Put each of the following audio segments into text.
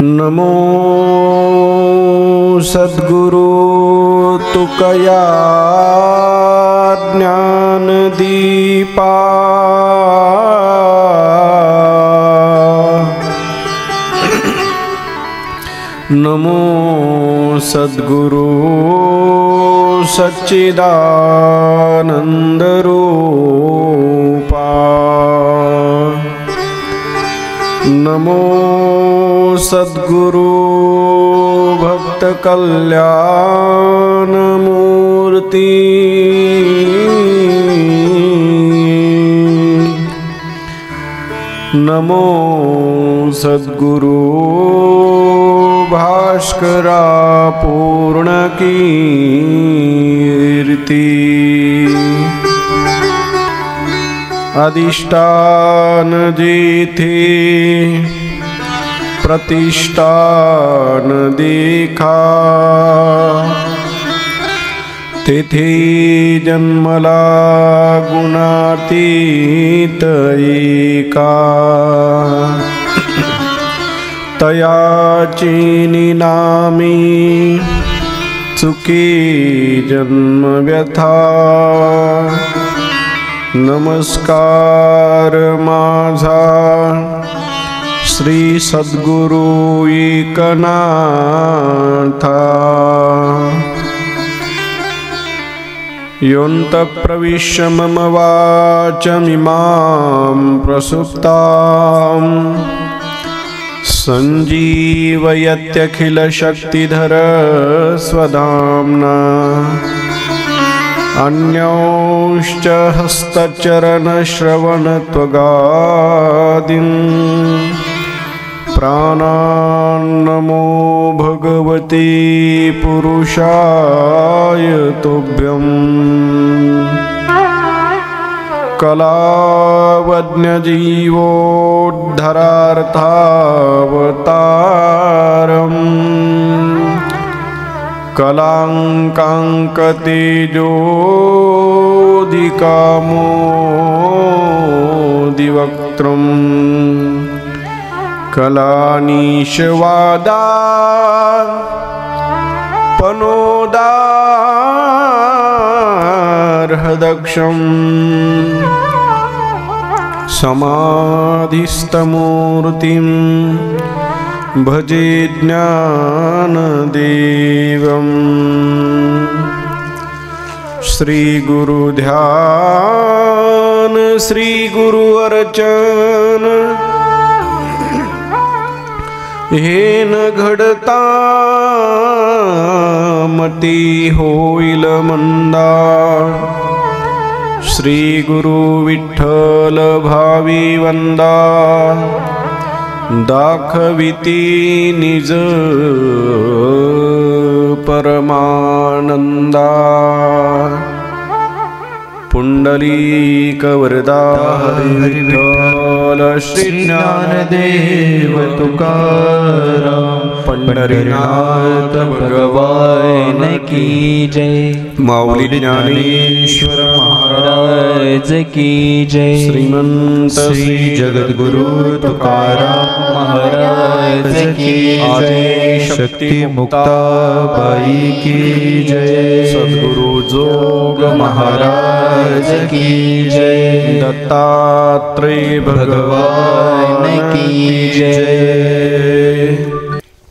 नमो सद्गुरु तुकया ज्ञान दीपा नमो सद्गुरु सच्चिदानंद रूपा नमो सद्गुरु भक्त कल्याण मूर्ति नमो सद्गुरु भास्करा पूर्ण कीर्ति अधिष्ठान जेथे प्रतिष्ठान देखा तेथे जन्मला गुणातीत एका तयाची निनामी चुकी जन्म व्यथा नमस्कार माझा श्री सद्गुरु एकनाथा योऽन्त प्रविश्य मम वाचमिमां प्रसुप्तां सञ्जीवयत्यखिलशक्तिधर स्वधाम्ना अन्योश्च हस्तचरणश्रवणत्वगादीन् प्राणान्नमो भगवते पुरुषाय तुभ्यम् कलावज्ञजीवोद्धरार्थावतारम् कलाङ्काङ्कतेजोदिकामोदिवक्त्रम् कलानीशवादा पनोदार्हदक्षम् समाधिस्थमूर्तिं भजे ज्ञानदेवम् श्री गुरु ध्यान श्री गुरु अर्चन हे न घडता मती होईल मंदा श्री गुरु विठ्ठल भावी वंदा दाखविती निज परमानंदा पुंडलीक वरदा हरि विठ्ठल श्री ज्ञानदेव तुकाराम पंढरीनाथ भगवान की जय माऊली ज्ञानेश्वर महाराज की जय श्रीमंत श्री जगद्गुरु तुकाराम महाराज की जय शक्ती मुक्ताबाई की जय सद्गुरु जोग महाराज की जय दत्तात्रेय भगवान की जय।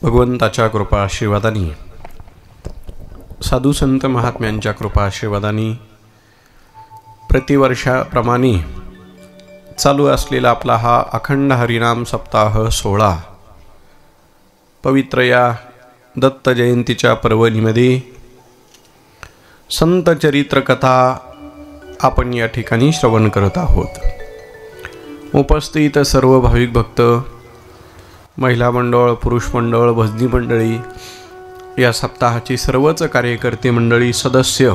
भगवंताच्या कृपा आशीर्वादाने साधू संत महात्म्यांच्या कृपा आशीर्वादाने प्रतिवर्षाप्रमाणे चालू असलेला आपला हा अखंड हरिनाम सप्ताह 16 पवित्र या दत्त जयंतीच्या पर्वणीमध्ये संत चरित्र कथा आपण या ठिकाणी श्रवण करत आहोत। उपस्थित सर्व भाविक भक्त, महिला मंडळ, पुरुष मंडळ, भजनी मंडळी, या सप्ताहाची सर्वच कार्यकर्ते मंडळी, सदस्य,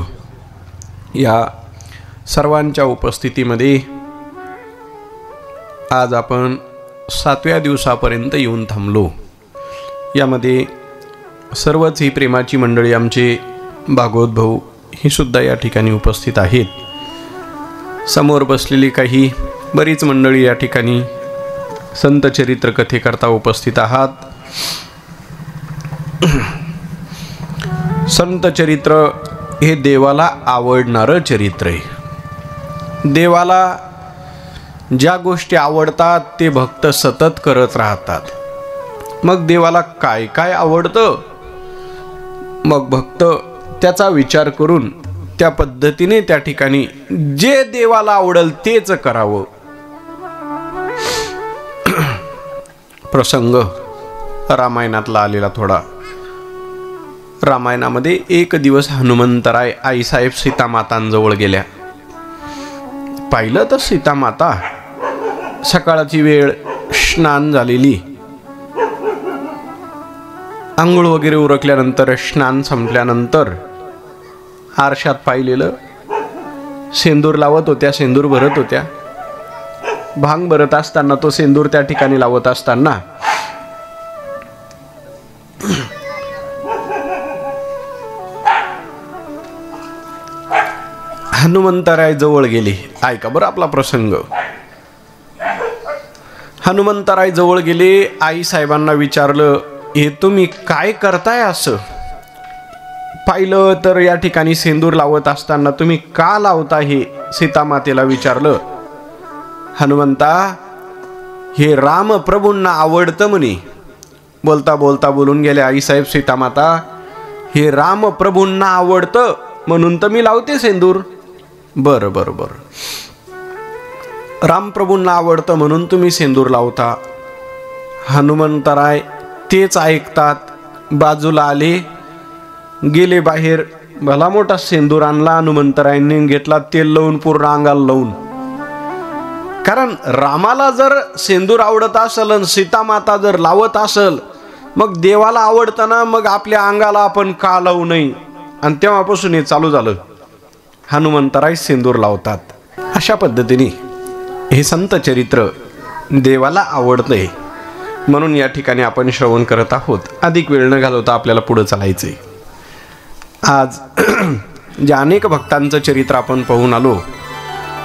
या सर्वांच्या उपस्थितीमध्ये आज आपण 7व्या दिवसापर्यंत येऊन थांबलो। यामध्ये सर्वच ही प्रेमाची मंडळी, आमचे भागवत भाऊ ही सुद्धा या ठिकाणी उपस्थित आहेत। समोर बसलेली काही बरीच मंडळी या ठिकाणी संत चरित्र कथेकरता उपस्थित आहात। संत चरित्र हे देवाला आवडणारं चरित्र आहे. देवाला ज्या गोष्टी आवडतात ते भक्त सतत करत राहतात. मग देवाला काय काय आवडतं, मग भक्त त्याचा विचार करून त्या पद्धतीने त्या ठिकाणी जे देवाला आवडेल तेच करावं. प्रसंग रामायणातला आलेला थोडा. रामायणामध्ये एक दिवस हनुमंतराय आईसाहेब सीतामातांजवळ गेल्या. पाहिलं तर सीतामाता सकाळची वेळ, स्नान झालेली, आंघोळ वगैरे उरकल्यानंतर, स्नान संपल्यानंतर आरशात पाहिलेलं सेंदूर लावत होत्या, सेंदूर भरत होत्या. भांग भरत असताना, तो सेंदूर त्या ठिकाणी लावत असताना हनुमंतराय जवळ गेले. ऐका बरं आपला प्रसंग. हनुमंतराय जवळ गेले, आई साहेबांना विचारलं, हे तुम्ही काय करताय असं? पाहिलं तर या ठिकाणी सेंदूर लावत असताना तुम्ही का लावता हे सीतामातेला विचारलं. हनुमंता, हे राम प्रभूंना आवडतं म्हणे. बोलता बोलता बोलून गेले आईसाहेब सीतामाता, हे राम प्रभूंना आवडतं म्हणून तर मी लावते सेंदूर. बरं बरं बरं, रामप्रभूंना आवडतं म्हणून तुम्ही सेंदूर लावता. हनुमंतराय तेच ऐकतात, बाजूला आले, गेले बाहेर. भला मोठा सेंदूर आणला हनुमंतरायांनी, घेतला, तेल लावून पूर्ण अंगाला लावून. कारण रामाला जर सेंदूर आवडत असेल आणि सीतामाता जर लावत असेल, मग देवाला आवडताना मग आपल्या अंगाला आपण का लावू नये. आणि तेव्हापासून हे चालू झालं. हनुमंतराय सेंदूर लावतात. अशा पद्धतीने हे संत चरित्र देवाला आवडतंय म्हणून या ठिकाणी आपण श्रवण करत आहोत. अधिक वेळ न घालवता आपल्याला पुढे चालायचंय. आज ज्या अनेक भक्तांचं चरित्र आपण पाहून आलो,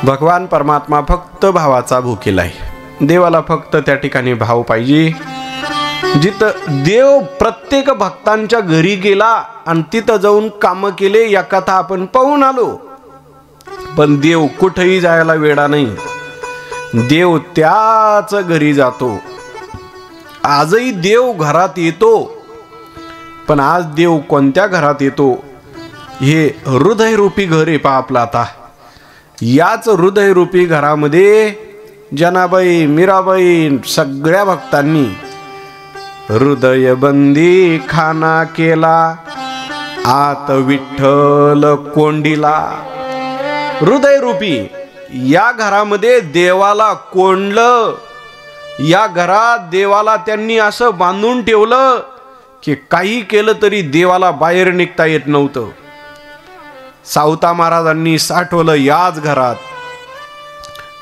भगवान परमात्मा फक्त भावाचा भूकेला आहे. देवाला फक्त त्या ठिकाणी भाव पाहिजे. जिथं देव प्रत्येक भक्तांच्या घरी गेला आणि तिथं जाऊन कामं केले, या कथा आपण पाहून आलो. पण देव कुठेही जायला वेडा नाही. देव त्याच घरी जातो. आजही देव घरात येतो. पण आज देव कोणत्या घरात येतो? हे हृदयरूपी घर आहे पहा आपलं. आता याच हृदयरूपी घरामध्ये जनाबाई, मीराबाई, सगळ्या भक्तांनी हृदयबंदी खाना केला, आत विठ्ठल कोंडीला. हृदयरूपी या घरामध्ये देवाला कोंडलं. या घरात देवाला त्यांनी असं बांधून ठेवलं की काही केलं तरी देवाला बाहेर निघता येत नव्हतं. सावता महाराजांनी साठवलं याच घरात.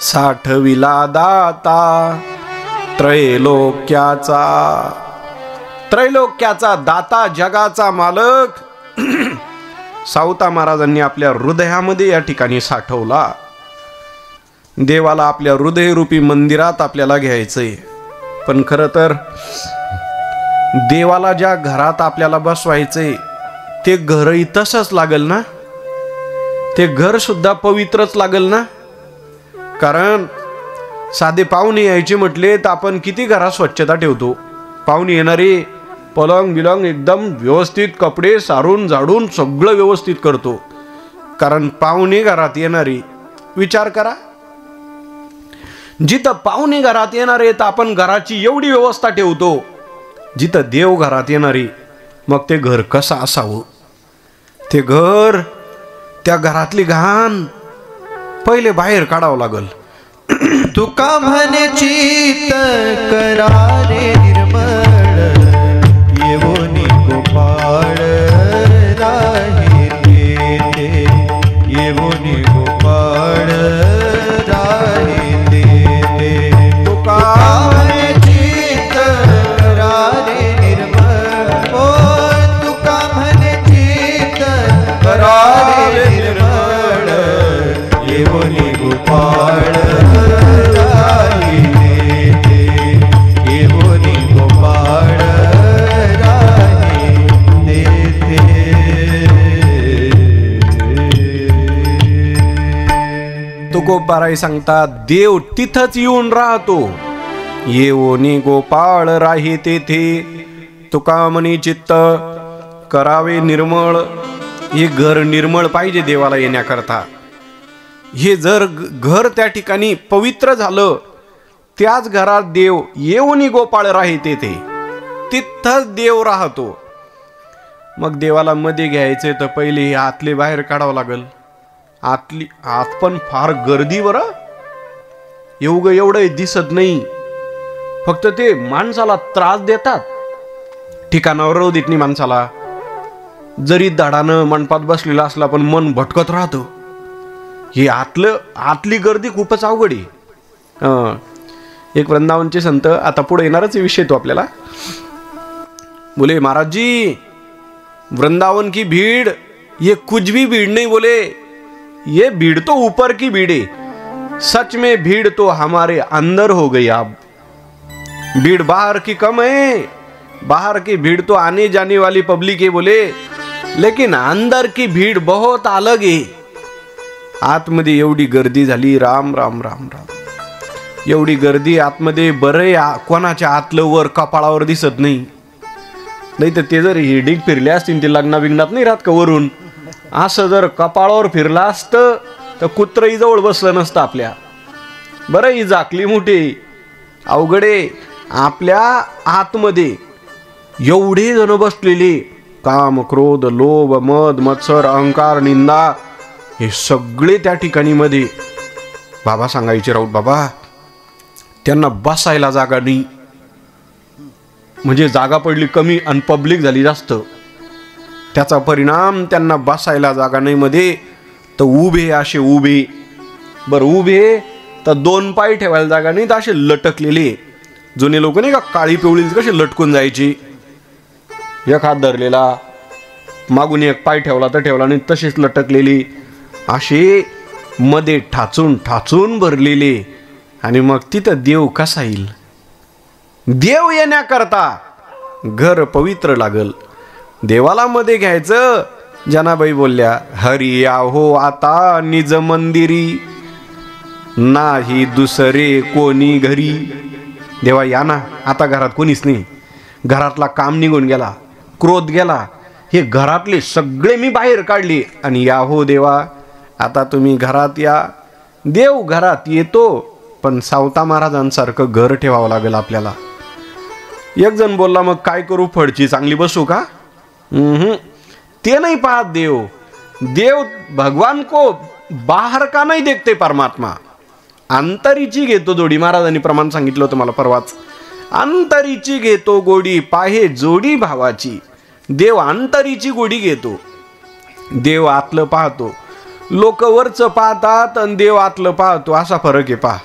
साठविला दाता त्रैलोक्याचा, त्रैलोक्याचा दाता, जगाचा मालक सावता महाराजांनी आपल्या हृदयामध्ये या ठिकाणी साठवला. देवाला आपल्या हृदयरूपी मंदिरात आपल्याला घ्यायचंय. पण खरं तर देवाला ज्या घरात आपल्याला बसवायचंय ते घरही तसंच लागल ना. ते घर सुद्धा पवित्रच लागल ना. कारण साधे पाहुणे यायचे म्हटले तर आपण किती घरात स्वच्छता ठेवतो. पाहुणे येणारे पलंग बिलंग एकदम व्यवस्थित, कपडे सारून झाडून सगळं व्यवस्थित करतो. कारण पाहुणे घरात येणारे, विचार करा, जिथं पाहुणे घरात येणारे तर आपण घराची एवढी व्यवस्था ठेवतो. जिथं देव घरात येणारे, मग ते घर कसं असावं? ते घर, त्या घरातली घाण पहिले बाहेर काढावं लागल. तुका म्हणे चित्त करारे निर्मळ, येवोनी गोपाळ राहिले ते, येवोनी गोपाळ राहिले ते. तुका म्हणे चित्त करारे निर्मळ, ओ तुका म्हणे चित्त करारे निर्मळ, येवोनी गोपाळ तुकोबाराई सांगतात, देव तिथंच येऊन राहतो. येवोनी गोपाळ राही तेथे, तुका मनी चित्त करावे निर्मळ. हे घर निर्मळ पाहिजे देवाला येण्याकरता. हे जर घर त्या ठिकाणी पवित्र झालं, त्याच घरात देव येऊनी गोपाळ राही तेथे, तिथंच देव राहतो. मग देवाला मध्ये घ्यायचे तर पहिले आतले बाहेर काढावं लागल. आत पण फार गर्दी बरं, एवढं दिसत नाही. फक्त ते माणसाला त्रास देतात, ठिकाणावर राहू देत नाही माणसाला. जरी दाडानं मंडपात बसलेला असला पण मन भटकत राहतं. ही आतली गर्दी खूपच अवघड आहे. एक वृंदावनचे संत, आता पुढे येणारच विषय तो आपल्याला, बोले महाराज जी, वृंदावन की भीड़ ये कुछ भी भीड़ नहीं, बोले ये भीड़ तो ऊपर की भीड़ है, सच में भीड़ तो हमारे अंदर हो गई. अब भीड़ बाहर की कम है, बाहर की भीड़ तो आने जाने वाली पब्लिक है बोले, लेकिन अंदर की भीड़ बहुत अलग है. आतमध्ये एवढी गर्दी झाली, राम राम राम राम. एवढी गर्दी आतमध्ये, बरं कोणाच्या आतलं वर कपाळावर दिसत नाही. नाही तर ते जर हिडीक फिरले असतील ते लग्ना बिग्नात नाही राहत का वरून, असं जर कपाळावर फिरला असतं तर कुत्रही जवळ बसलं नसतं आपल्या. बरं ही झाकली मोठी अवघडे. आपल्या आतमध्ये एवढे जण बसलेले, काम क्रोध लोभ मद मत्सर अहंकार निंदा, हे सगळे त्या ठिकाणी मध्ये. बाबा सांगायचे, राऊत बाबा त्यांना बसायला जागा नाही, म्हणजे जागा पडली कमी आणि पब्लिक झाली जास्त. त्याचा परिणाम त्यांना बसायला जागा नाही मध्ये, तर उभे असे उभे. बरं उभे तर दोन पाय ठेवायला जागा नाही, तर असे लटकलेले. जुने लोक नाही का काळी पिवळी कसे लटकून जायची, एक हात धरलेला, मागून एक पाय ठेवला तर ठेवला नाही, तसेच लटकलेले, असे मध्ये ठाचून ठाचून भरलेले. आणि मग तिथं देव कसा येईल? देव येण्याकरता घर पवित्र लागल. देवाला मध्ये घ्यायचं. जनाबाई बोलल्या, हरी आहो आता निज मंदिरी, नाही दुसरे कोणी घरी. देवा या ना, आता घरात कोणीच नाही, घरातला काम निघून गेला, क्रोध गेला, हे घरातले सगळे मी बाहेर काढले, आणि या हो देवा आता तुम्ही घरात या. देव घरात येतो, पण सावता महाराजांसारखं घर ठेवावं लागेल आपल्याला. एक जण बोलला, मग काय करू, फडची चांगली बसू का? ते नाही पाहत देव. देव भगवान को बाहर का नाही देखते परमात्मा, अंतरीची घेतो जोडी. महाराजांनी प्रमाण सांगितलं होतं मला परवाच, अंतरीची घेतो गोडी, पाहे जोडी भावाची. देव अंतरीची गोडी घेतो. देव आतलं पाहतो. लोक वरचं पाहतात आणि देव आतलं पाहतो, असा फरक आहे पहा.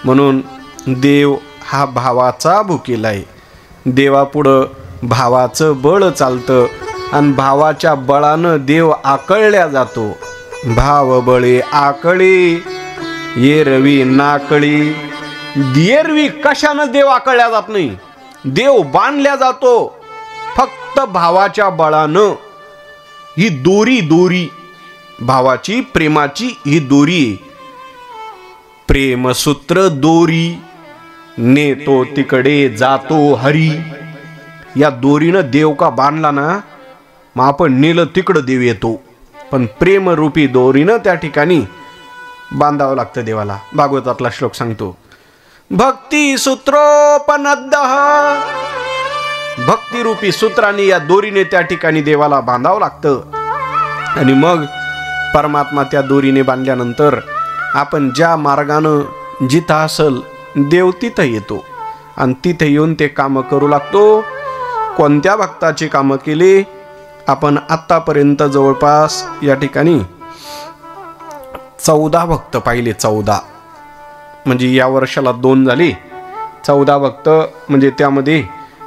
म्हणून देव हा भावाचा भुकेला आहे. देवापुढं भावाचं बळ चालतं, आणि भावाच्या बळानं देव आकळल्या जातो. भाव बळे आकळे येरवी नाकळी. येरवी कशानं देव आकळल्या जात नाही, देव बांधल्या जातो फक्त भावाच्या बळानं. ही दोरी भावाची प्रेमाची ही दोरी, प्रेमसूत्र दोरी, नेतो तिकडे जातो हरी. या दोरीनं देव का बांधला ना, मग आपण नेलं तिकडं देव येतो. पण प्रेमरूपी दोरीनं त्या ठिकाणी बांधावं लागतं देवाला. भागवतातला श्लोक सांगतो, भक्ती सूत्रोपनद्दः. भक्तिरूपी सूत्राने या दोरीने त्या ठिकाणी देवाला बांधावं लागतं. आणि मग परमात्मा त्या दोरीने बांधल्यानंतर आपण ज्या मार्गानं जिथं असल देव तिथं येतो, आणि तिथे येऊन ते कामं करू लागतो. कोणत्या भक्ताची कामं केली आपण आत्तापर्यंत? जवळपास या ठिकाणी 14 भक्त पाहिले. 14 म्हणजे या वर्षाला 2 झाले. 14 भक्त म्हणजे त्यामध्ये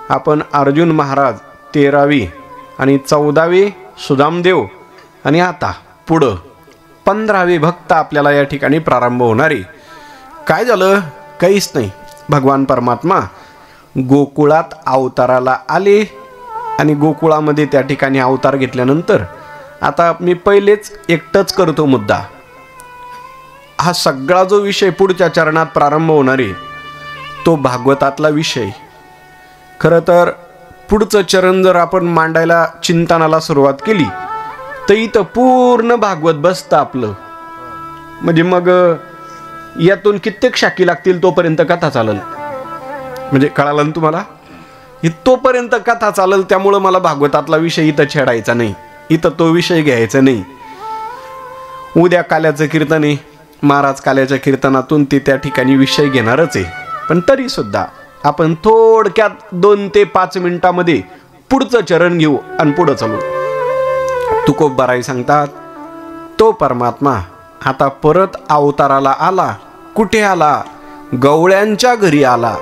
आपण अर्जुन महाराज 13वी आणि 14वे सुदामदेव, आणि आता पुढं 15वे भक्त आपल्याला या ठिकाणी प्रारंभ होणार आहे. काय झालं? काहीच नाही. भगवान परमात्मा गोकुळात अवताराला आले, आणि गोकुळामध्ये त्या ठिकाणी अवतार घेतल्यानंतर आता मी पहिलेच एक टच करतो मुद्दा. हा सगळा जो विषय पुढच्या चरणात प्रारंभ होणार आहे तो भागवतातला विषय. खरं तर पुढचं चरण जर आपण मांडायला चिंतनाला सुरुवात केली तर इथं पूर्ण भागवत बसतं आपलं. म्हणजे मग यातून कित्येक शाखी लागतील तोपर्यंत कथा चालेल. म्हणजे कळालं ना तुम्हाला, तोपर्यंत कथा चालेल. त्यामुळं मला भागवतातला विषय इथं छेडायचा नाही, इथं तो विषय घ्यायचा नाही. उद्या काल्याचं कीर्तन आहे, महाराज काल्याच्या कीर्तनातून ते त्या ठिकाणी विषय घेणारच आहे. पण तरी सुद्धा आपण थोडक्यात 2 ते 5 मिनिटामध्ये पुढचं चरण घेऊ आणि पुढं चालू. तुकोबाराय सांगतात, तो परमात्मा आता परत अवताराला आला. कुठे आला? गवळ्यांच्या घरी आला.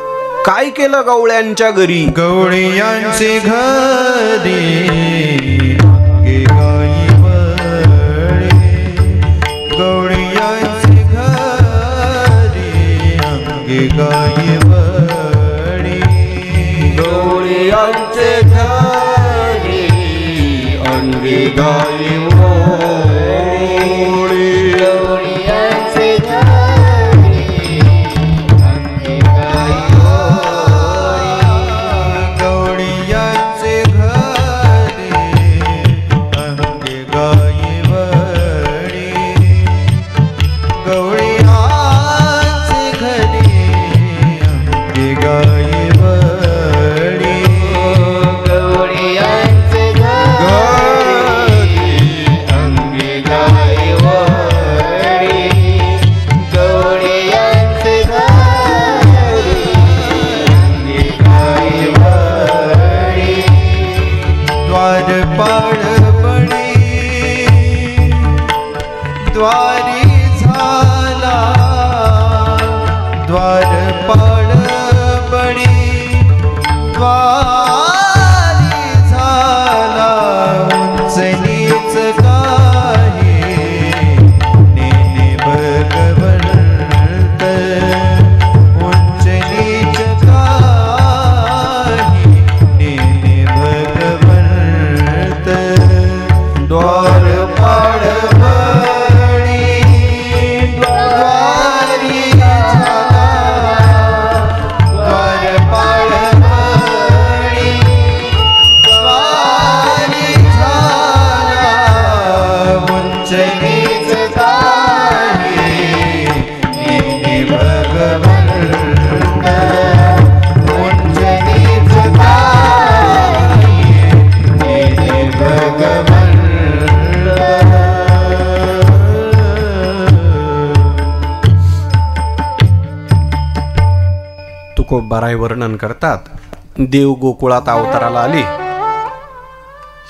काय केलं गवळ्यांच्या घरी? गवळ्यांचे घरी अंगे गाई वळे, गवळ्यांचे घरी अंगे गाई वळे, गवळ्यांचे घरी अंगे गाई वळे. तुकोबाराय वर्णन करतात, देव गोकुळात अवताराला आले.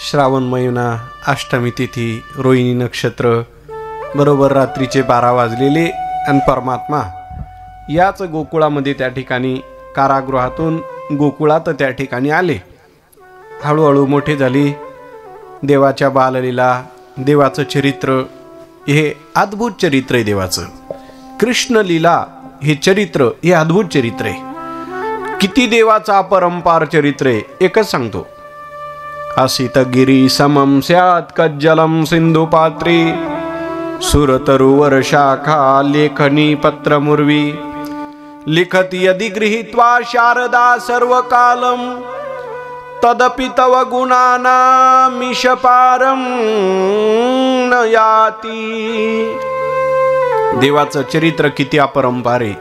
श्रावण महिना, अष्टमी तिथी, रोहिणी नक्षत्र, बरोबर रात्रीचे 12 वाजलेले आणि परमात्मा याच गोकुळामध्ये त्या ठिकाणी कारागृहातून गोकुळात त्या ठिकाणी आले. हळूहळू मोठे झाले. देवाच्या बाललीला, देवाचं चरित्र हे अद्भुत चरित्र आहे. देवाचं कृष्णलीला हे चरित्र हे अद्भुत चरित्र आहे. किती देवाचा अपरंपार चरित्र आहे. एकच सांगतो, असित गिरी समम स्यात् कज्जलम सिंधु पात्री, सुरतरुवर शाखा लेखनी पत्र मुर्वी, लिखति यदि गृहीत्वा शारदा सर्वकालम, तदपि तव गुणानामीश पारम न याति. देवाचं चरित्र किती अपरंपार आहे.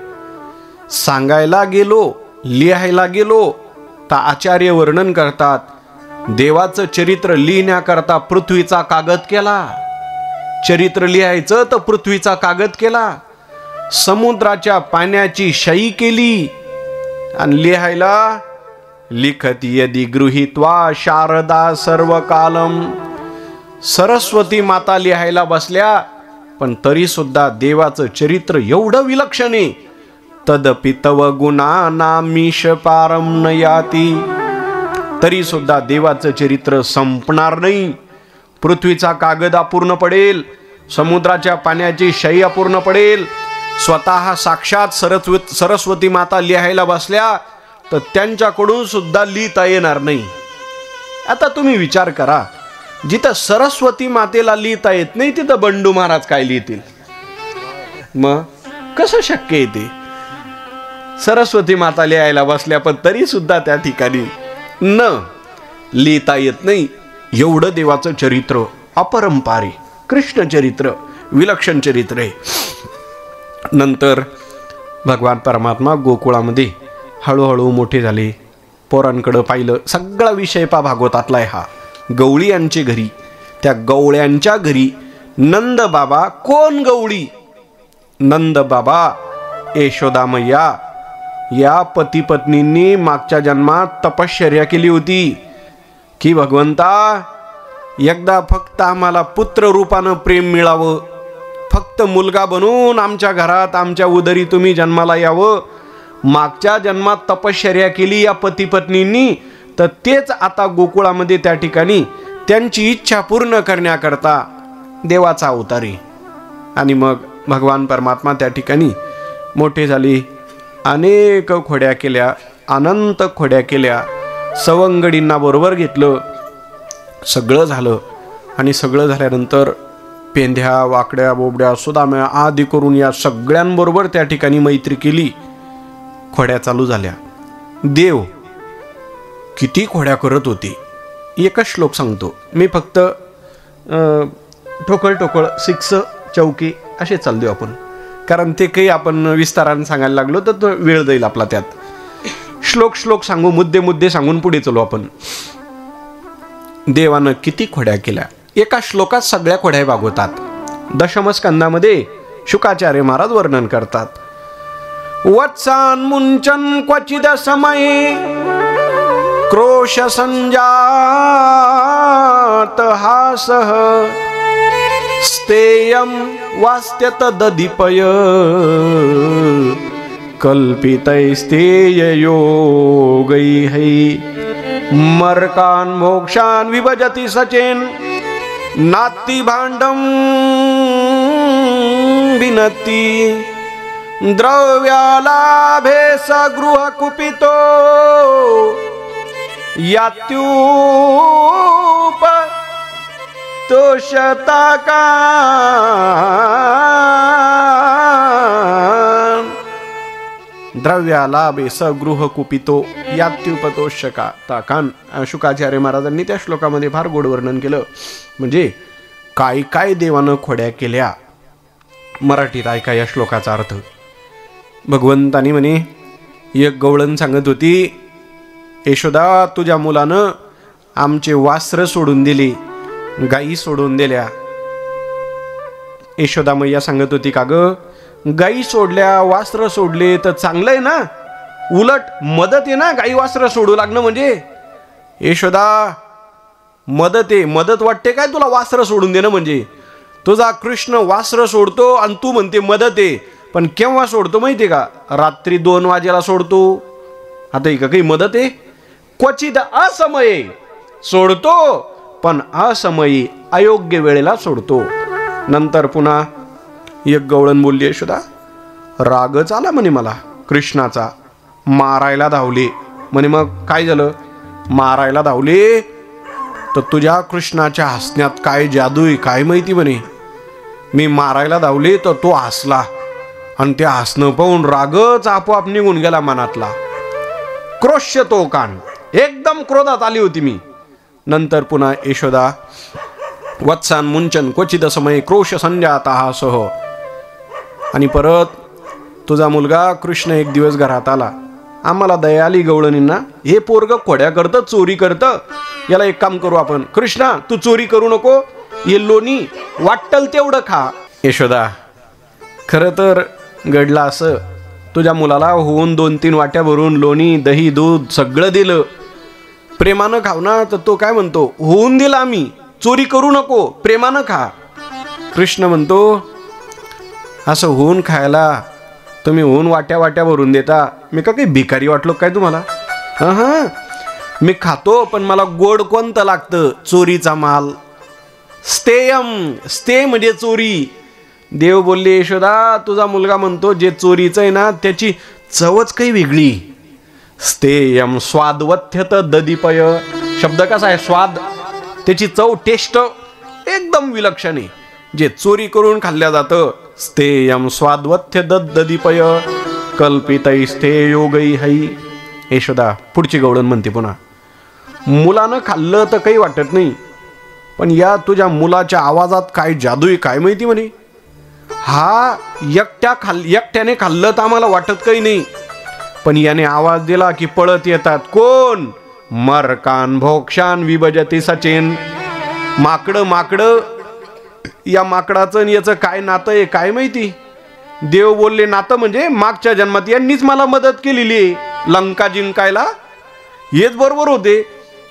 सांगायला गेलो, लिहायला गेलो तर आचार्य वर्णन करतात, देवाचं चरित्र लिहिण्याकरता पृथ्वीचा कागद केला. चरित्र लिहायचं तर पृथ्वीचा कागद केला. समुद्राच्या पाण्याची शाई केली आणि लिहायला लिखती यदि गृहीत्वा शारदा सर्व कालम. सरस्वती माता लिहायला बसल्या, पण तरी सुद्धा देवाचं चरित्र एवढं विलक्षण आहे. तदपि तव गुणानामीश पारम न याति. तरी सुद्धा देवाचं चरित्र संपणार नाही. पृथ्वीचा कागद अपूर्ण पडेल, समुद्राच्या पाण्याची शाई अपूर्ण पडेल. स्वतः साक्षात सरस्वती माता लिहायला बसल्या तर त्यांच्याकडून सुद्धा लिहिता येणार नाही. आता तुम्ही विचार करा, जिथं सरस्वती मातेला लिहिता येत नाही तिथं बंडू महाराज काय लिहितील? मग कसं शक्य आहे ते? सरस्वती माता लिहायला बसल्या पण तरी सुद्धा त्या ठिकाणी न लिहिता येत नाही. एवढं देवाचं चरित्र अपरंपार आहे. कृष्ण चरित्र विलक्षण चरित्र आहे. नंतर भगवान परमात्मा गोकुळामध्ये हळूहळू मोठे झाले. पोरांकडं पाहिलं. सगळा विषय भागवतातला आहे हा. गवळी यांचे घरी, त्या गवळ्यांच्या घरी नंद बाबा. कोण गवळी? नंद बाबा, यशोदा मैया या पती पत्नींनी मागच्या जन्मात तपश्चर्या केली होती की भगवंता एकदा फक्त आम्हाला पुत्र रूपानं प्रेम मिळावं, फक्त मुलगा बनून आमच्या घरात आमच्या उदरी तुम्ही जन्माला यावं. मागच्या जन्मात तपश्चर्या केली या पती पत्नींनी, तर तेच आता गोकुळामध्ये त्या ठिकाणी त्यांची इच्छा पूर्ण करण्याकरता देवाचा अवतारी. आणि मग भगवान परमात्मा त्या ठिकाणी मोठे झाले. अनेक खोड्या केल्या, अनंत खोड्या केल्या. सवंगडींना बरोबर घेतलं. सगळं झालं. आणि सगळं झाल्यानंतर पेंध्या, वाकड्या, बोबड्या, सुदाम्या आदी करून या सगळ्यांबरोबर त्या ठिकाणी मैत्री केली. खोड्या चालू झाल्या. देव किती खोड्या करत होते एकच श्लोक सांगतो मी. फक्त ठोकळ ठोकळ 6 चौकी असे चालू देऊ आपण, कारण ते काही आपण विस्ताराने सांगायला लागलो तर तो वेळ जाईल आपला. त्यात श्लोक सांगू, मुद्दे सांगून पुढे चलू आपण. देवानं किती खोड्या केल्या एका श्लोकात सगळ्या खोड्या भागवतात. दशमस्कंदामध्ये शुकाचार्य महाराज वर्णन करतात. वत्सान मुंचन क्वचिद समये क्रोश संजात हासः स्तेयं वास्त्यत ददीपय कल्पितैस्तेययोगैः मर्कान् मोक्षान् विभजति सचेन नात्ति भाण्डं विनति द्रव्यालाभे सगृह कुपितो यात्यूप तोषता का द्रव्यालाभे सगृह कुपितो यात्युपतोषका ताकान. शुकाचार्य महाराजांनी त्या श्लोकामध्ये फार गोड वर्णन केलं. म्हणजे काय काय देवानं खोड्या केल्या. मराठीत ऐका या श्लोकाचा अर्थ. भगवंतानी म्हणे, एक गवळण सांगत होती, यशोदा तुझ्या मुलानं आमचे वास्त्र सोडून दिले, गायी सोडून दिल्या. यशोदा मैया सांगत होती, का ग गायी सोडल्या, वास्त्र सोडले तर चांगलं आहे ना, उलट मदत आहे ना गायी वास्त्र सोडू लागणं म्हणजे. यशोदा मदत आहे, मदत वाटते काय तुला वास्त्र सोडून देणं म्हणजे? तुझा कृष्ण वास्त्र सोडतो आणि तू म्हणते मदत आहे. पण केव्हा सोडतो माहिती आहे का? रात्री 2 वाजेला सोडतो. आता ही का काही मदत आहे? क्वचित असमये सोडतो, पण असमयी अयोग्य वेळेला सोडतो. नंतर पुन्हा एक गवळण बोलली, यशोदा रागच आला म्हणे मला कृष्णाचा, मारायला धावले म्हणे. मग काय झालं? मारायला धावले तर तुझ्या कृष्णाच्या हसण्यात काय जादू आहे काय माहिती म्हणे. मी मारायला धावले तर तो हसला आणि ते हसणं पाहून रागच आपोआप निघून गेला मनातला. क्रोश्य तो कान, एकदम क्रोधात आली होती मी. नंतर पुन्हा यशोदा वत्सान मुंचन क्वचित समय क्रोश संजाता सह. आणि परत तुझा मुलगा कृष्ण एक दिवस घरात आला. आम्हाला दया आली गवळणींना, हे पोरग खोड्या करतं, चोरी करतं, याला एक काम करू आपण, कृष्णा तू चोरी करू नको, हे लोणी वाटल तेवढं खा. यशोदा खरं तर घडलं असं, तुझ्या मुलाला होऊन 2-3 वाट्या भरून लोणी, दही, दूध सगळं दिलं. प्रेमानं खाऊ ना, तर तो काय म्हणतो, होऊन दिला आम्ही, चोरी करू नको, प्रेमानं खा. कृष्ण म्हणतो, असं होऊन खायला तुम्ही होऊन वाट्या भरून देता, मी का काही भिकारी वाटलो काय तुम्हाला? हां मी खातो, पण मला गोड कोणतं लागतं? चोरीचा माल. स्तेयम, स्ते म्हणजे चोरी. देव बोलले, यशोदा तुझा मुलगा म्हणतो जे चोरीचं आहे ना त्याची चवच काही वेगळी. स्तेयम स्वादवथ्यत ददीपय. शब्द कसा आहे? स्वाद, त्याची चव, टेस्ट एकदम विलक्षण आहे. जे चोरी करून खाल्ल्या जातं स्तेयम स्वाद्वथ्य दददीपय कल्पितैस्ते योगै है. यशोदा पुढची गवळण म्हणते पुन्हा, मुलानं खाल्लं तर काही वाटत नाही, पण या तुझ्या मुलाच्या आवाजात काय जादू आहे काय माहिती म्हणे. हा एकट्याने खाल्लं तर आम्हाला वाटत काही नाही, पण याने आवाज दिला की पळत येतात. कोण? मरकान भोक्षान विभजते सचेन. माकडं या माकडाचं आणि याचं काय नातं आहे काय माहिती. देव बोलले नातं म्हणजे मागच्या जन्मात यांनीच मला मदत केलेली आहे लंका जिंकायला. हेच बरोबर होते.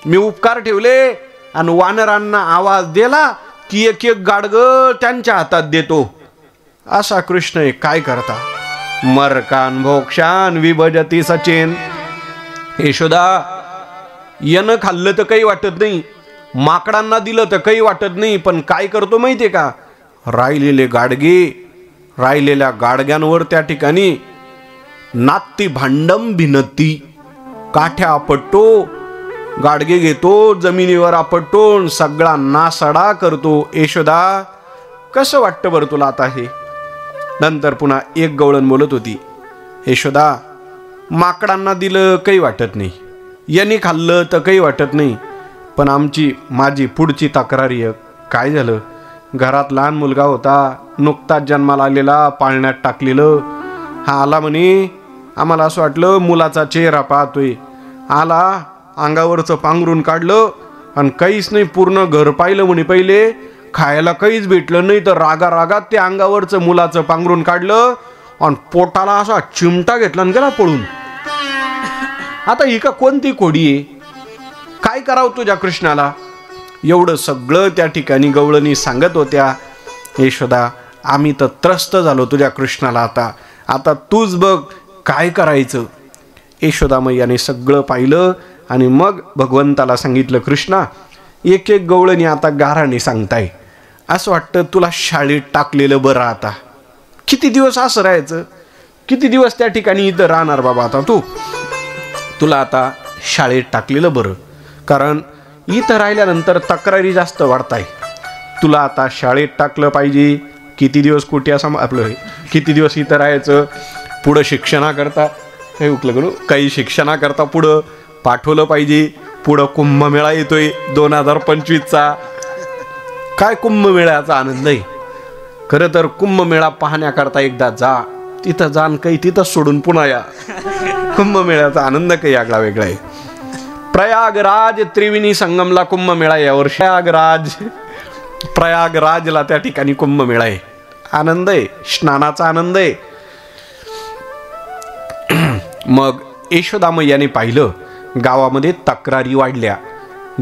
मी उपकार ठेवले आणि वानरांना आवाज दिला की एक एक गाडगं त्यांच्या हातात देतो. असा कृष्ण आहे. काय करता? मरकान भोक्षान विभजती सचेन. यशोदा, यानं खाल्लं तर काही वाटत नाही, माकडांना दिलं तर काही वाटत नाही, पण काय करतो माहितीये का? राहिलेल्या गाडग्यांवर त्या ठिकाणी नात्ती भांडम भिनती, काठ्या आपटतो, गाडगे घेतो, जमिनीवर आपटतो, सगळा नासडा करतो. यशोदा, कसं वाटतं बरं तुला आता हे? नंतर पुन्हा एक गवळण बोलत होती, यशोदा, माकडांना दिलं काही वाटत नाही, यांनी खाल्लं तर काही वाटत नाही, पण माझी पुढची तक्रारी काय झालं? घरात लहान मुलगा होता, नुकताच जन्माला आलेला, पाळण्यात टाकलेलं. हा आला म्हणे, आम्हाला असं वाटलं मुलाचा चेहरा पाहतोय. आला, अंगावरचं पांघरून काढलं आणि काहीच नाही, पूर्ण घर पाहिलं म्हणे. पहिले खायला काहीच भेटलं नाही, तर रागात ते अंगावरचं मुलाचं पांघरून काढलं आणि पोटाला असा चिमटा घेतला आणि गेला पळून. आता ही का कोणती कोडी आहे? काय करावं तुझ्या कृष्णाला? एवढं सगळं त्या ठिकाणी गवळणी सांगत होत्या. यशोदा, आम्ही तर त्रस्त झालो तुझ्या कृष्णाला. आता तूच बघ काय करायचं. यशोदा मैयाने सगळं पाहिलं आणि मग भगवंताला सांगितलं, कृष्णा, एक एक गवळणी आता गाराने सांगताय. असं वाटतं तुला शाळेत टाकलेलं बरं. आता किती दिवस असं राहायचं? किती दिवस त्या ठिकाणी इथं राहणार बाबा? आता तुला आता शाळेत टाकलेलं बरं, कारण इथं राहिल्यानंतर तक्रारी जास्त वाढताय. तुला आता शाळेत टाकलं पाहिजे. किती दिवस कुठे असं आपलं किती दिवस इथं राहायचं? पुढं शिक्षणाकरता काही शिक्षणाकरता पुढं पाठवलं पाहिजे. पुढं कुंभमेळा येतोय 2025चा. काय कुंभमेळ्याचा आनंद आहे. खरं तर कुंभमेळा पाहण्याकरता एकदा जा, तिथं जाण काही तिथं सोडून पुन्हा या. कुंभमेळ्याचा आनंद काही आगळा वेगळा आहे. प्रयागराज त्रिवेणी संगमला कुंभमेळा यावर्षी. प्रयागराजला त्या ठिकाणी कुंभमेळा आहे. आनंद आहे, स्नानाचा आनंद आहे. मग यशोदा मैयाने पाहिलं गावामध्ये तक्रारी वाढल्या.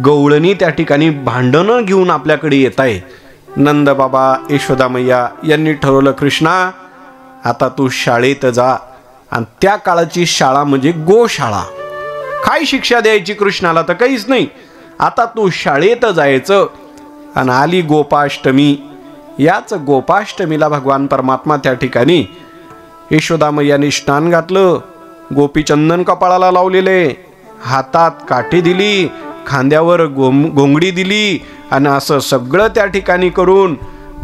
गवळणी त्या ठिकाणी भांडणं घेऊन आपल्याकडे येत आहे. नंद बाबा, यशोदा मैया यांनी ठरवलं, कृष्णा, आता तू शाळेत जा. आणि त्या काळाची शाळा म्हणजे गोशाळा. काय शिक्षा द्यायची कृष्णाला? तर काहीच नाही. आता तू शाळेत जायचं. आणि आली गोपाष्टमी. याच गोपाष्टमीला भगवान परमात्मा त्या ठिकाणी यशोदा मैयाने स्नान घातलं, गोपीचंदन कपाळाला लावलेले, हातात काठी दिली, खांद्यावर घोंगडी दिली आणि असं सगळं त्या ठिकाणी करून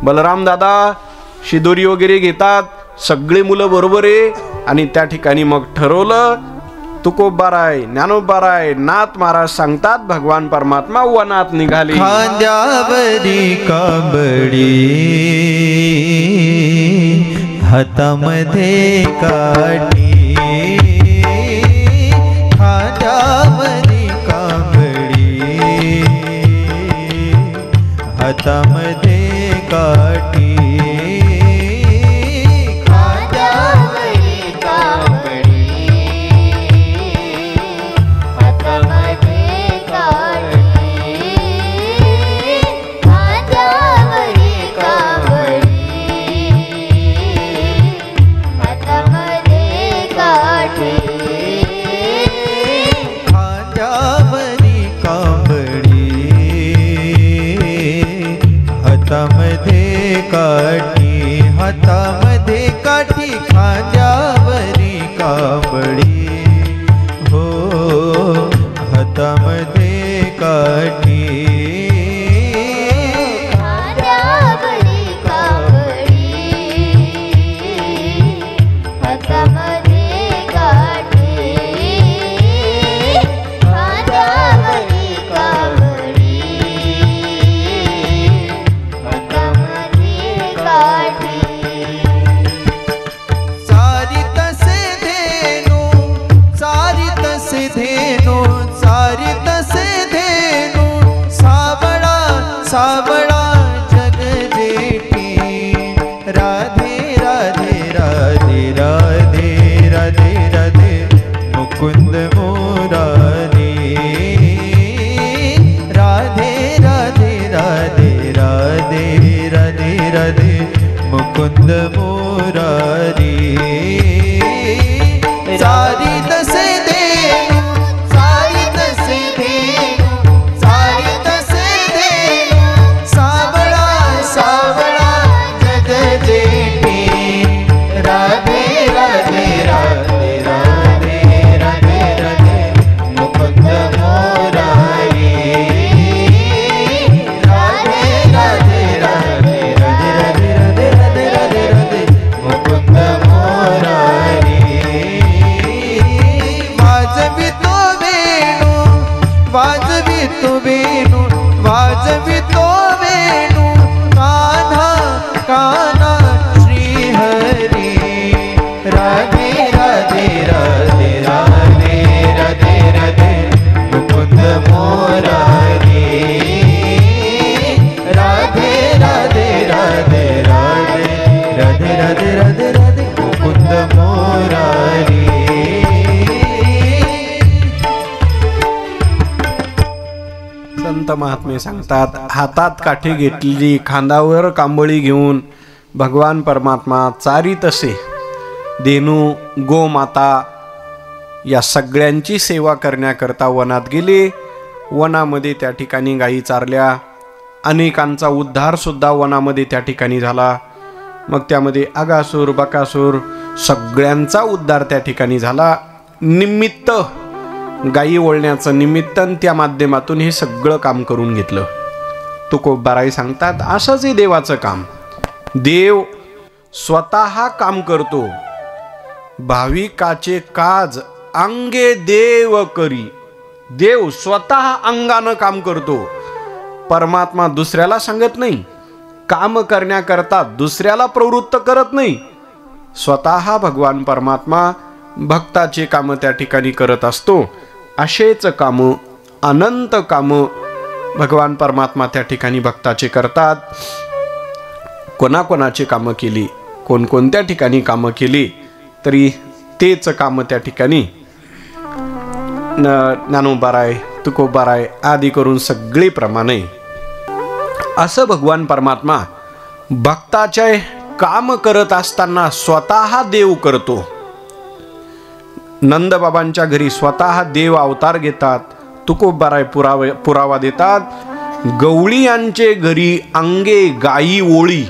बलराम दादा शिदोरी वगैरे घेतात, सगळे मुलं बरोबर आहे. आणि त्या ठिकाणी मग ठरवलं, तुकोबाराय, ज्ञानोबाराय, नाथ महाराज सांगतात, भगवान परमात्मा वनात निघाले. खांद्यावरी कांबडी, हातामध्ये काठी, खांद्यावरी कांबडी, हातामध्ये काठी. काठी, हातामध्ये काठी, खांद्यावरी कांबडी, हो, हातामध्ये काठी. खांद्यावरी कांबडी, मुरारी सारी तसे देनु सारी तसे देनु सारी तसे देनु सावळा सावळा जग जेठी राधे राधे राधे राधे राधे राधे मुकुंद मुरारी राधे राधे राधे राधे राधे राधे राधे राधे मुकुंद मुरारी वाजवितो वेणू वाजवितो वेणू कान्हा कान्हा श्री हरी राधे राधे राधे राधे राधे राधे मुकुंद मुरारी राधे राधे राधे राधे राधे राधे राधे राधे मुकुंद मुरारी संत महात्मे सांगतात, हातात काठी घेतली खांद्यावर कांबळी घेऊन भगवान परमात्मा चारितसे देनू गोमाता या सगळ्यांची सेवा करण्याकरता वनात गेले. वनामध्ये त्या ठिकाणी गायी चारल्या. अनेकांचा उद्धार सुद्धा वनामध्ये त्या ठिकाणी झाला. मग त्यामध्ये अगासूर बकासूर सगळ्यांचा उद्धार त्या ठिकाणी झाला. निमित्त गायी ओळण्याचं निमित्त त्या माध्यमातून हे सगळं काम करून घेतलं. तुकोबाराई सांगतात, असंच हे देवाचं काम. देव स्वतः काम करतो. भाविकाचे काज अंगे देव करी. देव स्वतः अंगानं काम करतो. परमात्मा दुसऱ्याला सांगत नाही. काम करण्याकरता दुसऱ्याला प्रवृत्त करत नाही. स्वतः भगवान परमात्मा भक्ताचे काम त्या ठिकाणी करत असतो. असेच काम अनंत काम भगवान परमात्मा त्या ठिकाणी भक्ताचे करतात. कोणाकोणाची कामं केली, कोणकोणत्या ठिकाणी कामं केली तरी तेच काम त्या ठिकाणी ज्ञानोबाराय तुकोबाराय आदी करून सगळे प्रमाणे असं भगवान परमात्मा भक्ताचे काम करत असताना स्वतः देव करतो. नंदबाबांच्या घरी स्वतः देव अवतार घेतात. तुकोबाराय पुरावा देतात. गवळी यांचे घरी अंगे गायी ओळी.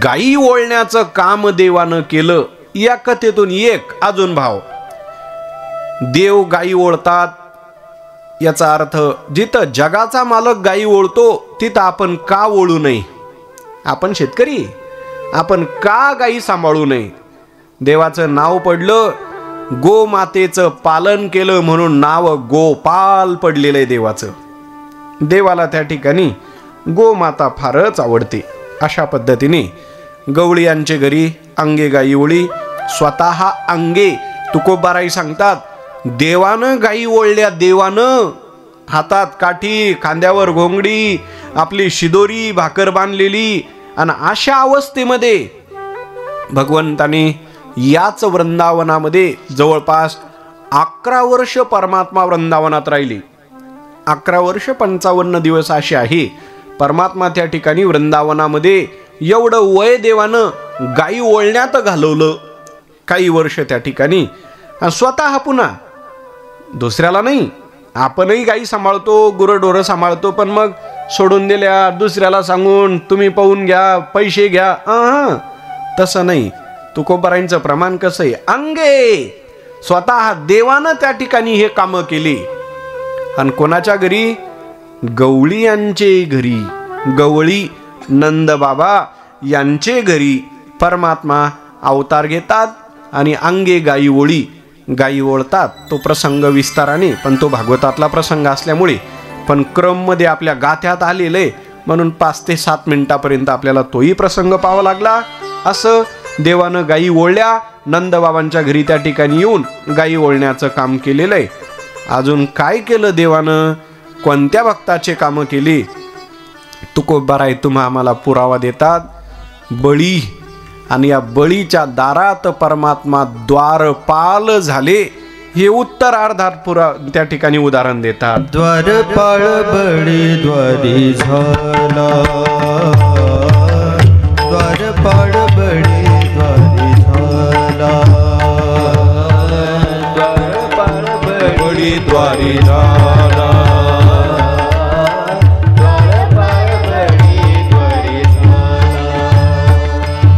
गायी ओळण्याचं काम देवानं केलं. या कथेतून एक अजून भाव, देव गायी ओळतात याचा अर्थ जिथं जगाचा मालक गायी ओळतो तिथं आपण का ओळू नये? आपण शेतकरी, आपण का गायी सांभाळू नये? देवाचं नाव पडलं, गोमातेचं पालन केलं म्हणून नाव गोपाल पडलेलं आहे देवाचं. देवाला त्या ठिकाणी गोमाता फारच आवडते. अशा पद्धतीने गवळी यांचे घरी अंगे गायी ओळी. स्वतः अंगे तुकोबाराई सांगतात, देवानं गायी ओळल्या. देवानं हातात काठी, खांद्यावर घोंगडी, आपली शिदोरी भाकर बांधलेली. आणि अशा अवस्थेमध्ये भगवंताने याच वृंदावनामध्ये जवळपास 11 वर्ष परमात्मा वृंदावनात राहिली. 11 वर्ष 55 दिवस असे आहे परमात्मा त्या ठिकाणी वृंदावनामध्ये. एवढं वय देवानं गायी ओळण्यात घालवलं काही वर्ष त्या ठिकाणी. स्वतः पुन्हा दुसऱ्याला नाही. आपणही गायी सांभाळतो, गुरंढोरं सांभाळतो, पण मग सोडून दिल्या दुसऱ्याला सांगून तुम्ही पाहून घ्या, पैसे घ्या. तसं नाही. तुकोबाराईंचं प्रमाण कसं आहे? अंगे स्वतः देवानं त्या ठिकाणी हे कामं केली. आणि कोणाच्या घरी? गवळी यांचे घरी. गवळी नंदबाबा यांचे घरी परमात्मा अवतार घेतात आणि अंगे गायी ओळी. गायी ओळतात. तो प्रसंग विस्ताराने, पण तो भागवतातला प्रसंग असल्यामुळे पण क्रममध्ये आपल्या गाथ्यात आलेले म्हणून 5 ते 7 मिनिटापर्यंत आपल्याला तोही प्रसंग पाहावा लागला. असं देवानं गायी ओळल्या. नंदबाबांच्या घरी त्या ठिकाणी येऊन गायी ओळण्याचं काम केलेलं आहे. अजून काय केलं देवानं? कोणत्या भक्ताचे कामं केली? तुकोबाराय तुम्हा आम्हाला पुरावा देतात. बळी. आणि या बळीच्या दारात परमात्मा द्वारपाल झाले हे उत्तरार्धात त्या ठिकाणी उदाहरण देतात. द्वारपाळ बळी द्वारी झाला. द्वारपाळ बळी द्वारी झाला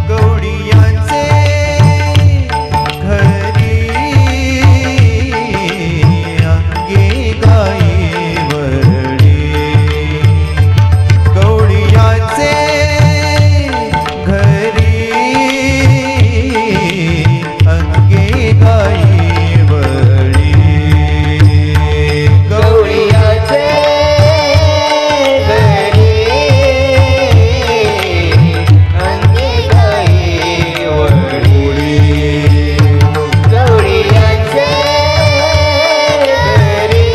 गौडियांचे घरी अंगी गाई वरडी गौडियांचे घरी अंगी गाई वरडी गौडियाचे घरी अंगी गाई वरडी गौडियाचे घरी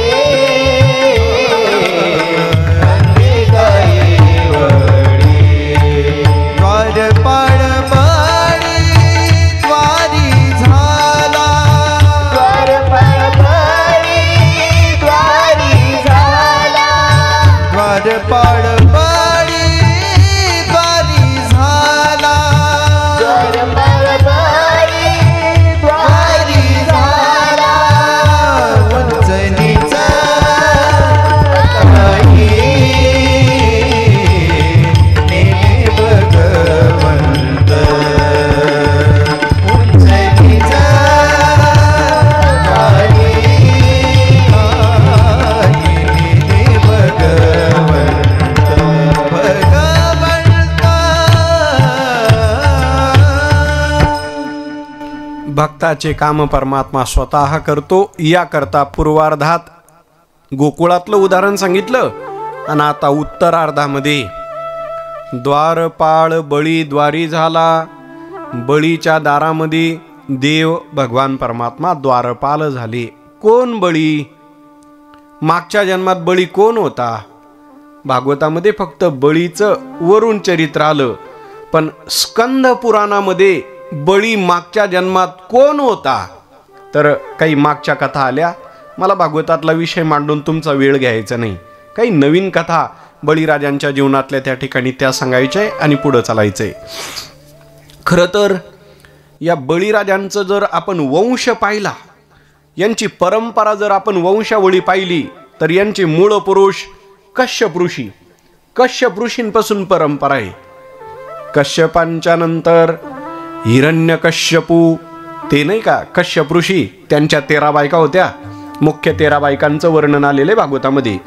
अंगी गाई वरडी द्वारपाळ बळी द्वारी झाला द्वारपाळ बळी द्वारी झाला द्वारपाळ बळी द्वारी झाला वंचनीचा काही नेले भगवंत वंचनीचा काही नेले भगवंत भक्ताचे काम परमात्मा स्वतः करतो. याकरता पूर्वार्धात गोकुळातलं उदाहरण सांगितलं आणि आता उत्तरार्धामध्ये द्वारपाळ बळी द्वारी झाला. बळीच्या दारामध्ये देव भगवान परमात्मा द्वारपाल झाले. कोण बळी? मागच्या जन्मात बळी कोण होता? भागवतामध्ये फक्त बळीचं वरून चरित्र आलं, पण स्कंद पुराणामध्ये बळी मागच्या जन्मात कोण होता तर काही मागच्या कथा आल्या. मला भागवतातला विषय मांडून तुमचा वेळ घ्यायचा नाही. काही नवीन कथा बळीराजांच्या जीवनातल्या त्या ठिकाणी त्या सांगायच्या आणि पुढं चालायचंय. खरं तर या बळीराजांचं जर आपण वंश पाहिला, यांची परंपरा जर आपण वंशावळी पाहिली, तर यांचे मूळ पुरुष कश्यप ऋषी. कश्यप ऋषींपासून परंपरा आहे. कश्यपांच्या नंतर हिरण्यकश्यपू, ते नाही का कश्यप ऋषी, त्यांच्या 13 बायका होत्या. मुख्य 13 बायकांचं वर्णन आलेलं आहे भागवतामध्ये.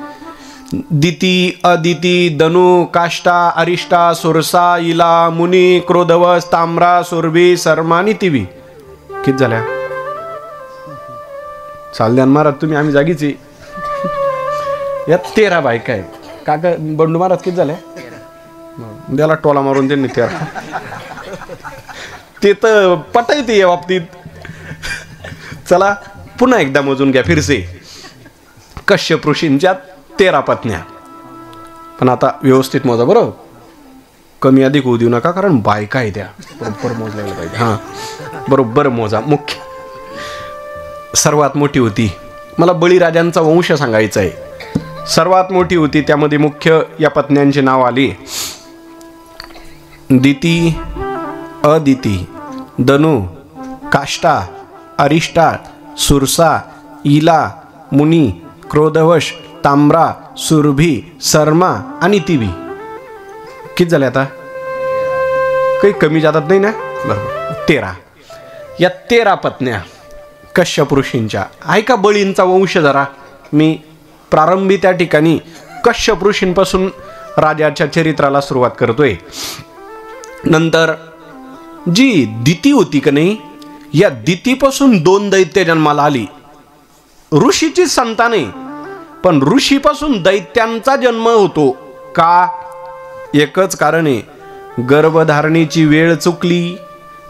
दिती, अदिती, दनु, काष्टा, अरिष्टा, सुरसा, इला, मुनी, क्रोधवस, ताम्रा, सुरभी, शर्मा आणि तिवी. किती झाल्या? चालद्यान महाराज तुम्ही, आम्ही जागीची. या 13 बायका आहेत. काका बंडू महाराज किती झाल्या? द्याला टोला मारून त्यांनी 13. ते तर पटायते या बाबतीत. चला पुन्हा एकदा मोजून घ्या फिरसे. कश्यप ऋषींच्या 13 पत्न्या. पण आता व्यवस्थित मोजा बरं, कमी अधिक होऊ देऊ नका, कारण बायका आहे त्या बरोबर मोजल्या पाहिजे. हां बरोबर मोजा. मुख्य सर्वात मोठी होती, मला बळीराजांचा वंश सांगायचा आहे. सर्वात मोठी होती, त्यामध्ये मुख्य या पत्न्यांचे नाव आले दिती, अदिती, दनु, काष्टा, अरिष्टा, सुरसा, इला, मुनी, क्रोधवश, ताम्रा, सुरभी, शर्मा आणि तिवी. किती झाले आता? काही कमी जातात नाही ना? बरोबर 13. या 13 पत्न्या कश्यप ऋषींच्या. ऐका बळींचा वंश जरा. मी प्रारंभी त्या ठिकाणी कश्यप ऋषींपासून राजाच्या चरित्राला सुरुवात करतोय. नंतर जी दिती होती का नाही, या दितीपासून 2 दैत्य जन्माला आली. ऋषीची संतान आहे, पण ऋषीपासून दैत्यांचा जन्म होतो का? एकच कारण आहे, गर्भधारणेची वेळ चुकली.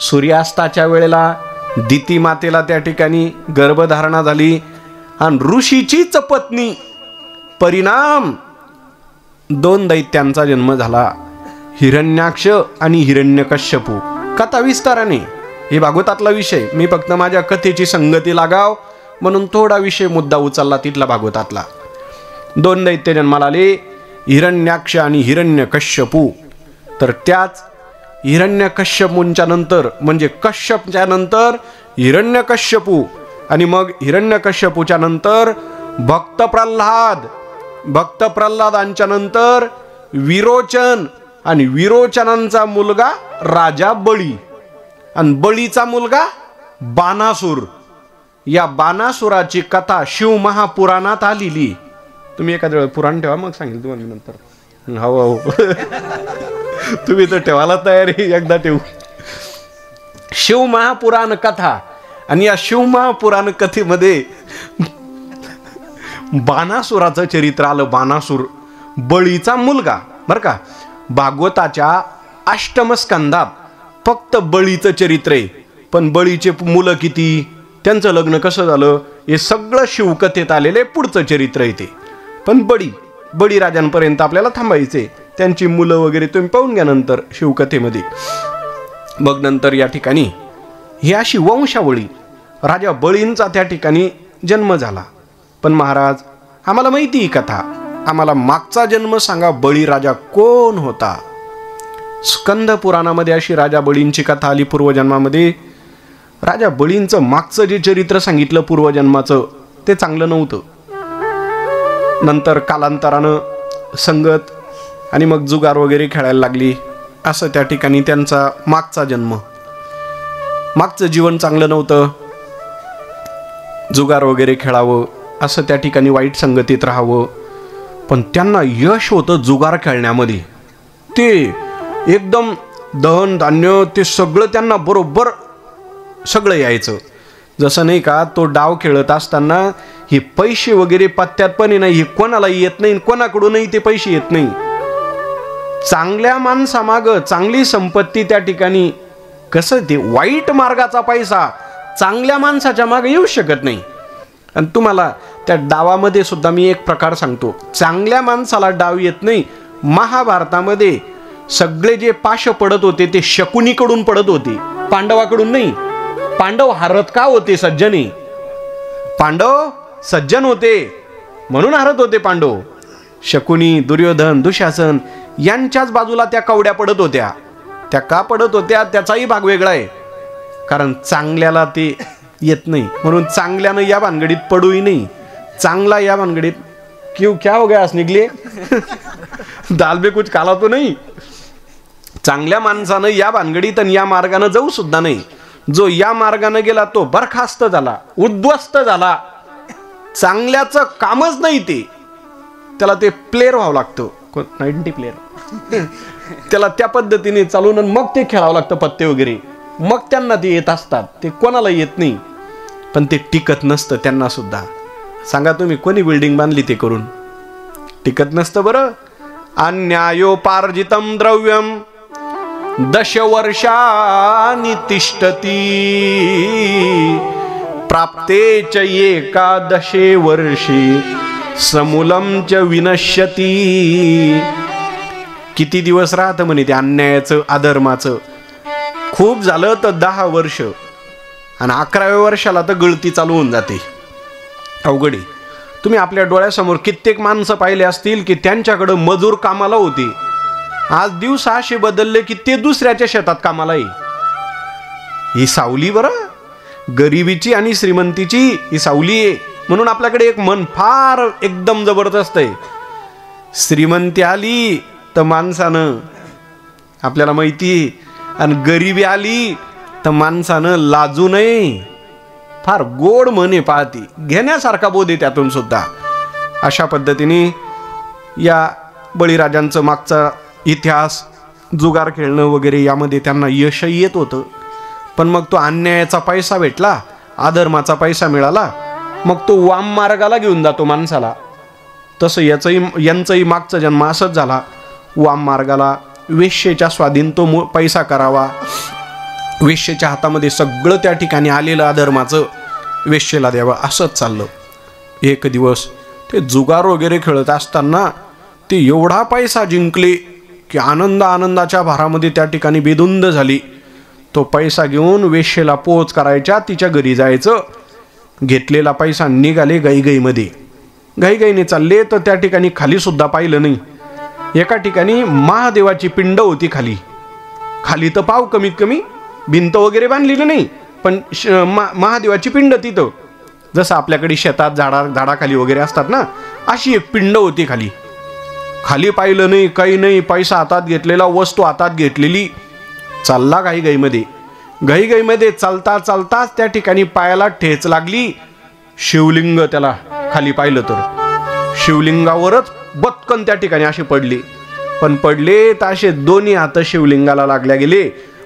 सूर्यास्ताच्या वेळेला दिती मातेला त्या ठिकाणी गर्भधारणा झाली आणि ऋषीचीच पत्नी. परिणाम 2 दैत्यांचा जन्म झाला, हिरण्याक्ष आणि हिरण्यकश्यपू. कथा विस्ताराने, हे भागवतातला विषय. मी फक्त माझ्या कथेची संगती लागाव म्हणून थोडा विषय मुद्दा उचलला तिथला भागवतातला. 2 दैत्य जन्माला आले, हिरण्याक्ष आणि हिरण्यकश्यपू. तर त्याच हिरण्यकश्यपूंच्या नंतर, म्हणजे कश्यपच्या नंतर हिरण्यकश्यपू, आणि मग हिरण्यकश्यपूच्या नंतर भक्त प्रल्हादांच्या नंतर विरोचन आणि विरोचनांचा मुलगा राजा बळी आणि बळीचा मुलगा बाणासूर. या बाणासुराची कथा शिव महापुराणात आलेली. तुम्ही एखाद्या वेळेस पुराण ठेवा, मग सांगेल तुम्हाला नंतर. हो तुम्ही तर ठेवायला तयारी, एकदा ठेवू. शिव महापुराण कथा. आणि या शिव महापुराण कथेमध्ये बाणासुराचं चरित्र आलं. बाणासूर बळीचा मुलगा बर का. भागवताच्या अष्टम स्कंदात फक्त बळीचं चरित्र आहे, पण बळीचे मुलं किती, त्यांचं लग्न कसं झालं, हे सगळं शिवकथेत आलेले पुढचं चरित्र आहे ते. पण बळीराजांपर्यंत आपल्याला थांबायचे. त्यांची मुलं वगैरे तुम्ही पाहून घ्या नंतर शिवकथेमध्ये. मग नंतर या ठिकाणी ही अशी वंशावळी, राजा बळींचा त्या ठिकाणी जन्म झाला. पण महाराज, आम्हाला माहिती ही कथा, आम्हाला मागचा जन्म सांगा, बळीराजा कोण होता. स्कंद पुराणामध्ये अशी राजा बळींची कथा आली पूर्वजन्मामध्ये. राजा बळींचं मागचं जे चरित्र सांगितलं पूर्वजन्माचं, ते चांगलं नव्हतं. नंतर कालांतरानं संगत आणि मग जुगार वगैरे खेळायला लागली. असं त्या ठिकाणी त्यांचा मागचा जन्म, मागचं जीवन चांगलं नव्हतं. जुगार वगैरे खेळावं, असं त्या ठिकाणी वाईट संगतीत राहावं. पण त्यांना यश होतं जुगार खेळण्यामध्ये. ते एकदम दहन धान्य ते सगळं त्यांना बरोबर सगळं यायचं. जसं नाही का, तो डाव खेळत असताना हे पैसे वगैरे पत्त्यात पण नाही, हे कोणालाही येत नाही, कोणाकडूनही ते पैसे येत नाही. चांगल्या माणसामागं चांगली संपत्ती त्या ठिकाणी, कसं ते वाईट मार्गाचा पैसा चांगल्या माणसाच्या मागे येऊ शकत नाही. आणि तुम्हाला त्या डावामध्ये सुद्धा मी एक प्रकार सांगतो. चांगल्या माणसाला डाव येत नाही. महाभारतामध्ये सगळे जे पाश पडत होते ते शकुनीकडून पडत होते, पांडवाकडून नाही. पांडव हारत का होते? सज्जनी. पांडव सज्जन होते म्हणून हारत होते पांडव. शकुनी, दुर्योधन, दुशासन यांच्याच बाजूला त्या कवड्या पडत होत्या. त्या का पडत होत्या त्याचाही भाग वेगळा आहे. कारण चांगल्याला ते येत नाही, म्हणून चांगल्यानं या भानगडीत पडूही नाही. चांगला या भानगडीत क्यों क्या हो गया निघले दाल में कुछ काला तो नाही. चांगल्या माणसानं या भानगडीत आणि या मार्गानं जाऊ सुद्धा नाही. जो या मार्गानं गेला तो बरखास्त झाला, उद्ध्वस्त झाला. चांगल्याचं कामच नाही ते. त्याला ते प्लेअर व्हावं लागतं, 90 प्लेअर. त्याला त्या पद्धतीने चालून मग ते खेळावं लागतं पत्ते वगैरे. मग त्यांना ते येत असतात, ते कोणाला येत नाही. पण ते टिकत नसतं त्यांना सुद्धा. सांगा तुम्ही, कोणी बिल्डिंग बांधली ते करून? टिकत नसतं बरं. अन्यायोपार्जितम द्रव्यम 10 वर्षानि तिष्ठती प्राप्ते च एकादशे वर्षी समूलम च विनश्यती. किती दिवस राहतं म्हणे ते अन्यायाचं, अधर्माचं? खूप झालं तर 10 वर्ष, आणि 11व्या वर्षाला तर गळती चालू होऊन जाते. अवघड आहे. तुम्ही आपल्या डोळ्यासमोर कित्येक माणसं पाहिले असतील की त्यांच्याकडं मजूर कामाला होते. आज दिवस असे बदलले की ते दुसऱ्याच्या शेतात कामाला आहे. ही सावली बरं, गरिबीची आणि श्रीमंतीची ही सावली आहे. म्हणून आपल्याकडे एक मन फार एकदम जबरदस्त आहे. श्रीमंती आली तर माणसानं, आपल्याला माहिती, आणि गरिबी आली तर माणसानं लाजू नये. फार गोड म्हणे पाहती, घेण्यासारखा बोध आहे त्यातून सुद्धा. अशा पद्धतीने या बळीराजांचं मागचा इतिहास, जुगार खेळणं वगैरे यामध्ये त्यांना यशही येत होतं. पण मग तो अन्यायाचा पैसा भेटला, अधर्माचा पैसा मिळाला, मग तो वाम मार्गाला घेऊन जातो माणसाला. तसं यांचंही मागचा जन्म असंच झाला. वाम मार्गाला, वेश्येच्या स्वाधीन तो पैसा करावा. वेश्येच्या हातामध्ये सगळं त्या ठिकाणी आलेलं अधर्माचं वेश्येला द्यावं, असंच चाललं. एक दिवस ते जुगार वगैरे खेळत असताना ते एवढा पैसा जिंकले की आनंदाच्या भारामध्ये त्या ठिकाणी बेधुंद झाली. तो पैसा घेऊन वेश्येला पोच करायच्या, तिच्या घरी जायचं. घेतलेला पैसा निघाले घाईघाईमध्ये. घाईघाईने चालले तर त्या ठिकाणी खाली सुद्धा पाहिलं नाही. एका ठिकाणी महादेवाची पिंड होती खाली. खाली तर पाव कमीत कमी भिंत वगैरे बांधलेली नाही, पण महादेवाची पिंड तिथं. जसं आपल्याकडे शेतात झाडाखाली वगैरे असतात ना, अशी एक पिंड होती खाली. खाली पाहिलं नाही, काही नाही, पैसा हातात घेतलेला, वस्तू हातात घेतलेली, चालला घाईघाईमध्ये चालता चालताच त्या ठिकाणी पायाला ठेच लागली. शिवलिंग त्याला खाली पाहिलं तर शिवलिंगावरच बत्कन त्या ठिकाणी असे पडले. पण पडले तर असे दोन्ही हात शिवलिंगाला लागल्या गेले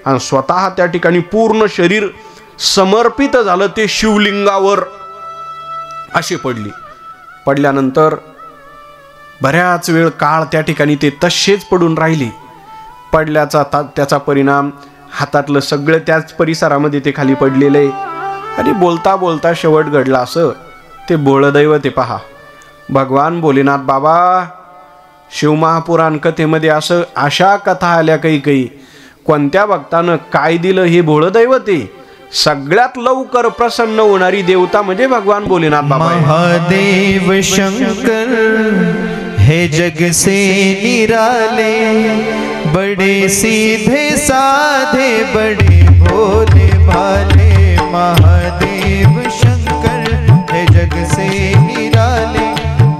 आणि स्वतः त्या ठिकाणी पूर्ण शरीर समर्पित झालं ते शिवलिंगावर असे पडली. पडल्यानंतर बऱ्याच वेळ काळ त्या ठिकाणी ते तसेच पडून राहिले. पडल्याचा त्याचा परिणाम हातातलं सगळं त्याच परिसरामध्ये ते खाली पडलेलं आहे. आणि बोलता बोलता शेवट घडला असं ते भोळदैव ते पहा. भगवान भोलेनाथ बाबा शिवमहापुराण कथेमध्ये असं अशा कथा आल्या काही कोणत्या भक्तानं काय दिलं हे भोळदैव ते सगळ्यात लवकर प्रसन्न होणारी देवता म्हणजे भगवान भोलेनाथ बाबा. महादेव शंकर है जग से निराले, बड़े सीधे साधे बड़े भोले भाले. महादेव शंकर है जग से निराले,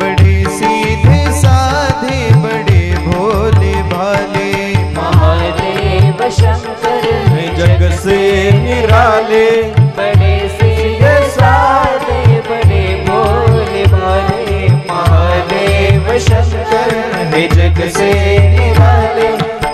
बड़े सीधे साधे बड़े भोले भाले. महादेव शंकर है जग से निराले, बड़े सीधे साधे बड़े भोले भाले. महादेव शंकर है जग से निराले,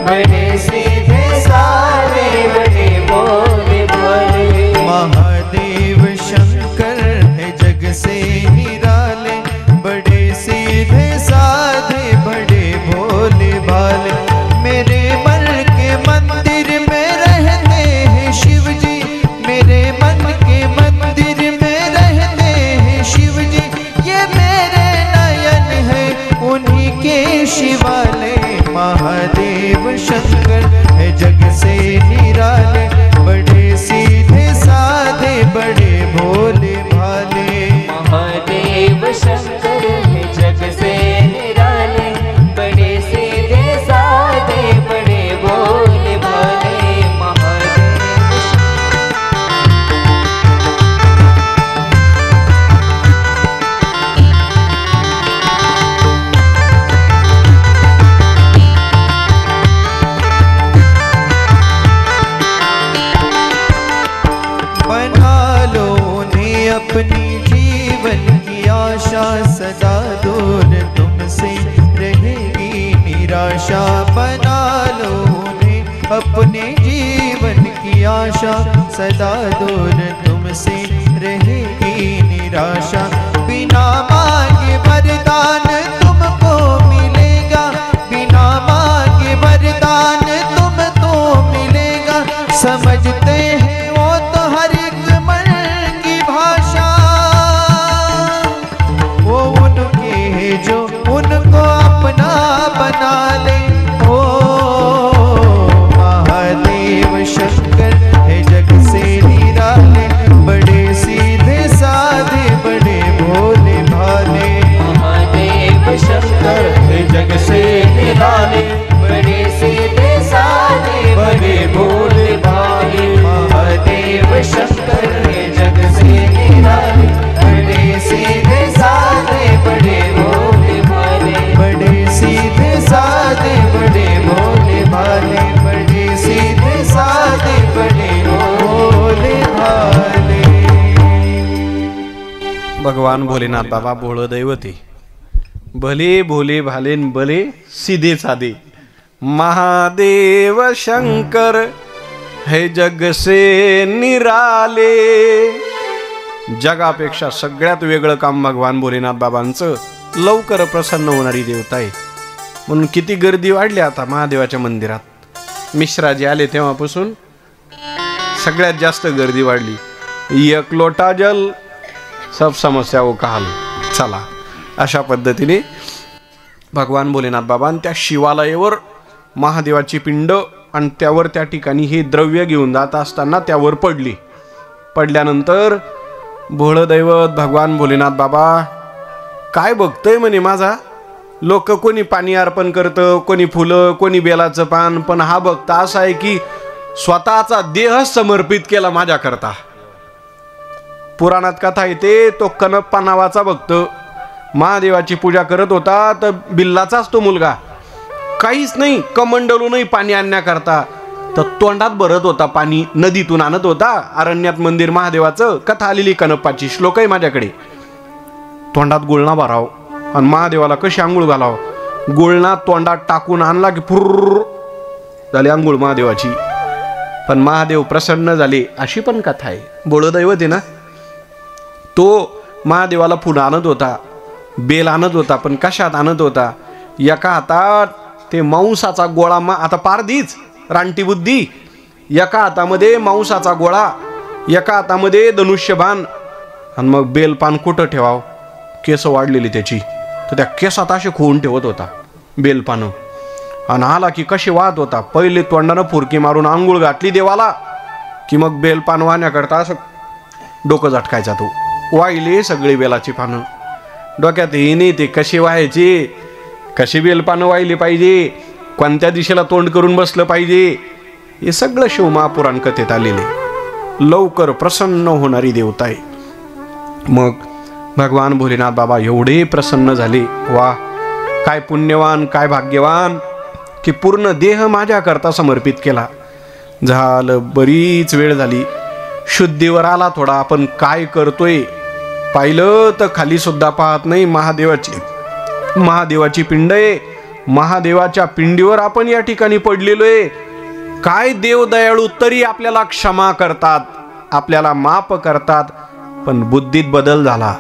बड़े सीधे साधे बड़े भोले भाले. महादेव शंकर है जग से निराले, बड़े सीधे साधे बड़े भोले भाले. मेरे मन के मंदिर में रहते हैं शिव जी, मेरे मन के मंदिर में रहते हैं शिव जी. ये मेरे नयन है उन्हीं के शिवालय. महादेव शंकर है जग से निराले, बड़े सीधे साधे बड़े भोले भाले. महादेव शंकर है जग से निराले, बड़े सीधे साधे बड़े भोले भाले. महादेव बना लो उन्हें अपनी जीवन की आशा, सदा दूर तुमसे रहेगी निराशा. बना लो उन्हें अपने जीवन की आशा, सदा दूर तुमसे रहेगी निराशा. बिना मांगे वरदान तुमको मिलेगा, बिना मांगे वरदान तुमको मिलेगा. समझते हैं वो तो हर एक मन की भाषा, वो उनके है जो उनको अपना बना ले. ओ महादेव शंकर है जग से निराले, बड़े सीधे साधे बड़े भोले भाले. महादेव शंकर है जग से निराले, बड़े सीधे साधे बड़े भोले भाले. महादेव शंकर है जग से निराले, बड़े सीधे साधे बड़े भोले भाले. बड़े सीधे साधे बड़े भोले भाले, बड़े सीधे साधे बड़े भोले भाले. भगवान भोलेनाथ बाबा भोळ दैवते भले भोले भाले न भले सीधे साधे. महादेव शंकर हे जग से निराले. जगापेक्षा सगळ्यात वेगळं काम भगवान भोलेनाथ बाबांचं. लवकर प्रसन्न होणारी देवता आहे. म्हणून किती गर्दी वाढली आता महादेवाच्या मंदिरात. मिश्राजी आले तेव्हापासून सगळ्यात जास्त गर्दी वाढली. एक लोटा जल सब समस्या वो काल. चला अशा पद्धतीने भगवान भोलेनाथ बाबा त्या शिवालयावर महादेवाची पिंड आणि त्यावर त्या ठिकाणी हे द्रव्य घेऊन जात असताना त्यावर पडली. पडल्यानंतर भोळदैवत भगवान भोलेनाथ बाबा काय बघतोय म्हणे माझा. लोक कोणी पाणी अर्पण करतं, कोणी फुलं, कोणी बेलाचं पान, पण हा भक्त असा आहे की स्वतःचा देह समर्पित केला माझ्याकरता. पुराणात कथा येते, तो कनप्पा नावाचा भक्त महादेवाची पूजा करत होता. तर बिल्लाचाच तो मुलगा, काहीच नाही कमंडलू नाही पाणी आणण्याकरता, तर तोंडात भरत होता पाणी, नदीतून आणत होता. अरण्यात मंदिर महादेवाचं, कथा आलेली कनप्पाची, श्लोक आहे माझ्याकडे. तोंडात गुळणा भराव आणि महादेवाला कशी आंघोळ घालाव, गुळणा तोंडात टाकून आणला की फुर्र झाली आंघोळ महादेवाची. पण महादेव प्रसन्न झाले, अशी पण कथा आहे. बोळदैवत आहे ना. तो महादेवाला फुलं आणत होता, बेल आणत होता, पण कशात आणत होता? एका हातात ते मांसाचा गोळा, आता पारधीच रानटी बुद्धी, एका हातामध्ये मांसाचा गोळा, एका हातामध्ये धनुष्यबाण, आणि मग बेलपान कुठं ठेवाव? केस वाढलेली त्याची, तर त्या केसात असे खोवून ठेवत होता बेलपानं. आणि आला की कशी वाहत होता, पहिले तोंडानं फुरकी मारून आंघोळ घातली देवाला की मग बेलपान वाहण्याकरता असं डोकं झटकायचा. तो वाहिले सगळी बेलाची पानं, डोक्यात हे नाही ते कशी व्हायचे, कशी बेलपानं वाहिली पाहिजे, कोणत्या दिशेला तोंड करून बसलं पाहिजे, हे सगळं शिवमहापुराण कथेत आलेले. लवकर प्रसन्न होणारी देवता आहे. मग भगवान भोलेनाथ बाबा एवढे प्रसन्न झाले, वा काय पुण्यवान, काय भाग्यवान की पूर्ण देह माझ्याकरता समर्पित केला. झालं, बरीच वेळ झाली, शुद्धीवर आला थोडा. आपण काय करतोय पाहिलं तर खाली सुद्धा पाहत नाही. महादेवाची पिंड आहे, महादेवाच्या पिंडीवर आपण या ठिकाणी पडलेलो आहे. काय देव दयाळू, तरी आपल्याला क्षमा करतात, आपल्याला माफ करतात. पण बुद्धीत बदल झाला,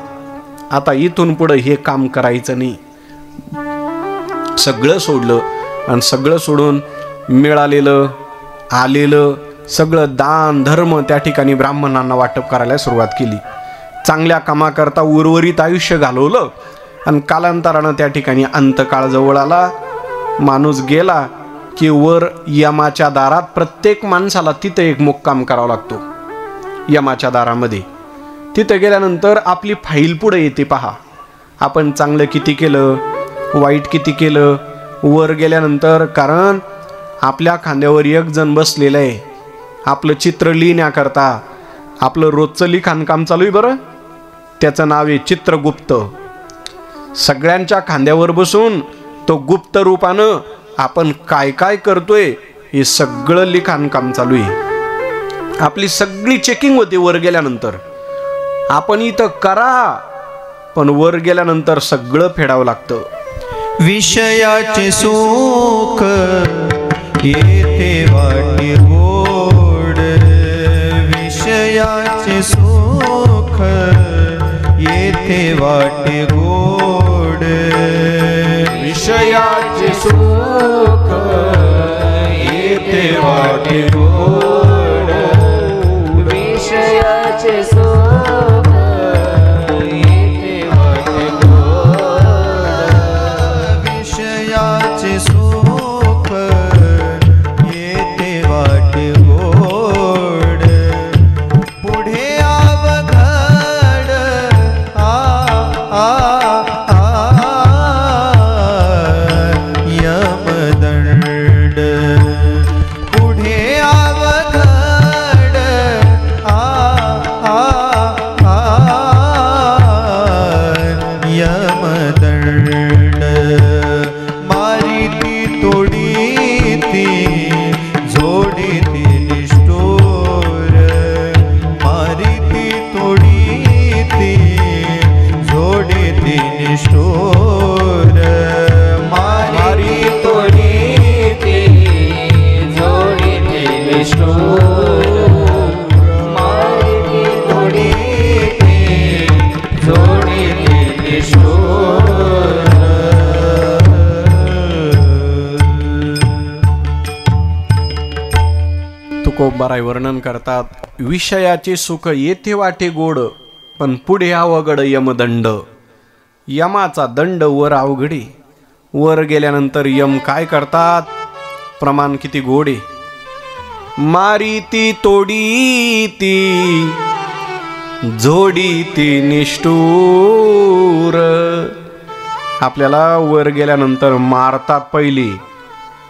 आता इथून पुढे हे काम करायचं नाही. सगळं सोडलं आणि सगळं सोडून मिळालेलं आलेलं सगळं दान धर्म त्या ठिकाणी ब्राह्मणांना वाटप करायला सुरुवात केली. चांगल्या कामाकरता उर्वरित आयुष्य घालवलं. आणि कालांतरानं त्या ठिकाणी अंतकाळ जवळ आला. माणूस गेला की वर यमाच्या दारात प्रत्येक माणसाला तिथं एक मुक्काम करावा लागतो. यमाच्या दारामध्ये तिथं गेल्यानंतर आपली फाईल पुढे येते. पहा, आपण चांगलं किती केलं, वाईट किती केलं. वर गेल्यानंतर, कारण आपल्या खांद्यावर एक जण बसलेलं आहे, आपलं चित्र लिहिण्याकरता. आपलं रोजचं लिखाण काम चालू आहे बरं, त्याचं नाव आहे चित्रगुप्त. सगळ्यांच्या खांद्यावर बसून तो गुप्त रूपानं आपण काय काय करतोय हे सगळं लिखाण काम चालू आहे. आपली सगळी चेकिंग होते वर गेल्यानंतर. आपण इथं करा, पण वर गेल्यानंतर सगळं फेडावं लागतं. विषयाचे सुख येथे वाटे गोड, विषयाचे सुख येथे वाटे गोड, विषयाचे सुख येथे वाटे गोड, विषयाचे सुख येथे वाटे गोड, विषयाचे सुख येथे वाटे गोड. पुढे अवघड यमदंड, पुढे अवघड यमदंड. मारिती तोडीती जोडीती निष्ठुर, मारिती तोडीती जोडीती निष्ठुर, मारी तोडीती जोडीती निष्ठुर, मारी तोडीती जोडीती निष्ठुर. तुकोबाराय वर्णन करतात, विषयाचे सुख येथे वाटे गोड, पण पुढे अवघड यमदंड. यमाचा दंड वर अवघडे. वर गेल्यानंतर यम काय करतात, प्रमाण किती गोडे. मारिती तोडीती जोडीती निष्ठुर. आपल्याला वर गेल्यानंतर मारतात पहिली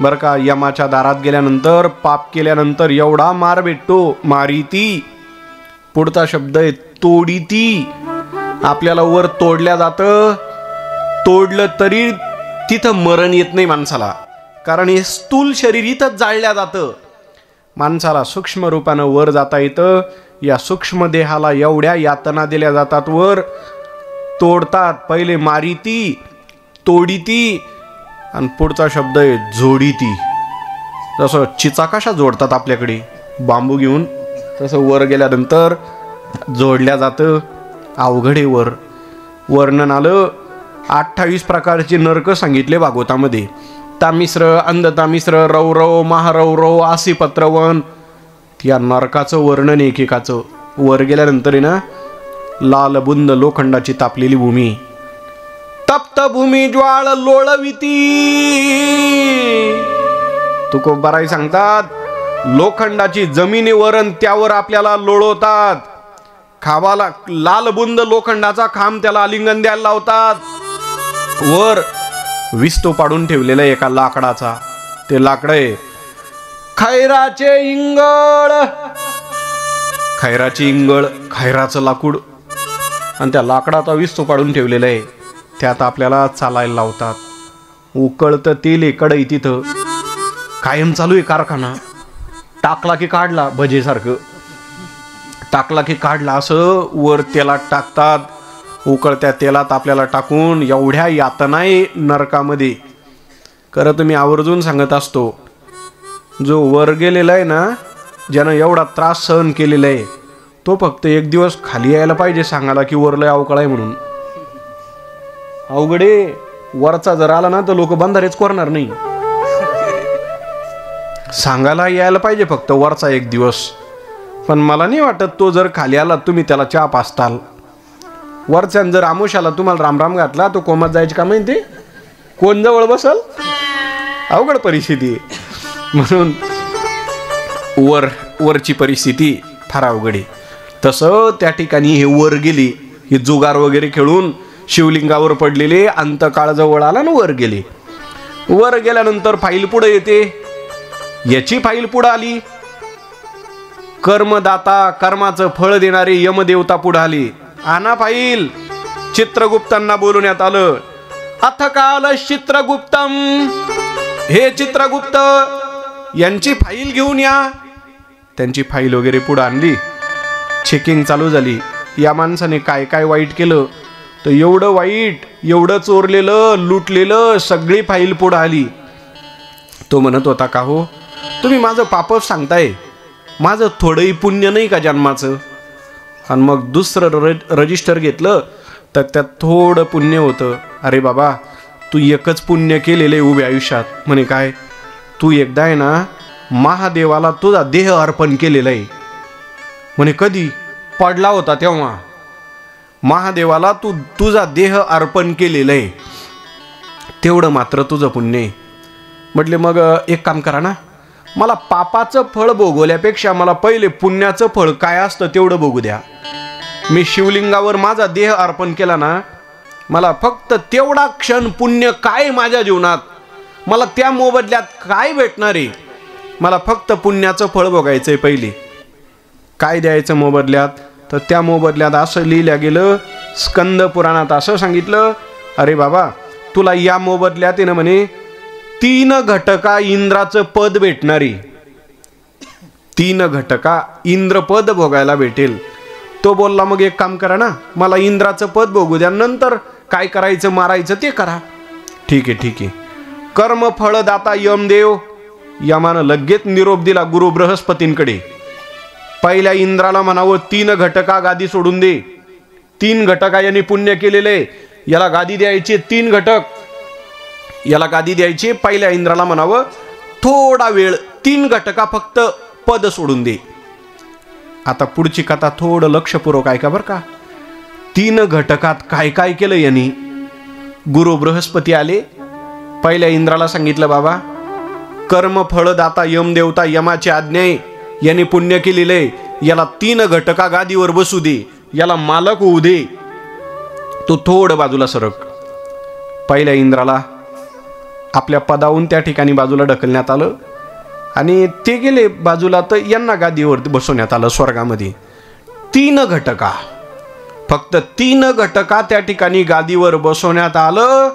बरं का. यमाच्या दारात गेल्यानंतर पाप केल्यानंतर एवढा मार भेटतो. मारिती पुढचा शब्द आहे तोडीती. आपल्याला वर तोडल्या जातं, तोडलं तरी तिथं मरण येत नाही माणसाला, कारण हे स्थूल शरीर इथंच जाळल्या जातं. माणसाला सूक्ष्म रूपानं वर जाता येतं. या सूक्ष्म देहाला एवढ्या यातना दिल्या जातात, वर तोडतात. पहिले मारिती, तोडीती, आणि पुढचा शब्द आहे जोडीती. जसं चिचा कशा जोडतात आपल्याकडे बांबू घेऊन, तसं वर गेल्यानंतर जोडल्या जातं. अवघड आहे वर. वर्णन आलं 28 प्रकारचे नरक सांगितले भागवतामध्ये. तामिश्र, अंधतामिश्र, रौरव, महारौरव, आसीपत्रवन. या नरकाचं वर्णन एकेकाचं. वर गेल्यानंतर आहे ना, लाल बुंद लोखंडाची तापलेली भूमी, तप्त भूमी ज्वाळ लोळविती. तुकोबाराय सांगतात, लोखंडाची जमिनीवर आणि त्यावर आपल्याला लोळवतात. खावाला लाल बुंद लोखंडाचा खांब त्याला आलिंगन द्यायला लावतात. वर विस्तो पाडून ठेवलेला एका लाकडाचा. ते लाकड आहे खैराचे इंगळ. खैराची इंगळ, खैराचं लाकूड, आणि त्या लाकडाचा विस्तो पाडून ठेवलेला आहे. त्यात आपल्याला चालायला लावतात. उकळतं तेल एकडे तिथं कायम चालू आहे कारखाना. टाकला की काढला, भजेसारखं टाकला की काढला असं वर तेलात टाकतात. उकळत्या तेलात आपल्याला टाकून एवढ्या यातना आहे नरकामध्ये. खरं तर मी आवर्जून सांगत असतो, जो वर गेलेला आहे ना, ज्यानं एवढा त्रास सहन केलेला आहे, तो फक्त एक दिवस खाली यायला पाहिजे सांगायला की वर लय अवकाळ आहे म्हणून. अवघडे वरचा जर आला ना तर लोक बंधारेच करणार नाही. सांगायला यायला पाहिजे फक्त वरचा एक दिवस. पण मला नाही वाटत तो जर खाली आला तुम्ही त्याला चहा पाचताल. वरच्यान जर आमुषाला तुम्हाला रामराम घातला, तो कोमात जायची का माहिती, कोण जवळ बसल. अवघड परिस्थिती. म्हणून वरची परिस्थिती फार अवघड आहे. तसं त्या ठिकाणी हे वर गेली, हे जुगार वगैरे खेळून शिवलिंगावर पडलेले अंतकाळ जवळ आला ना, वर गेले. वर गेल्यानंतर फाईल पुढे येते. याची फाईल पुढे आली. कर्मदाता, कर्माचं फळ देणारे यमदेवता पुढे आली. आना फाईल. चित्रगुप्तांना बोलवण्यात आलं. अथ काल चित्रगुप्तम, हे चित्रगुप्त यांची फाईल घेऊन या. त्यांची फाईल वगैरे पुढे आणली. चेकिंग चालू झाली. या माणसाने काय काय वाईट केलं, तर एवढं वाईट, एवढं चोरलेलं, लुटलेलं, सगळी फाईल पुढे आली. तो म्हणत होता, का हो तुम्ही माझं पापच सांगताय, माझं थोडंही पुण्य नाही का जन्माचं. आणि मग दुसरं रजिस्टर घेतलं तर त्यात थोडं पुण्य होतं. अरे बाबा, तू एकच पुण्य केलेलं आहे उभ्या आयुष्यात. म्हणे काय, तू एकदा आहे ना महादेवाला तुझा देह अर्पण केलेला आहे. म्हणे कधी, पडला होता तेव्हा महादेवाला तू तुझा देह अर्पण केलेला आहे, तेवढं मात्र तुझं पुण्य आहे. म्हटले मग एक काम करा ना, मला पापाचं फळ भोगवल्यापेक्षा मला पहिले पुण्याचं फळ काय असतं तेवढं बघू द्या. मी शिवलिंगावर माझा देह अर्पण केला ना, मला फक्त तेवढा क्षण पुण्य काय माझ्या जीवनात, मला त्या मोबदल्यात काय भेटणार आहे, मला फक्त पुण्याचं फळ भोगायचंय. पहिले काय द्यायचं मोबदल्यात, तर त्या मोबदल्यात असं लिहिलं गेलं, स्कंद पुराणात असं सांगितलं, अरे बाबा तुला या मोबदल्यात आहे ना म्हणे 3 घटका इंद्राचं पद भेटणारी. 3 घटका इंद्रपद भोगायला भेटेल. तो बोलला मग एक काम करा ना, मला इंद्राचं पद भोगू द्या, नंतर काय करायचं मारायचं ते करा. ठीक आहे ठीक आहे. कर्मफळदाता यमदेव, यमानं लगेच निरोप दिला गुरु बृहस्पतींकडे. पहिल्या इंद्राला म्हणावं 3 घटका गादी सोडून दे. 3 घटका यांनी पुण्य केलेले, याला गादी द्यायची 3 घटक, याला गादी द्यायची. पहिल्या इंद्राला म्हणावं थोडा वेळ 3 घटका फक्त पद सोडून दे. आता पुढची कथा थोडं लक्षपूर्वक ऐका बरं का. 3 घटकात काय काय केलं यांनी. गुरु बृहस्पती आले. पहिल्या इंद्राला सांगितलं, बाबा कर्मफळदाता यमदेवता, यमाची आज्ञा आहे, यांनी पुण्य केलेले, याला 3 घटका गादीवर बसू दे, याला मालक होऊ दे. तो थोडं बाजूला सरक. पहिल्या इंद्राला आपल्या पदावून त्या ठिकाणी बाजूला ढकलण्यात आलं आणि ते गेले बाजूला, तर यांना गादीवर बसवण्यात आलं स्वर्गामध्ये. 3 घटका, फक्त 3 घटका त्या ठिकाणी गादीवर बसवण्यात आलं.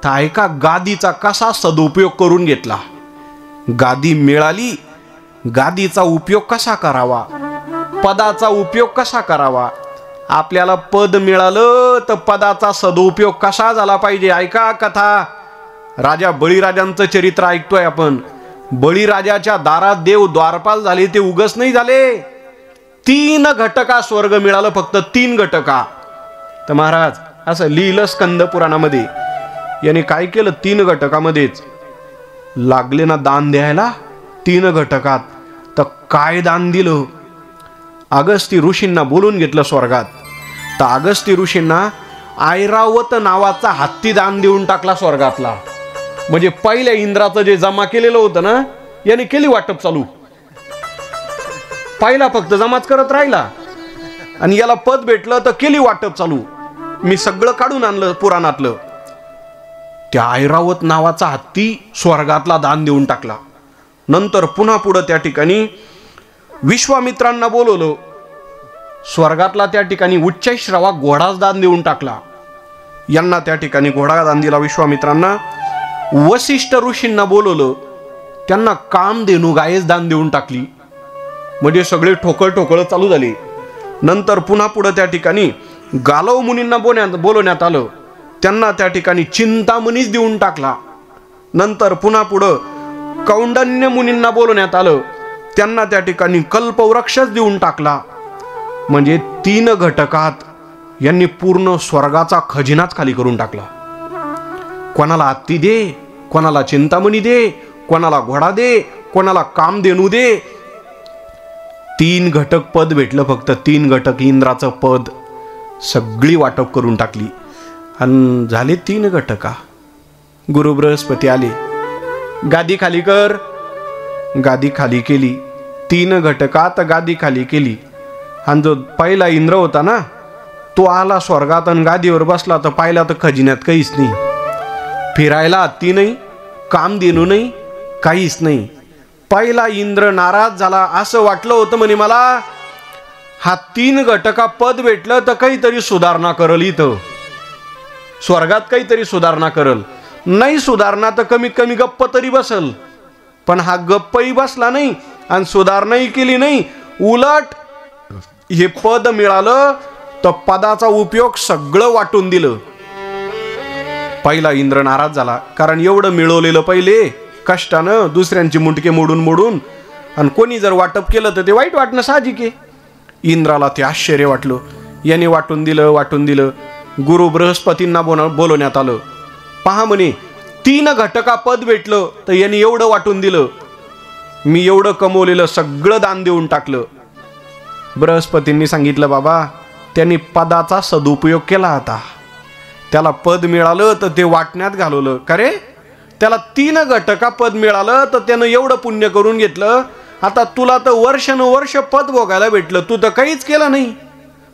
तर ऐका गादीचा कसा सदुपयोग करून घेतला. गादी मिळाली, गादीचा उपयोग कसा करावा, पदाचा उपयोग कसा करावा. आपल्याला पद मिळालं तर पदाचा सदुपयोग कसा झाला पाहिजे. ऐका कथा. राजा बळीराजांचं चरित्र ऐकतोय आपण. बळीराजाच्या दारात देव द्वारपाल झाले, ते उगस नाही झाले. 3 घटका स्वर्ग मिळालं, फक्त 3 घटका. तर महाराज असं लिहिलं स्कंद पुराणामध्ये. याने काय केलं, 3 घटकामध्येच लागले ना दान द्यायला 3 घटकात. तर काय दान दिलं. अगस्ती ऋषींना बोलून घेतलं स्वर्गात. तर अगस्ती ऋषींना ऐरावत नावाचा हत्ती दान देऊन टाकला स्वर्गातला. म्हणजे पहिल्या इंद्राचं जे जमा केलेलं होतं ना, याने केली वाटप चालू. पहिला फक्त जमाच करत राहिला आणि याला पद भेटलं तर केली वाटप चालू. मी सगळं काढून आणलं पुराणातलं. त्या ऐरावत नावाचा हत्ती स्वर्गातला दान देऊन टाकला. नंतर पुन्हा पुढं त्या ठिकाणी विश्वामित्रांना बोलवलं. स्वर्गातला त्या ठिकाणी उच्चैश्रवा घोडाच दान देऊन टाकला. यांना त्या ठिकाणी घोडा दान दिला विश्वामित्रांना. वसिष्ठ ऋषींना बोलवलं. त्यांना कामधेनू गायच दान देऊन टाकली. म्हणजे सगळे ठोकळ चालू झाले. नंतर पुन्हा पुढं त्या ठिकाणी गालव मुनींना बोलवण्यात आलं. त्यांना त्या ठिकाणी चिंतामणीच देऊन टाकला. नंतर पुन्हा पुढं कौंडन्य मुनींना बोलवण्यात आलं. त्यांना त्या ठिकाणी कल्पवृक्षच देऊन टाकला. म्हणजे 3 घटकात यांनी पूर्ण स्वर्गाचा खजिनाच खाली करून टाकला. कोणाला हत्ती दे, कोणाला चिंतामणी दे, कोणाला घोडा दे, कोणाला कामधेनू दे. 3 घटक पद भेटलं, फक्त 3 घटक इंद्राचं पद. सगळी वाटप करून टाकली आणि झाले 3 घटका. गुरु बृहस्पती आले. गादी खाली कर. गादी खाली केली. 3 घटकात गादी खाली केली. आणि जो पहिला इंद्र होता ना, तो आला स्वर्गात आणि गादीवर बसला. तर पाहिला तर खजिन्यात काहीच नाही. फिरायला हत्ती नाही, कामधेनू नाही, काहीच नाही. पहिला इंद्र नाराज झाला. असं वाटलं होतं म्हणे मला हा 3 घटका पद भेटलं तर काहीतरी सुधारणा करल, इथं स्वर्गात काहीतरी सुधारणा करल. नाही सुधारणा तर कमीत कमी गप्प तरी बसल. पण हा गप्पही बसला नाही आणि सुधारणाही केली नाही. उलट हे पद मिळालं तर पदाचा उपयोग सगळं वाटून दिलं. पहिला इंद्र नाराज झाला. कारण एवढं मिळवलेलं पहिले कष्टानं, दुसऱ्यांची मुंडके मोडून आणि कोणी जर वाटप केलं तर ते वाईट वाटणं साहजिक आहे. इंद्राला ते आश्चर्य वाटलं. याने वाटून दिलं. गुरु बृहस्पतींना बोलवण्यात आलं. पहा म्हणे 3 घटका पद भेटलं तर यांनी एवढं वाटून दिलं. मी एवढं कमवलेलं सगळं दान देऊन टाकलं. बृहस्पतींनी सांगितलं, बाबा त्यांनी पदाचा सदुपयोग केला होता. त्याला पद मिळालं तर ते वाटण्यात घालवलं. का रे, त्याला 3 घटका पद मिळालं तर त्यानं एवढं पुण्य करून घेतलं. आता तुला तर वर्षानुवर्ष पद भोगायला भेटलं, तू तर काहीच केलं नाही.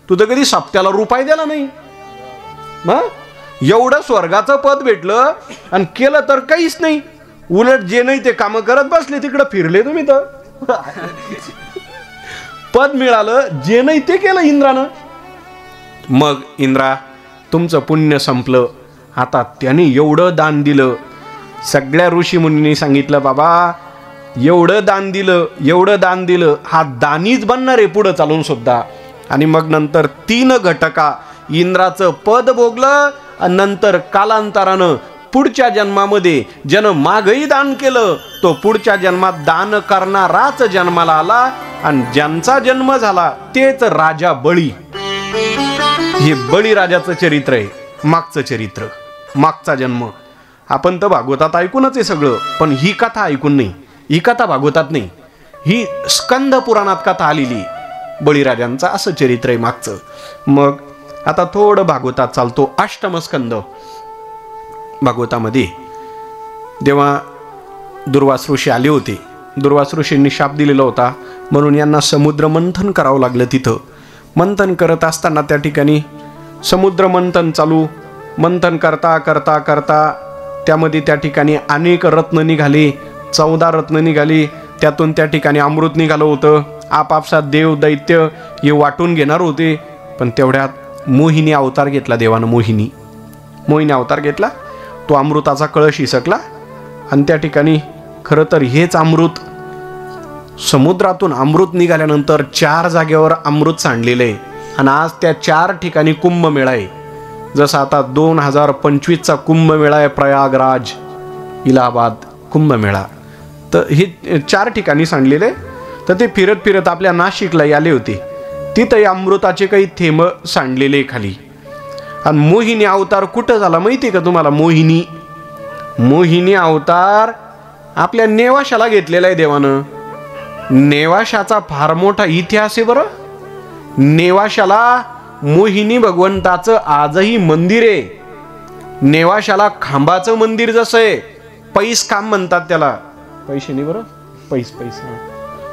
तू तर कधी सप्त्याला रुपये दिला नाही. एवढं स्वर्गाचं पद भेटलं आणि केलं तर काहीच नाही. उलट जे नाही ते काम करत बसले, तिकडं फिरले तुम्ही. तर पद मिळालं, जे नाही ते केलं इंद्रानं. मग इंद्रा, तुमचं पुण्य संपलं. आता त्याने एवढं दान दिलं. सगळ्या ऋषी मुनींनी सांगितलं, बाबा एवढं दान दिलं, हा दानीच बनणार आहे पुढं चालून सुद्धा. आणि मग नंतर 3 घटका इंद्राचं पद भोगलं. आणि नंतर कालांतरानं पुढच्या जन्मामध्ये ज्यानं मागही दान केलं, तो पुढच्या जन्मात दान करणाराच जन्माला आला. आणि ज्यांचा जन्म झाला तेच राजा बळी. हे बळीराजाचं चरित्र आहे. मागचं चरित्र, मागचा जन्म. आपण तर भागवतात ऐकूनच आहे सगळं, पण ही कथा ऐकून नाही. ही कथा भागवतात नाही, ही स्कंद पुराणात कथा आलेली बळीराजांचा. असं चरित्र आहे मागचं. मग आता थोडं भागवतात चालतो. अष्टमस्कंद भागवतामध्ये जेव्हा दुर्वास ऋषी आले होते, दुर्वास ऋषींनी शाप दिलेला होता म्हणून यांना समुद्र मंथन करावं लागलं. तिथं मंथन करत असताना त्या ठिकाणी समुद्र मंथन चालू. मंथन करता करता करता त्यामध्ये त्या ठिकाणी अनेक रत्न निघाले. 14 रत्न निघाली. त्यातून त्या ठिकाणी अमृत निघालं होतं. आपापसात देव दैत्य हे वाटून घेणार होते. पण तेवढ्यात मोहिनी अवतार घेतला देवानं. मोहिनी अवतार घेतला. तो अमृताचा कळश हिसकला आणि त्या ठिकाणी खरं तर हेच अमृत समुद्रातून अमृत निघाल्यानंतर 4 जागेवर अमृत सांडलेलं आहे. आणि आज त्या 4 ठिकाणी कुंभमेळा आहे. जसं आता 2025चा कुंभमेळा आहे प्रयागराज इलाहाबाद कुंभमेळा. तर हे 4 ठिकाणी सांडलेले. तर ते फिरत फिरत आपल्या नाशिकला आले होते. तिथं अमृताचे काही थेंब सांडलेले खाली. आणि मोहिनी अवतार कुठं झाला माहिती आहे का तुम्हाला? मोहिनी अवतार आपल्या नेवाशाला घेतलेला आहे देवानं. नेवाशाचा फार मोठा इतिहास आहे बरं. नेवाशाला मोहिनी भगवंताचं आजही मंदिर आहे. नेवाशाला खांबाचं मंदिर जसं आहे, पैस खांब म्हणतात त्याला. पैसे नाही बरं,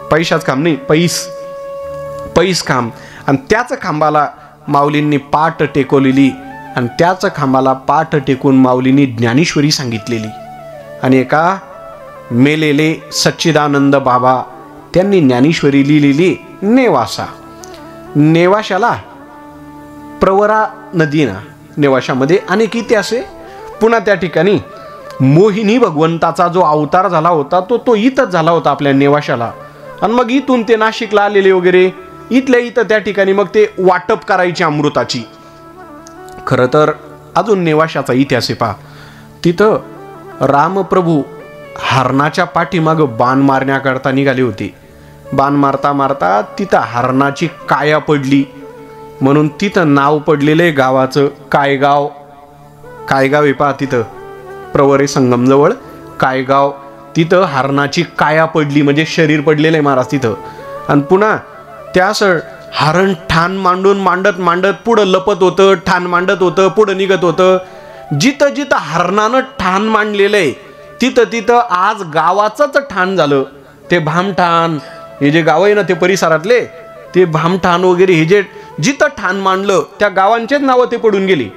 पैशाच खांब नाही, पैस खांब. आणि त्याच खांबाला माऊलींनी पाठ टेकवलेली. आणि त्याच खांबाला पाठ टेकून माऊलींनी ज्ञानेश्वरी सांगितलेली. आणि एका मेलेले सच्चिदानंद बाबा त्यांनी ज्ञानेश्वरी लिहिलेली नेवाशाला प्रवरा नदी ना, नेवाशामध्ये अनेक इतिहास आहे. पुन्हा त्या ठिकाणी मोहिनी भगवंताचा जो अवतार झाला होता तो इथंच झाला होता आपल्या नेवाशाला. आणि मग इथून ते नाशिकला आलेले वगैरे इथल्या इथं त्या ठिकाणी मग ते वाटप करायची अमृताची. खरं तर अजून नेवाशाचा इतिहास आहे पहा. तिथं रामप्रभू हरणाच्या पाठीमागं बाण मारण्याकरता निघाले होते. बाण मारता मारता तिथं हरणाची काया पडली म्हणून तिथं नाव पडलेले गावाचं कायगाव आहे पहा. तिथं प्रवरे संगमजवळ कायगाव. तिथं हरणाची काया पडली म्हणजे शरीर पडलेलं आहे महाराज तिथं. आणि पुन्हा त्यास हरण ठाण मांडत पुढं लपत होतं, ठाण मांडत होतं, पुढं निघत होतं. जिथं हरणानं ठाण मांडलेलं आहे तिथं आज गावाचंच ठाण झालं. ते भामठाण हे जे गाव आहे ना ते परिसरातले ते भामठाण वगैरे हे जे जिथं ठाण मांडलं त्या गावांचेच नावं ते पडून गेली.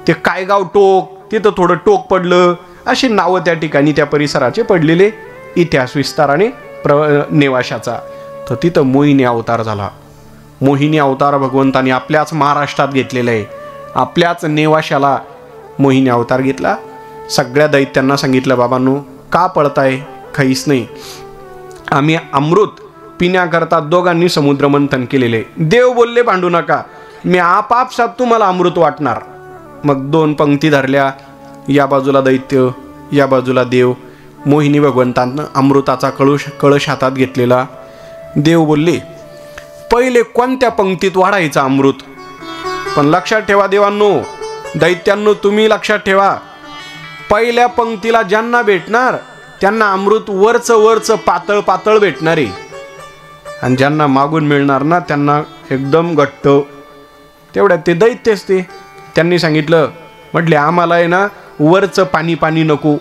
ते कायगाव टोक तिथं थोडं टोक पडलं अशी नावं त्या ठिकाणी त्या परिसराचे पडलेले. इतिहास विस्ताराने नेवाशाचा. तर तिथं मोहिनी अवतार झाला. मोहिनी अवतार भगवंतानी आपल्याच महाराष्ट्रात घेतलेला आहे. आपल्याच नेवाशाला मोहिनी अवतार घेतला. सगळ्या दैत्यांना सांगितलं बाबांनो का पळताय, काहीच नाही. आम्ही अमृत पिण्याकरता दोघांनी समुद्र मंथन केलेले. देव बोलले भांडू नका, मी आपापसात तुम्हाला अमृत वाटणार. मग 2 पंक्ती धरल्या. या बाजूला दैत्य, या बाजूला देव. मोहिनी भगवंतांनं अमृताचा कळश हातात घेतलेला. देव बोलले पहिले कोणत्या पंक्तीत वाढायचं अमृत. पण लक्षात ठेवा देवांनो, दैत्यांनो तुम्ही लक्षात ठेवा, पहिल्या पंक्तीला ज्यांना भेटणार त्यांना अमृत वरचं पातळ भेटणार आहे. आणि ज्यांना मागून मिळणार ना त्यांना एकदम घट्ट. तेवढ्यात ते दैत्यच ते त्यांनी सांगितलं, म्हटले आम्हाला आहे ना वरचं पाणी नको,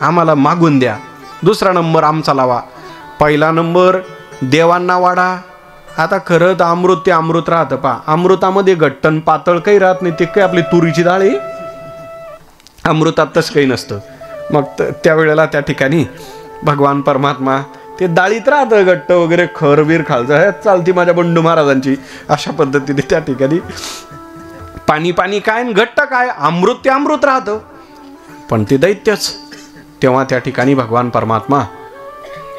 आम्हाला मागून द्या. 2रा नंबर आमचा लावा. पहिला नंबर देवांना वाढा. आता खरं तर अमृत ते अमृत राहतं पा. अमृतामध्ये घट्टन पातळ काही राहत नाही. ते काही आपली तुरीची डाळ आहे. अमृतात तसं काही नसतं. मग त्यावेळेला त्या ठिकाणी भगवान परमात्मा ते डाळीत राहतं घट्ट वगैरे खरबीर खालचं चालती माझ्या बंडू महाराजांची. अशा पद्धतीने त्या ठिकाणी पाणी काय घट्ट काय, अमृत ते अमृत राहतं. पण ते दैत्यच. तेव्हा त्या ठिकाणी भगवान परमात्मा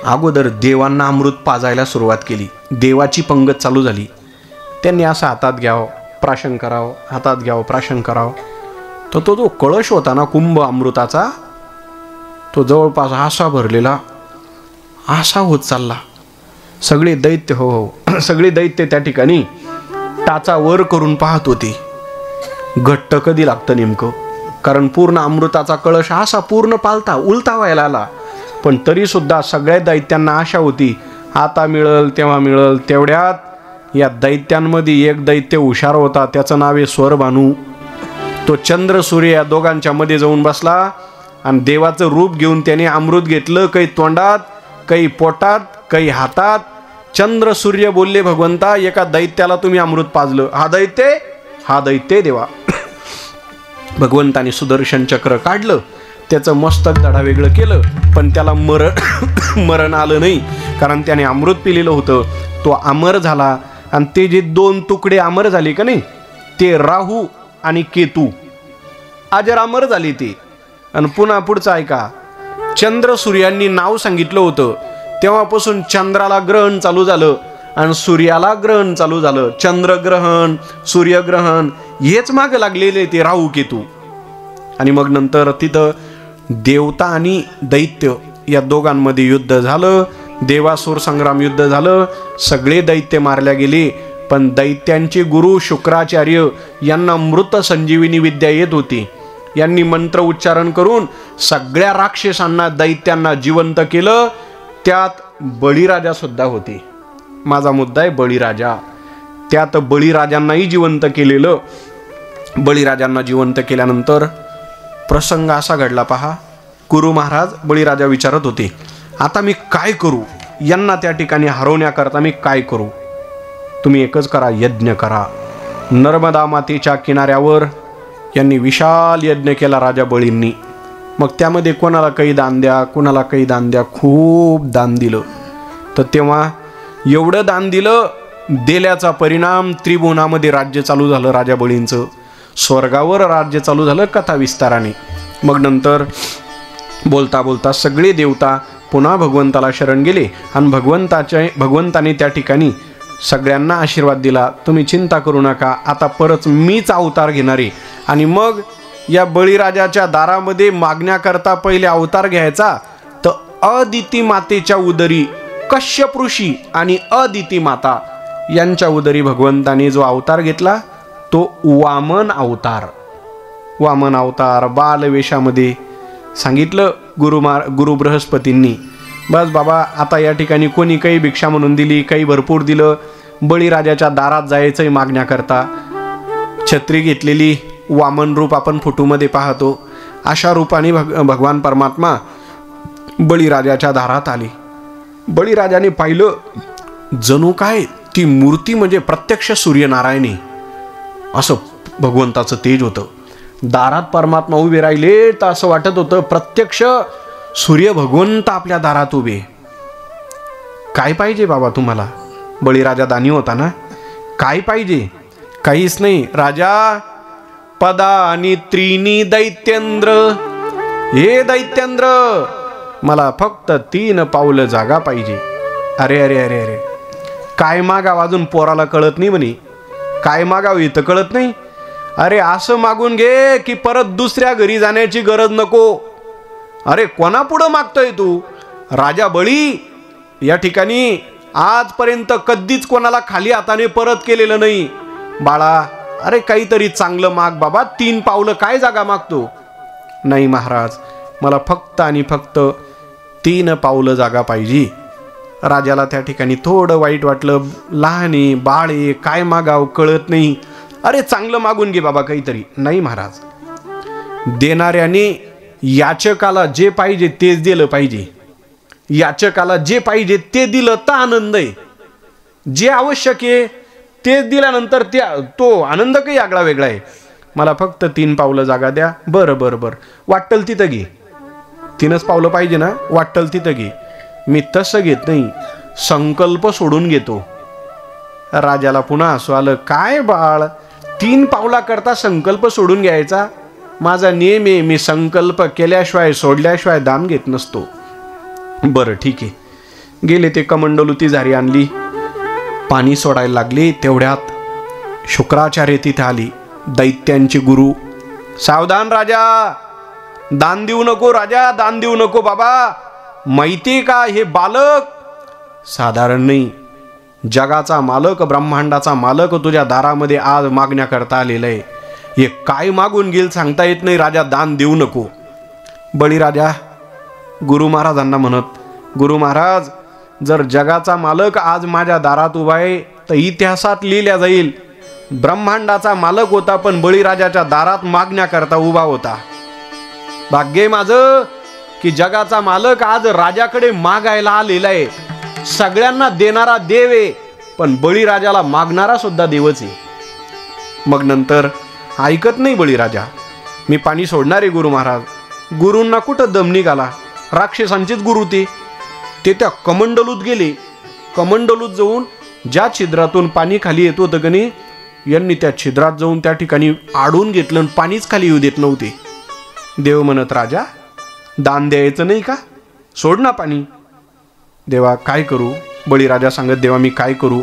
अगोदर देवांना अमृत पाजायला सुरुवात केली. देवाची पंगत चालू झाली. त्यांनी असं हातात घ्यावं प्राशन करावं, हातात घ्यावं प्राशन करावं. तर तो जो कळश होता ना कुंभ अमृताचा, तो जवळपास आसा भरलेला आसा होत चालला. सगळे दैत्य सगळे दैत्य त्या ठिकाणी टाचा वर करून पाहत होते घट्ट कधी लागतं नेमकं. कारण पूर्ण अमृताचा कळश असा पूर्ण पालता उलटा व्हायला आला. पण तरी सुद्धा सगळ्या दैत्यांना आशा होती आता मिळल तेव्हा मिळल. तेवढ्यात या दैत्यांमध्ये एक दैत्य हुशार होता, त्याचं नाव आहे स्वरभानू. तो चंद्र सूर्य या दोघांच्या मध्ये जाऊन बसला आणि देवाचं रूप घेऊन त्याने अमृत घेतलं. काही तोंडात, काही पोटात, काही हातात. चंद्र सूर्य बोलले भगवंता एका दैत्याला तुम्ही अमृत पाजलं. हा दैत्य देवा. भगवंताने सुदर्शन चक्र काढलं, त्याचं मस्तक धडा वेगळं केलं. पण त्याला मरण आलं नाही, कारण त्याने अमृत पिलेलं होतं. तो अमर झाला. आणि ते जे 2 तुकडे अमर झाले का नाही, ते राहू आणि केतू अजरामर झाले ते. आणि पुन्हा पुढचं ऐका, चंद्र सूर्यांनी नाव सांगितलं होतं, तेव्हापासून चंद्राला ग्रहण चालू झालं आणि सूर्याला ग्रहण चालू झालं. चंद्रग्रहण, सूर्यग्रहण हेच मागं लागलेले ते राहू केतू. आणि मग नंतर तिथं देवता आणि दैत्य या दोघांमध्ये युद्ध झालं. देवासुर संग्राम युद्ध झालं. सगळे दैत्य मारल्या गेले. पण दैत्यांचे गुरु शुक्राचार्य यांना मृत संजीविनी विद्या येत होती. यांनी मंत्र उच्चारण करून सगळ्या राक्षसांना, दैत्यांना जिवंत केलं. त्यात बळीराजा सुद्धा होते. माझा मुद्दा आहे बळीराजा. त्यात बळीराजांनाही जिवंत केलेलं. बळीराजांना जिवंत केल्यानंतर प्रसंग असा घडला पहा. गुरु महाराज बळीराजा विचारत होते, आता मी काय करू, यांना त्या ठिकाणी हरवण्याकरता मी काय करू. तुम्ही एकच करा, यज्ञ करा. नर्मदा मातेच्या किनाऱ्यावर यांनी विशाल यज्ञ केला राजा बळींनी. मग त्यामध्ये कोणाला काही दान द्या, कोणाला काही दान द्या, खूप दान दिलं. तर तेव्हा एवढं दान दिलं, दिल्याचा परिणाम त्रिभुवनामध्ये राज्य चालू झालं राजा बळींचं. स्वर्गावर राज्य चालू झालं कथा विस्ताराने. मग नंतर बोलता बोलता सगळे देवता पुन्हा भगवंताला शरण गेले आणि भगवंताने त्या ठिकाणी सगळ्यांना आशीर्वाद दिला, तुम्ही चिंता करू नका, आता परत मीच अवतार घेणारे. आणि मग या बळीराजाच्या दारामध्ये मागण्याकरता पहिले अवतार घ्यायचा. तर अदिती मातेच्या उदरी कश्यप ऋषी आणि अदिती माता यांच्या उदरी भगवंताने जो अवतार घेतला तो वामन अवतार. वामन अवतार बालवेशामध्ये सांगितलं गुरु बृहस्पतींनी. बस बाबा, आता या ठिकाणी कोणी काही भिक्षा म्हणून दिली, काही भरपूर दिलं. बळीराजाच्या दारात जायचंय मागण्याकरता. छत्री घेतलेली वामन रूप आपण फोटोमध्ये पाहतो. अशा रूपाने भगवान परमात्मा बळीराजाच्या दारात आले. बळीराजाने पाहिलं, जणू काय ती मूर्ती म्हणजे प्रत्यक्ष सूर्यनारायणी असं भगवंताचं तेज होतं. दारात परमात्मा उभे राहिले तर असं वाटत होतं प्रत्यक्ष सूर्य भगवंत आपल्या दारात उभे. काय पाहिजे बाबा तुम्हाला? बळीराजा दानी होता ना. काय पाहिजे? काहीच नाही. राजा, पदानी त्रीनी दैत्येंद्र, हे दैत्येंद्र, मला फक्त 3 पावलं जागा पाहिजे. अरे अरे अरे अरे, काय मागावं अजून पोराला कळत नाही म्हणे. काय मागावं इथं कळत नाही. अरे असं मागून घे की परत दुसऱ्या घरी जाण्याची गरज नको. अरे कोणा पुढं मागतोय तू? राजा बळी या ठिकाणी आजपर्यंत कधीच कोणाला खाली हाताने परत केलेलं नाही. बाळा, अरे काहीतरी चांगलं माग बाबा. 3 पावलं काय जागा मागतो? नाही महाराज, मला फक्त आणि फक्त 3 पावलं जागा पाहिजे. राजाला त्या ठिकाणी थोडं वाईट वाटलं. लहाने बाळे, काय मागाव कळत नाही. अरे चांगलं मागून घे बाबा काहीतरी. नाही महाराज, देणाऱ्याने याचकाला जे पाहिजे तेच दिलं पाहिजे. याचकाला जे पाहिजे ते दिलं तर आनंद आहे. जे आवश्यक आहे तेच दिल्यानंतर तो आनंद काही आगळा वेगळा आहे. मला फक्त 3 पावलं जागा द्या. बरं बरं बरं, वाटल तिथं घे. 3च पावलं पाहिजे ना? वाटल तिथं घे. मी तसं घेत नाही, संकल्प सोडून घेतो. राजाला पुन्हा असं आलं, काय बाळ, 3 पावला करता संकल्प सोडून घ्यायचा? माझा नियम आहे, मी संकल्प केल्याशिवाय सोडल्याशिवाय दाम घेत नसतो. बरं ठीक आहे. गेले ते कमंडलूती झारी आणली, पाणी सोडायला लागले. तेवढ्यात शुक्राचार्य तिथे आली, दैत्यांचे गुरु. सावधान राजा, दान देऊ नको राजा, दान देऊ नको बाबा. माहिती का हे बालक साधारण नाही, जगाचा मालक, ब्रह्मांडाचा मालक तुझ्या दारामध्ये आज मागण्याकरता आलेलं आहे. हे काय मागून गेल सांगता येत नाही. राजा, दान देऊ नको. बळीराजा गुरु महाराजांना म्हणत, गुरु महाराज, जर जगाचा मालक आज माझ्या दारात उभा आहे तर इतिहासात लिहिल्या जाईल ब्रह्मांडाचा मालक होता पण बळीराजाच्या दारात मागण्याकरता उभा होता. भाग्य माझं की जगाचा मालक आज राजाकडे मागायला आलेला आहे. सगळ्यांना देणारा देव आहे पण बळीराजाला मागणारा सुद्धा देवच आहे. मग नंतर ऐकत नाही बळीराजा. मी पाणी सोडणार आहे गुरु महाराज. गुरूंना कुठं दम निघाला. राक्षसांचेच गुरु ते त्या कमंडलूत गेले. कमंडलूत जाऊन ज्या छिद्रातून पाणी खाली येत होतं की नाही, यांनी त्या छिद्रात जाऊन त्या ठिकाणी आडून घेतलं आणि पाणीच खाली येऊ देत नव्हते. देव म्हणत, राजा दान द्यायचं नाही का, सोड ना पाणी. देवा काय करू. बळीराजा सांगत, देवा मी काय करू,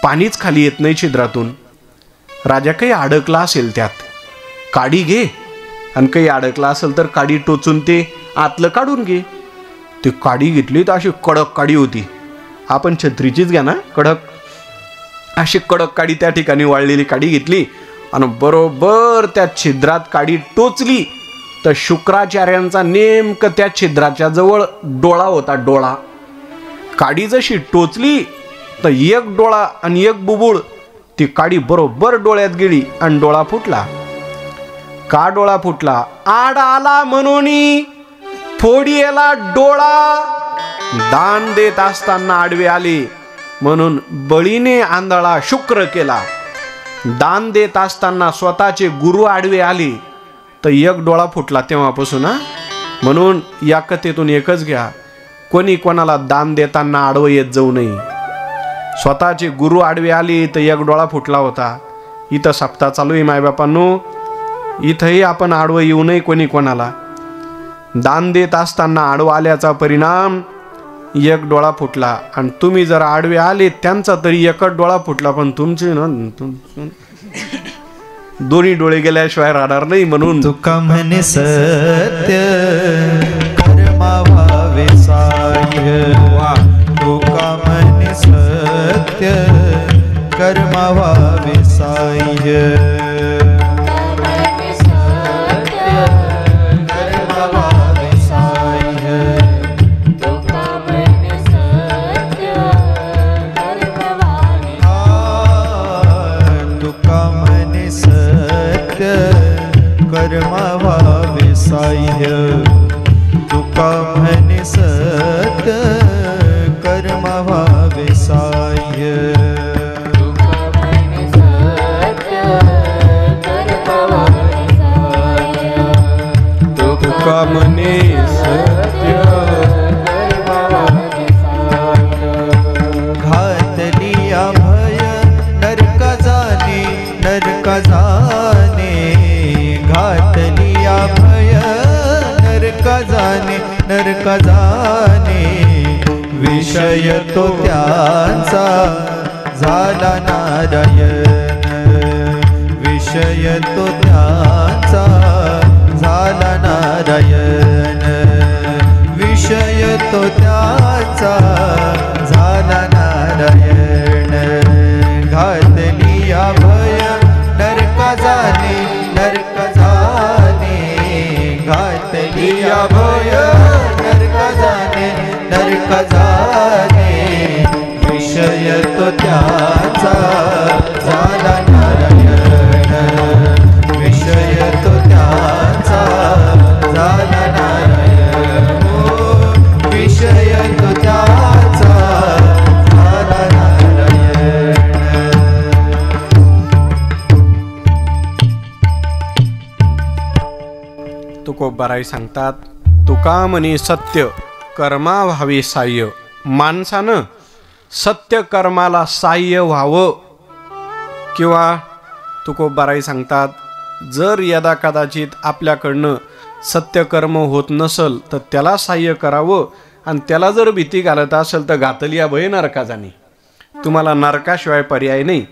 पाणीच खाली येत नाही छिद्रातून. राजा, काही अडकला असेल त्यात, काडी घे, आणि काही अडकला असेल तर काडी टोचून ते आतलं काढून घे. ती काडी घेतली तर अशी कडक काडी होती. आपण छत्रीचीच घ्या ना कडक, अशी कडक काडी त्या ठिकाणी वाळलेली काडी घेतली आणि बरोबर त्या छिद्रात काडी टोचली तर शुक्राचार्यांचा नेमकं त्या छिद्राच्या जवळ डोळा होता. डोळा काडी जशी टोचली तर एक डोळा आणि एक बुबुळ, ती काडी बरोबर डोळ्यात गेली आणि डोळा फुटला. का डोळा फुटला? आड आला म्हणून फोडीला डोळा. दान देत असताना आडवे आले म्हणून बळीने आंधळा शुक्र केला. दान देत असताना स्वतःचे गुरु आडवे आले तर एक डोळा फुटला तेव्हापासून. म्हणून या कथेतून एकच घ्या, कोणी कोणाला दान देताना आडवं येत जाऊ नये. स्वतःचे गुरु आडवे आले तर एक डोळा फुटला होता. इथं सप्ताह चालू आहे मायबापांनो, इथंही आपण आडवं येऊ नये कोणी कोणाला. दान देत असताना आडवं आल्याचा परिणाम एक डोळा फुटला, आणि तुम्ही जर आडवे आले त्यांचा तरी एकच डोळा फुटला, पण तुमचे ना दोन्ही डोळे गेल्याशिवाय राहणार नाही. म्हणून तुका म्हणे सत्य कर्मा व्हावे साह्य. तुका म्हणे सत्य कर्मा व्हावे साह्य. कर्मा व्हावे साह्य. तुका म्हणे सत्य कर्मा व्हावे साह्य. तुका म्हणे सत्य घातलिया भय नरका जाणे नरका जाणे. घातलिया भय नरका जाणे नरका जाणे. विषय तो त्यांचा झाला नारायण. विषय तो त्यांचा झाला नारायण. विषय तो त्यांचा झाला नारायण. घातलिया भय नरका जाणे नरका जाणे. घातलिया भय नरका जाणे नरका जाणे. विषय तो त्याचा झाला नारायण. विषय तो त्याचा झाला नारायण. विषय तो त्याचा झाला नारायण. तुकोबाराई सांगतात, तुका म्हणे सत्य कर्मा व्हावे साह्य. माणसानं सत्य कर्माला साह्य व्हावं. किंवा तुकोबाराई सांगतात, जर यदा कदाचित आपल्याकडनं सत्यकर्म होत नसल तर त्याला साह्य करावं, आणि त्याला जर भीती घालत असेल तर घातलिया भय नरका जाणे. तुम्हाला नरकाशिवाय पर्याय नाही.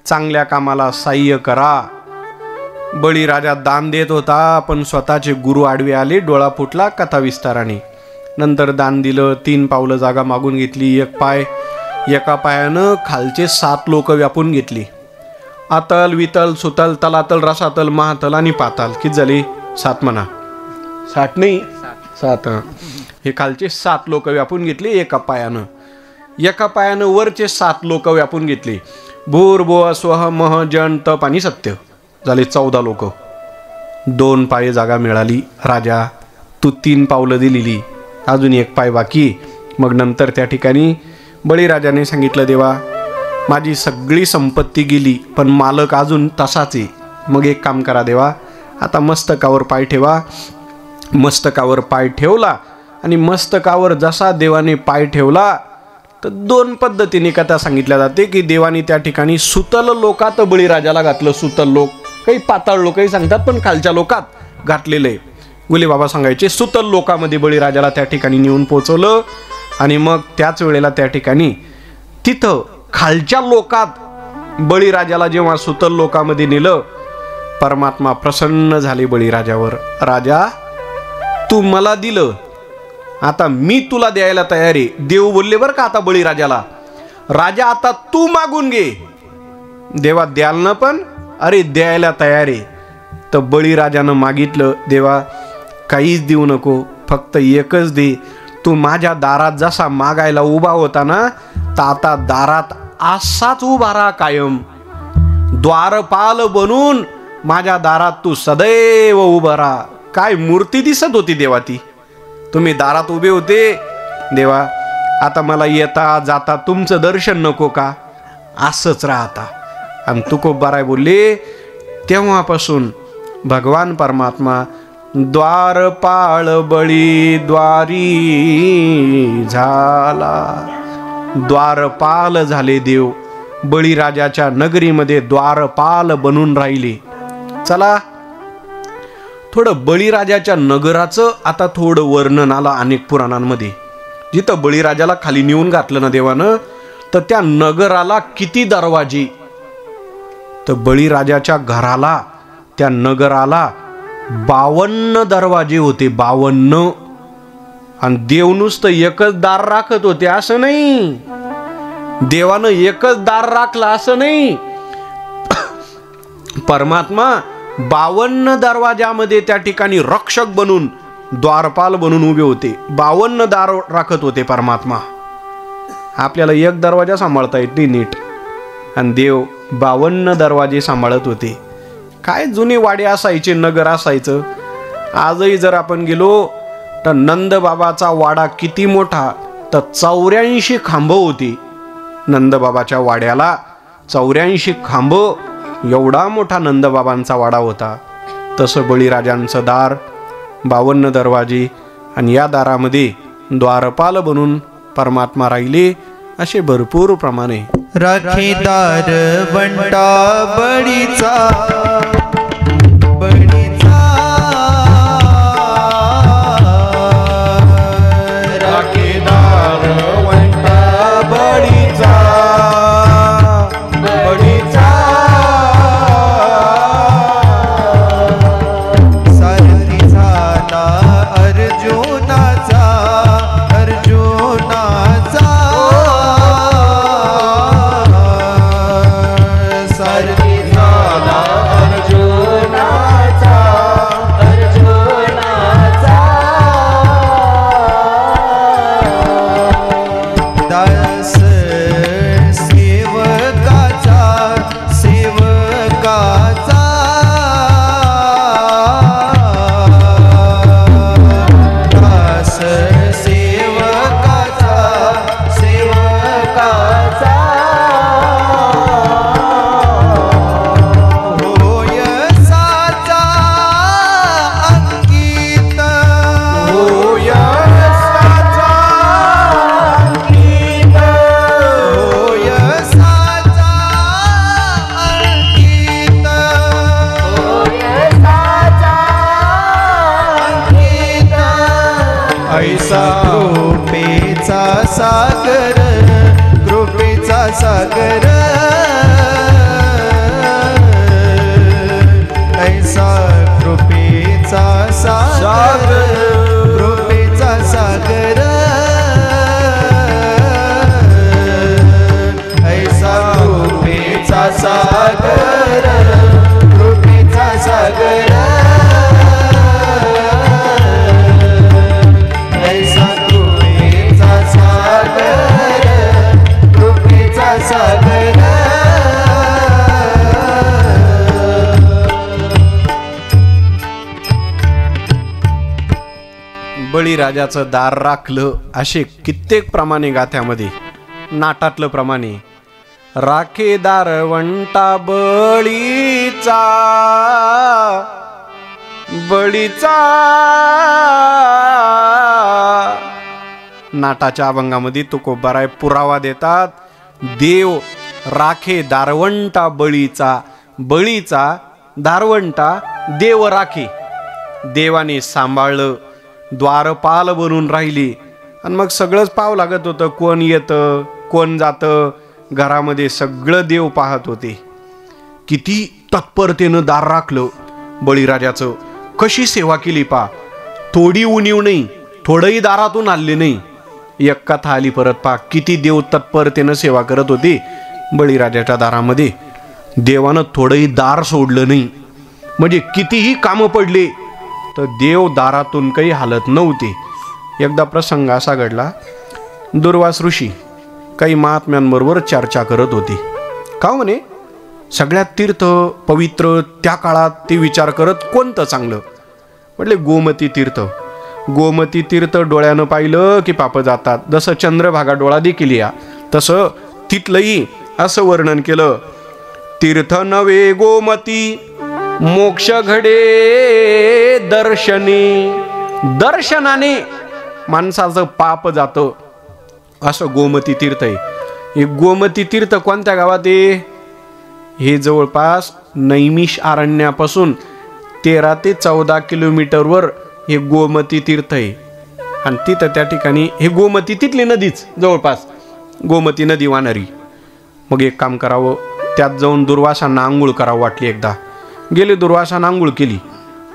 चांगल्या कामाला साह्य करा. बळीराजा दान देत होता, पण स्वतःचे गुरु आडवे आले, डोळा फुटला. कथा विस्ताराने नंतर दान दिलं. 3 पावलं जागा मागून घेतली. एक पाय, एका पायानं खालचे 7 लोक व्यापून घेतली. आतल वितल सुतल तलातल रसातल महातल आणि पाताल. किती झाले? 7 म्हणा. 7 नाही, 7. हे खालचे 7 लोक व्यापून घेतले एका पायानं. एका पायानं वरचे 7 लोक व्यापून घेतले. भूर भुव स्वह मह जन तप आणि सत्य. झाले 14 लोक. 2 पाय जागा मिळाली. राजा तू 3 पावलं दिलेली, अजून 1 पाय बाकी. मग नंतर त्या ठिकाणी बळीराजाने सांगितलं, देवा माझी सगळी संपत्ती गेली पण मालक अजून तसाच आहे. मग एक काम करा देवा, आता मस्तकावर पाय ठेवा. मस्तकावर पाय ठेवला आणि मस्तकावर जसा देवाने पाय ठेवला तर दोन पद्धतीने कथा सांगितल्या जाते की देवानी त्या ठिकाणी सुतल लोकात बळीराजाला घातलं. सुतल लोक, काही पाताळ लोकही सांगतात, पण खालच्या लोकात घातलेले गुले बाबा सांगायचे. सुतल लोकामध्ये बळीराजाला त्या ठिकाणी नेऊन पोचवलं आणि मग त्याच वेळेला त्या ठिकाणी तिथं खालच्या लोकात बळीराजाला जेव्हा सुतल लोकामध्ये नेलं, परमात्मा प्रसन्न झाले बळीराजावर. राजा, तू मला दिलं, आता मी तुला द्यायला तयार आहे. देव बोलले बरं का आता बळीराजाला, राजा आता तू मागून घे. देवा द्याल ना, पण अरे द्यायला तयार आहे. तर बळीराजानं मागितलं, देवा काहीच देऊ नको, फक्त एकच दे. तू माझ्या दारात जसा मागायला उभा होता ना, तर आता दारात असाच उभा राहा कायम. द्वारपाल बनून माझ्या दारात तू सदैव उभा राहा. काय मूर्ती दिसत होती देवा ती. तुम्ही दारात उभे होते, देवा आता मला येता जाता तुमचं दर्शन नको का, असंच राहता. आणि तुकोबाराय बोलले, तेव्हापासून भगवान परमात्मा द्वारपाळ बळी द्वारी झाला. द्वारपाल झाले देव, बळीराजाच्या नगरीमध्ये द्वारपाल बनून राहिले. चला, थोडं बळीराजाच्या नगराचं आता थोडं वर्णन आलं अनेक पुराणांमध्ये. जिथं बळीराजाला खाली नेऊन घातलं ना देवानं, तर त्या नगराला किती दरवाजे. तर बळीराजाच्या घराला, त्या नगराला 52 दरवाजे होते, 52. आणि देव नुसतं एकच दार राखत होते असं नाही, देवानं एकच दार राखलं असं नाही. परमात्मा 52 दरवाजामध्ये त्या ठिकाणी रक्षक बनून, द्वारपाल बनून उभे होते. 52 दार राखत होते परमात्मा. आपल्याला एक दरवाजा सांभाळता येत नाही नीट, आणि देव 52 दरवाजे सांभाळत होते. काय जुने वाडे असायचे, नगर असायचं. आजही जर आपण गेलो तर नंदबाबाचा वाडा किती मोठा, तर 84 खांब होती. नंदबाबाच्या वाड्याला 84 खांब, एवढा मोठा नंदबाबांचा वाडा होता. तसं बळीराजांचं दार, 52 दरवाजे, आणि या दारामध्ये द्वारपाल बनून परमात्मा राहिले. असे भरपूर प्रमाणे राखीदार वंटा बळीचा, राखीदार वंटा बळीचा, बळीचा. सारथी झाला अर्जुनाचा, अर्जुनाचा. सारथी झाला अर्जुनाचा, अर्जुनाचा. दास सेवकाचा, सेवकाचा. दास सेवकाचा, सेवकाचा. होय साचा अंकित, होय साचा अंकित, होय साचा अंकित, होय साचा अंकित. ऐसा कृपेचा सागर, कृपेचा सागर. ऐसा कृपेचा सागर, कृपेचा सागर. ऐसा कृपेचा सागर, कृपेचा सागर. ऐसा कृपेचा सागर, कृपेचा सागर. बळीराजाचं दार राखलं, असे कित्येक प्रमाणे गाथ्यामध्ये, नाटातलं प्रमाणे. राखे दार वंटा बळीचा, बळीचा. नाटाच्या अभंगामध्ये तुकोबाराय पुरावा देतात. देव राखे दारवंटा बळीचा, बळीचा दारवंटा देव राखे. देवाने सांभाळलं, द्वारपाल बनून राहिली. आणि मग सगळंच पाहावं लागत होतं, कोण येतं कोण जातं, घरामध्ये सगळं देव पाहत होते. किती तत्परतेनं दार राखलं बळीराजाचं, कशी सेवा केली पा. थोडी उणीव नाही, थोडंही दारातून आले नाही. एक कथा आली परत पा, किती देव तत्परतेनं सेवा करत होते बळीराजाच्या दारामध्ये. देवानं थोडंही दार सोडलं नाही. म्हणजे कितीही कामं पडले तर देव दारातून काही हालत नव्हते. एकदा प्रसंग असा घडला, दुर्वास ऋषी काही महात्म्यांबरोबर चर्चा करत होते. का म्हणे, सगळ्यात तीर्थ पवित्र त्या काळात ते विचार करत कोणतं चांगलं. म्हटले गोमती तीर्थ. गोमती तीर्थ डोळ्यानं पाहिलं की पाप जातात. जसं चंद्रभागा डोळा देखील या, तसं तिथलंही असं वर्णन केलं. तीर्थ नवे गोमती मोक्ष घडे दर्शने. दर्शनाने माणसाचं पाप जातं, असं गोमती तीर्थ आहे. हे गोमती तीर्थ कोणत्या गावात आहे? हे जवळपास नैमिष अरण्यापासून 13 ते 14 किलोमीटरवर हे गोमती तीर्थ आहे. आणि तिथं त्या ठिकाणी हे गोमती तिथली नदीच जवळपास, गोमती नदी वाहणारी. मग एक काम करावं, त्यात जाऊन दुर्वासांना आंघोळ करावं वाटली. एकदा गेले दुर्वासांना आंघोळ केली.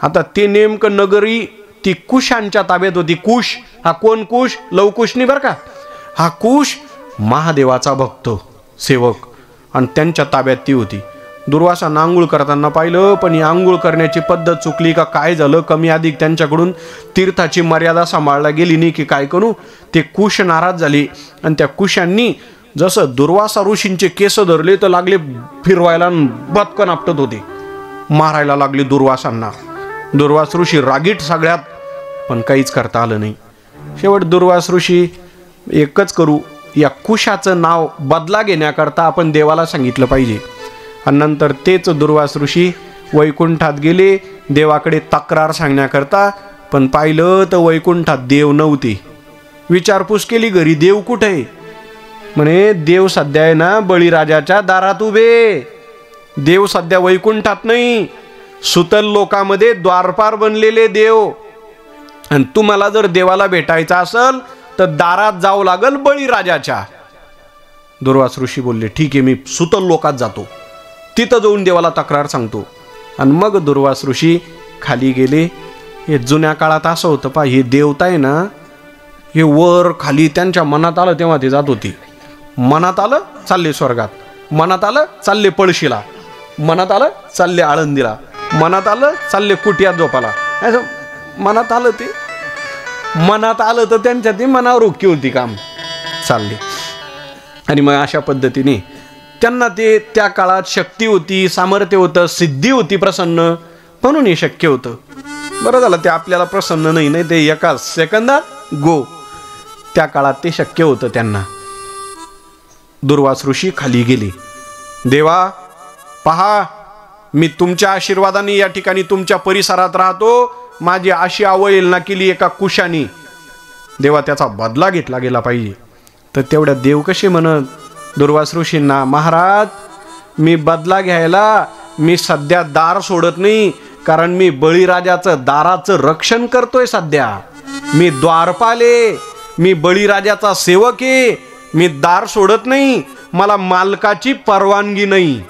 आता ते नेमकं नगरी ती कुशांच्या ताब्यात होती. कुश हा कोण? कुश लवकुशनी बरं का. हा कुश महादेवाचा भक्त सेवक आणि त्यांच्या ताब्यात ती होती. दुर्वासांना आंघोळ करताना पाहिलं, पण ही आंघोळ करण्याची पद्धत चुकली का काय झालं, कमी अधिक त्यांच्याकडून तीर्थाची मर्यादा सांभाळला गेली नाही की काय करू. ते कुश नाराज झाले आणि त्या कुशांनी जसं दुर्वासा ऋषींचे केस धरले तर लागले फिरवायला, बदकन आपटत होते, मारायला लागले दुर्वासांना. दुर्वास ऋषी रागीट सगळ्यात, पण काहीच करता आलं नाही. शेवट दुर्वास ऋषी एकच करू, या कुशाचं नाव बदला घेण्याकरता आपण देवाला सांगितलं पाहिजे. आणि नंतर तेच दुर्वास ऋषी वैकुंठात गेले देवाकडे तक्रार सांगण्याकरता. पण पाहिलं तर वैकुंठात देव नव्हते. विचारपूस केली घरी, देव कुठे आहे? म्हणे देव सध्या आहे ना बळीराजाच्या दारात उभे. देव सध्या वैकुंठात नाही, सुतल लोकामध्ये द्वारपार बनलेले देव. आणि तुम्हाला जर देवाला भेटायचं असेल तर दारात जावं लागल बळीराजाच्या. दुर्वास ऋषी बोलले, ठीक आहे, मी सुतल लोकात जातो, तिथं जाऊन देवाला तक्रार सांगतो. आणि मग दुर्वास ऋषी खाली गेले. हे जुन्या काळात असं होतं पा, हे देवता आहे ना, हे वर खाली त्यांच्या मनात आलं तेव्हा ते जात होती. मनात आलं चालले स्वर्गात, मनात आलं चालले पळशीला, मनात आलं चालले आळंदीला, मनात आलं चालले कुटियात झोपाला. असं मनात आलं, ते मनात आलं तर त्यांच्या ती मनावर रोखी होती, काम चालले. आणि मग अशा पद्धतीने त्यांना ते त्या काळात शक्ती होती, सामर्थ्य होतं, सिद्धी होती प्रसन्न, म्हणून हे शक्य होतं. बरं झालं ते आपल्याला प्रसन्न नाही, नाही ते एका सेकंदात गो. त्या काळात ते शक्य होतं त्यांना. दुर्वास ऋषी खाली गेले. देवा पहा, मी तुमच्या आशीर्वादाने या ठिकाणी तुमच्या परिसरात राहतो. माझी अशी अवहेलना केली एका कुशानी, देवा त्याचा बदला घेतला गेला पाहिजे. तर तेवढ्या देव कसे म्हणत दुर्वास ऋषींना, महाराज मी बदला घ्यायला मी सध्या दार सोडत नाही, कारण मी बळीराजाचं दाराचं रक्षण करतोय सध्या. मी द्वारपाले, मी बळीराजाचा सेवक आहे, मी दार सोडत नाही. मला मालकाची परवानगी नाही.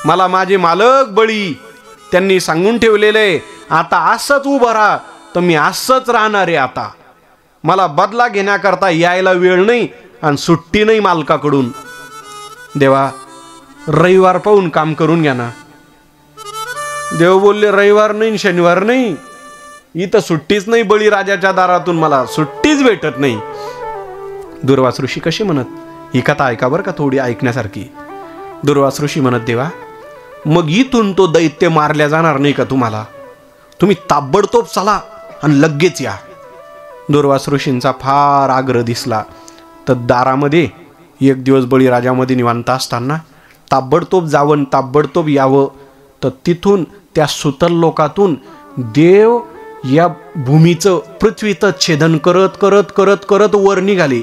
मला माझे मालक बळी त्यांनी सांगून ठेवलेले, आता असंच उभं राहा, तर मी असंच राहणार आहे. आता मला बदला घेण्याकरता यायला वेळ नाही आणि सुट्टी नाही मालकाकडून. देवा रविवार पाहून काम करून घ्या ना. देव बोलले, रविवार नाही शनिवार नाही, इथं सुट्टीच नाही. बळीराजाच्या दारातून मला सुट्टीच भेटत नाही. दुर्वास ऋषी कशी म्हणत, ही कथा ऐका बरं का, थोडी ऐकण्यासारखी. दुर्वास ऋषी म्हणत, देवा मग इथून तो दैत्य मारल्या जाणार नाही का तुम्हाला? तुम्ही ताबडतोब चला आणि लगेच या. दुर्वास ऋषींचा फार आग्रह दिसला. तर दारामध्ये एक दिवस बळीराजामध्ये निवांत असताना ताबडतोब जावं, ताबडतोब यावं. तर तिथून त्या सुतल लोकातून देव या भूमीचं पृथ्वीचं छेदन करत करत करत करत वर निघाले.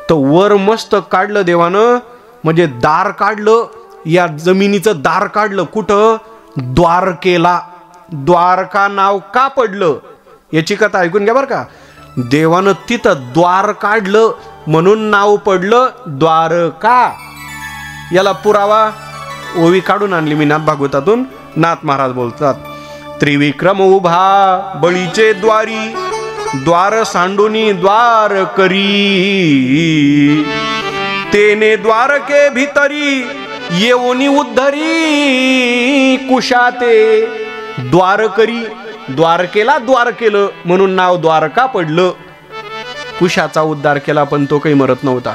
तर वर मस्त काढलं देवानं, म्हणजे दार काढलं, या जमिनीचं दार काढलं. कुठं? द्वारकेला. द्वारका नाव का पडलं याची कथा ऐकून घ्या बरं का. देवानं तिथं द्वार काढलं म्हणून नाव पडलं द्वारका. याला पुरावा ओवी काढून आणली मी नाथ भागवतातून. नाथ महाराज बोलतात, त्रिविक्रम उभा बळीचे द्वारी, द्वार सांडुनी द्वार करी, तेने द्वारके भितरी येऊनी उद्धरी, कुशाते द्वार करी. द्वारकेला द्वार केलं म्हणून नाव द्वारका पडलं. कुशाचा उद्धार केला पण तो काही मरत नव्हता.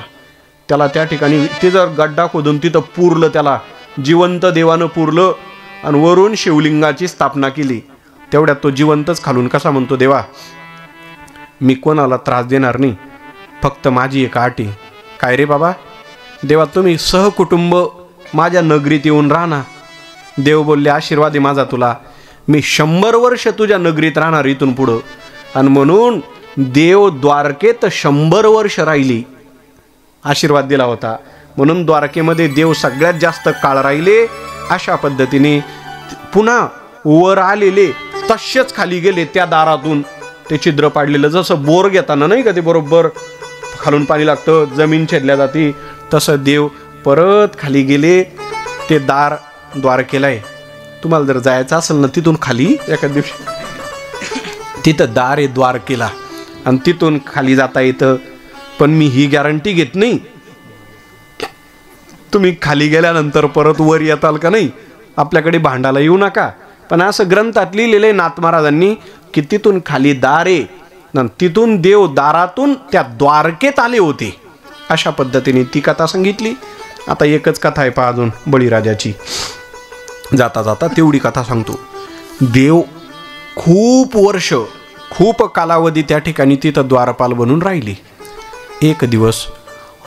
त्याला त्या ठिकाणी ते जर गड्डा खोदून तिथं पुरलं, त्याला जिवंत देवानं पुरलं आणि वरून शिवलिंगाची स्थापना केली. तेवढ्यात तो जिवंतच खालून कसा म्हणतो, देवा मी कोणाला त्रास देणार नाही, फक्त माझी एक अट आहे. काय रे बाबा? देवा तुम्ही सहकुटुंब माझ्या नगरीत येऊन राहा ना. देव बोलले, आशीर्वाद आहे माझा तुला, मी 100 वर्ष तुझ्या नगरीत राहणार इथून पुढं. आणि म्हणून देव द्वारकेत 100 वर्ष राहिली, आशीर्वाद दिला होता. म्हणून द्वारकेमध्ये देव सगळ्यात जास्त काळ राहिले. अशा पद्धतीने पुन्हा वर आलेले तसेच खाली गेले त्या दारातून. ते छिद्र पाडलेलं, जसं बोर घेताना नाही का ते बरोबर खालून पाणी लागतं, जमीन छेदल्या जाते, तसं देव परत खाली गेले. ते दार द्वारकेला आहे. तुम्हाला जर जायचं असेल ना तिथून खाली एका दिवशी, तिथं दार आहे द्वारकेला आणि तिथून खाली जाता येतं. पण मी ही गॅरंटी घेत नाही तुम्ही खाली गेल्यानंतर परत वर येताल का नाही. आपल्याकडे भांडायला येऊ नका. पण असं ग्रंथात लिहिलेलं आहे नाथ महाराजांनी की तिथून खाली दार आहे, तिथून देव दारातून त्या द्वारकेत आले होते. अशा पद्धतीने ती कथा सांगितली. आता एकच कथा आहे पहा अजून बळीराजाची. जाता जाता तेवढी कथा सांगतो. देव खूप वर्ष, खूप कालावधी त्या ठिकाणी तिथं द्वारपाल बनून राहिली. एक दिवस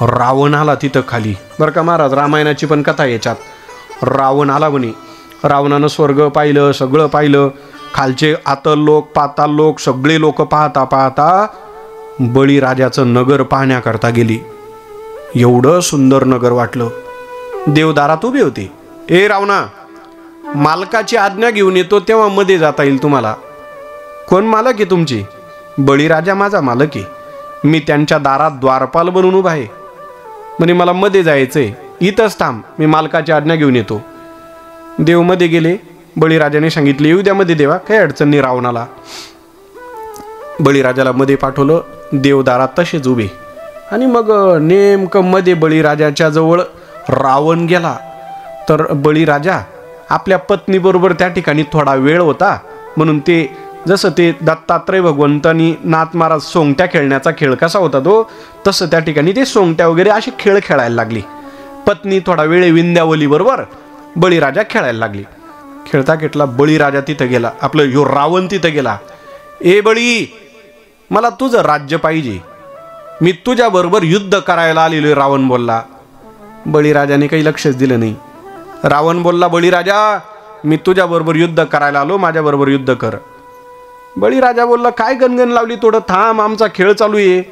रावण आला तिथं खाली. बरं का महाराज, रामायणाची पण कथा याच्यात. रावण आला म्हणे. रावणानं स्वर्ग पाहिलं, सगळं पाहिलं, खालचे आतल लोक पाताल लोक सगळे लोक पाहता पाहता बळीराजाचं नगर पाहण्याकरता गेली. एवढं सुंदर नगर वाटलं. देवदारात उभे होते. ए रावणा, मालकाची आज्ञा घेऊन येतो तेव्हा मध्ये जाता येईल तुम्हाला. कोण मालक आहे तुमची? बळीराजा माझा मालक आहे. मी त्यांच्या दारात द्वारपाल बनून उभा आहे. म्हणे मला मध्ये जायचंय, इथंच थांब, मी मालकाची आज्ञा घेऊन येतो. देव मध्ये गेले. बळीराजाने सांगितले येऊ द्या मध्ये देवा, काही अडचण नाही रावणाला. बळीराजाला मध्ये पाठवलं. देवदारात तसेच उभे. आणि मग नेमकं मध्ये बळीराजाच्या जवळ रावण गेला. तर बळीराजा आपल्या पत्नीबरोबर त्या ठिकाणी थोडा वेळ होता म्हणून ते जसं ते दत्तात्रय भगवंतांनी नाथ महाराज सोंगट्या खेळण्याचा खेळ कसा होता तो, तसं त्या ठिकाणी ते सोंगट्या वगैरे अशी खेळ खेळायला लागली. पत्नी थोडा वेळ विंध्यावली बरोबर बळीराजा खेळायला लागली. खेळता खेळता बळीराजा तिथं गेला. आपलं ह्यो रावण तिथं गेला. ए बळी, मला तुझं राज्य पाहिजे, मी तुझ्या बरोबर युद्ध करायला आलेलो. रावण बोलला. बळीराजाने काही लक्षच दिलं नाही. रावण बोलला, बळीराजा मी तुझ्या बरोबर युद्ध करायला आलो, माझ्या बरोबर युद्ध कर. बळीराजा बोलला, काय गणगण लावली, थोडं थांब, आमचा खेळ चालू आहे.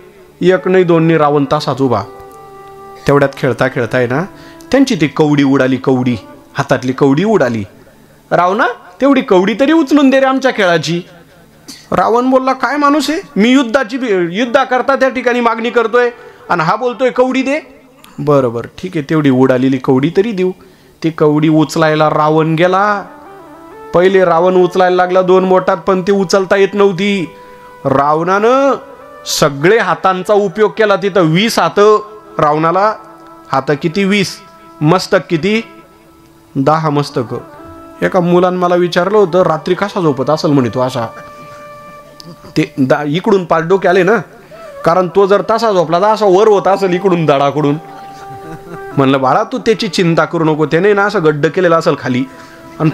एक नाही दोन नाही, रावण तासाच उभा. तेवढ्यात खेळता खेळताय ना त्यांची ती कवडी उडाली. कवडी हातातली कवडी उडाली. रावणा, तेवढी कवडी तरी उचलून दे रे आमच्या खेळाची. रावण बोलला, काय माणूस आहे, मी युद्धा करता त्या ठिकाणी मागणी करतोय आणि हा बोलतोय कवडी दे. बरोबर ठीक आहे, तेवढी उडालेली कवडी तरी देऊ. ती कवडी उचलायला रावण गेला. पहिले रावण उचलायला लागला 2 बोटात, पण ती उचलता येत नव्हती. रावणानं सगळे हातांचा उपयोग केला. तिथं 20 हात. रावणाला हात किती? 20. मस्तक किती? 10 मस्तक. एका मुलानं मला विचारलं होतं, रात्री कसा झोपत असेल म्हणे तो असा. ते इकडून 5 डोके आले ना, कारण तो जर तसा झोपला तर असा वर होता असेल इकडून दाडाकडून. म्हणलं बाळा तू त्याची चिंता करू नको, त्याने ना असं गड्ड केलेलं असेल खाली आणि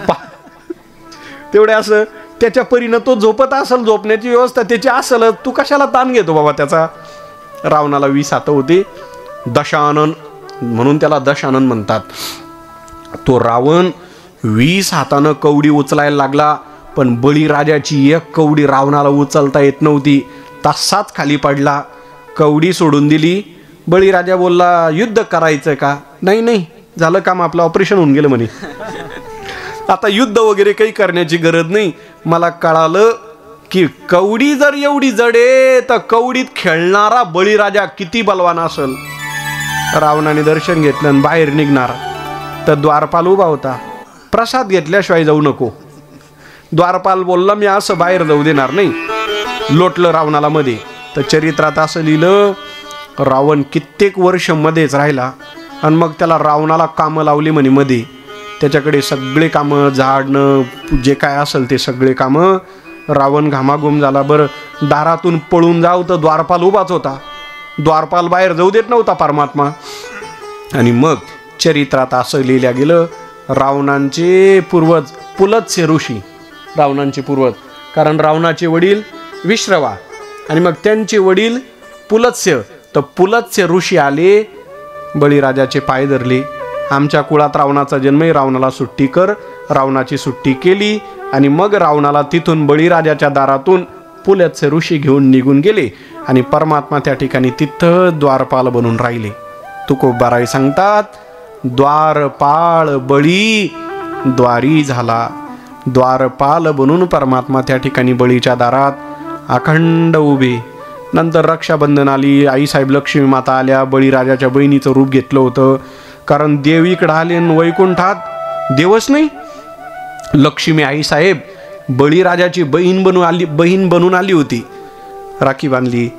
तेवढे असं त्याच्या परीनं तो झोपत असेल, झोपण्याची व्यवस्था त्याची असेल, तू कशाला ताण घेतो बाबा त्याचा. रावणाला 20 हात होते. दशानन म्हणून त्याला दशानन म्हणतात. तो रावण 20 हातानं कवडी उचलायला लागला. पण बळीराजाची एक कवडी रावणाला उचलता येत नव्हती. तसाच खाली पडला, कवडी सोडून दिली. बळीराजा बोलला, युद्ध करायचं का? नाही नाही, झालं काम आपलं, ऑपरेशन होऊन गेलं म्हणे. आता युद्ध वगैरे काही करण्याची गरज नाही. मला कळालं की कवडी जर एवढी जडे तर कवडीत खेळणारा बळीराजा किती बलवान असेल. रावणाने दर्शन घेतलं आणि बाहेर निघणार तर द्वारपाल उभा होता. प्रसाद घेतल्याशिवाय जाऊ नको. द्वारपाल बोलला, मी असं बाहेर जाऊ देणार नाही. लोटलं रावणाला मध्ये. तर चरित्रात असं लिहिलं, रावण कित्येक वर्ष मध्येच राहिला आणि मग त्याला रावणाला कामं लावली म्हणे मध्ये. त्याच्याकडे सगळे कामं, झाडणं, जे काय असेल ते सगळे कामं. रावण घामाघूम झाला. बरं, दारातून पळून जाऊ तर द्वारपाल उभाच होता. द्वारपाल बाहेर जाऊ देत नव्हता परमात्मा. आणि मग चरित्रात असं लिहिल्या गेलं, रावणांचे पूर्वज पुलत्स्य ऋषी, रावणांचे पूर्वज, कारण रावणाचे वडील विश्रवा आणि मग त्यांचे वडील पुलत्स्य. तर पुलत्स्य ऋषी आले, बळीराजाचे पाय धरले. आमच्या कुळात रावणाचा जन्म, रावणाला सुट्टी कर. रावणाची सुट्टी केली आणि मग रावणाला तिथून बळीराजाच्या दारातून पुलत्स्य ऋषी घेऊन निघून गेले आणि परमात्मा त्या ठिकाणी तिथं द्वारपाल बनून राहिले. तुकोबाराय सांगतात, द्वारपाळ बळी द्वारी झाला. द्वारपाल बनून परमात्मा त्या ठिकाणी बळीच्या दारात अखंड उभे. नंतर रक्षाबंधन आली, आईसाहेब लक्ष्मी माता आल्या. बळीराजाच्या बहिणीचं रूप घेतलं होतं, कारण देव इकडं आले आणि वैकुंठात देवच नाही. लक्ष्मी आईसाहेब बळीराजाची बहीण बनून आली होती. राखी बांधली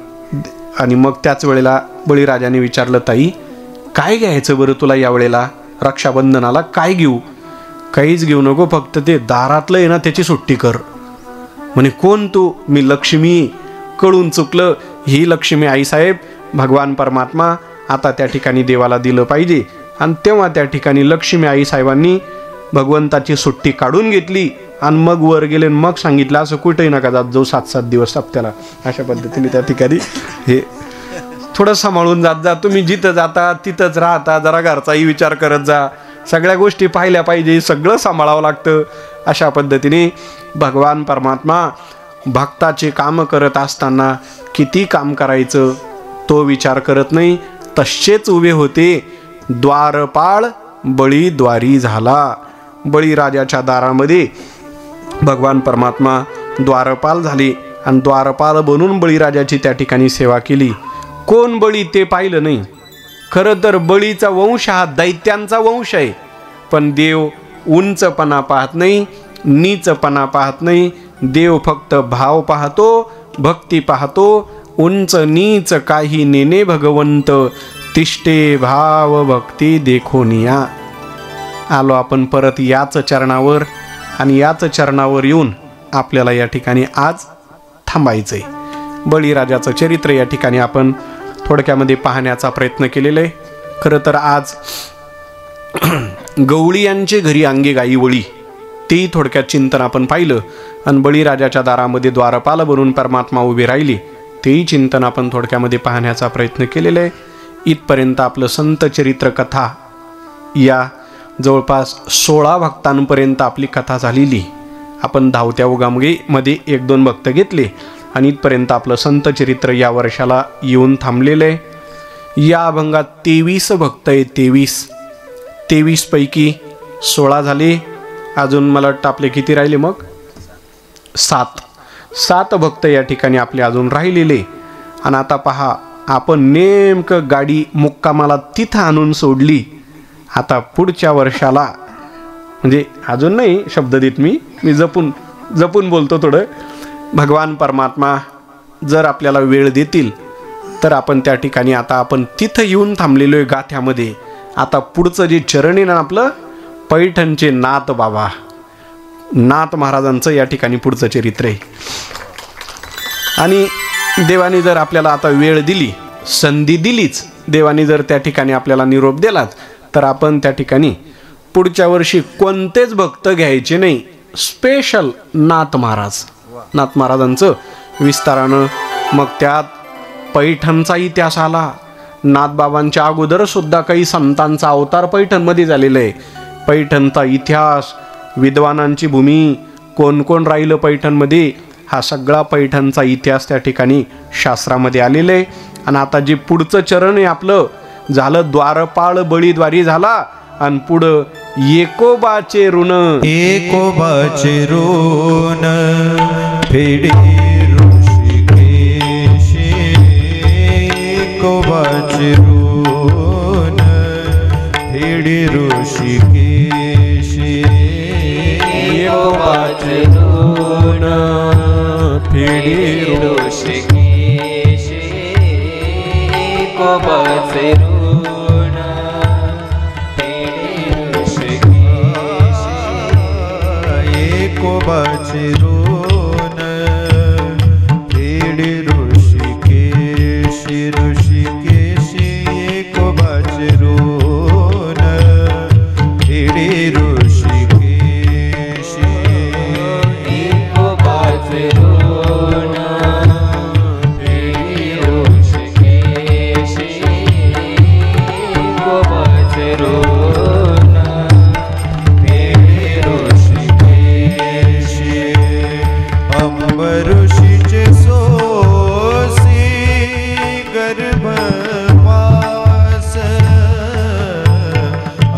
आणि मग त्याच वेळेला बळीराजाने विचारलं, ताई काय घ्यायचं बरं तुला यावेळेला रक्षाबंधनाला? काय घेऊ? काहीच घेऊ नको, फक्त ते दारातलं आहे ना त्याची सुट्टी कर. म्हणे कोण तू? मी लक्ष्मी. कळून चुकलं, ही लक्ष्मी आईसाहेब भगवान परमात्मा. आता त्या ठिकाणी देवाला दिलं पाहिजे. आणि तेव्हा त्या ठिकाणी लक्ष्मी आईसाहेबांनी भगवंताची सुट्टी काढून घेतली आणि मग वर गेले. मग सांगितलं, असं कुठेही नका जात जाऊ 7-7 दिवस सप्त्याला. अशा पद्धतीने त्या ठिकाणी हे थोडं सांभाळून जात जा. तुम्ही जिथं जाता तिथंच राहता, जरा घरचाही विचार करत जा. सगळ्या गोष्टी पाहिल्या पाहिजे, सगळं सांभाळावं लागतं. अशा पद्धतीने भगवान परमात्मा भक्ताचे काम करत असताना किती काम करायचं तो विचार करत नाही. तसेच उभे होते. द्वारपाळ बळी द्वारी झाला. बळीराजाच्या दारामध्ये भगवान परमात्मा द्वारपाल झाले आणि द्वारपाल बनून बळीराजाची त्या ठिकाणी सेवा केली. कोण बळी ते पाहिलं नाही. खरं तर बळीचा वंश हा दैत्यांचा वंश आहे, पण देव उंचपणा पाहत नाही, नीचपणा पाहत नाही. देव फक्त भाव पाहतो, भक्ती पाहतो. उंच नीच काही नेने भगवंत, तिष्ठे भाव भक्ती देखोनिया. आलो आपण परत याच चरणावर आणि याच चरणावर येऊन आपल्याला या ठिकाणी आज थांबायचंय. बळीराजाचं चरित्र या ठिकाणी आपण थोडक्यामध्ये पाहण्याचा प्रयत्न केलेला आहे. खरं तर आज गवळी यांचे घरी अंगे गाई वळी, तेही थोडक्यात चिंतन आपण पाहिलं. आणि बळीराजाच्या दारामध्ये द्वारपाल बनून परमात्मा उभे राहिले, तेही चिंतन आपण थोडक्यामध्ये पाहण्याचा प्रयत्न केलेला आहे. इथपर्यंत आपलं संत चरित्र कथा या जवळपास 16 भक्तांपर्यंत आपली कथा झालेली. आपण धावत्या उगाममध्ये 1-2 भक्त घेतले आणि इथपर्यंत आपलं संत चरित्र या वर्षाला येऊन थांबलेलं आहे. या अभंगात 23 भक्त आहेत. 23 पैकी 16 झाले. अजून मला वाटतं आपले किती राहिले? मग 7 भक्त या ठिकाणी आपले अजून राहिलेले. आणि आता पहा, आपण नेमकं गाडी मुक्कामाला तिथं आणून सोडली. आता पुढच्या वर्षाला, म्हणजे अजून नाही शब्द देत मी जपून बोलतो थोडं. भगवान परमात्मा जर आपल्याला वेळ देतील तर आपण त्या ठिकाणी, आता आपण तिथं येऊन थांबलेलो आहे गाथ्यामध्ये. आता पुढचं जे चरण आहे ना आपलं, पैठणचे नाथ बाबा, नाथ महाराजांचं या ठिकाणी पुढचं चरित्र आहे. आणि देवाने जर आपल्याला आता वेळ दिली, संधी दिलीच, देवाने जर त्या ठिकाणी आपल्याला निरोप दिलाच, तर आपण त्या ठिकाणी पुढच्या वर्षी कोणतेच भक्त घ्यायचे नाही. स्पेशल नाथ महाराजांचं विस्तारानं. मग त्यात पैठणचा इतिहास आला. नाथबाबांच्या अगोदर सुद्धा काही संतांचा अवतार पैठणमध्ये झालेला आहे. पैठणचा इतिहास, विद्वानांची भूमी, कोण कोण राहिलं पैठणमध्ये, हा सगळा पैठणचा इतिहास त्या ठिकाणी शास्त्रामध्ये आलेला आहे. आणि आता जे पुढचं चरण आहे आपलं, झालं द्वारपाळ बळीद्वारी झाला आणि पुढं एकोबाचे ऋण. एकोबाचे ऋण फेडे ऋषिकेशी, एकोबाचे ऋण फेडे ऋषिकेशी, एकोबाचे ऋण फेडे ऋषिकेशी, एकोबाचे ऋण एकोबाचे ऋण फेडे ऋषिकेशी, ऋषिकेशी एकोबाचे ऋण फेडे ऋषिकेशी, एकोबाचे ऋण फेडे ऋषिकेशी, एकोबाचे ऋण फेडे ऋषिकेशी. अंबऋषीचे सोसी गर्भवास,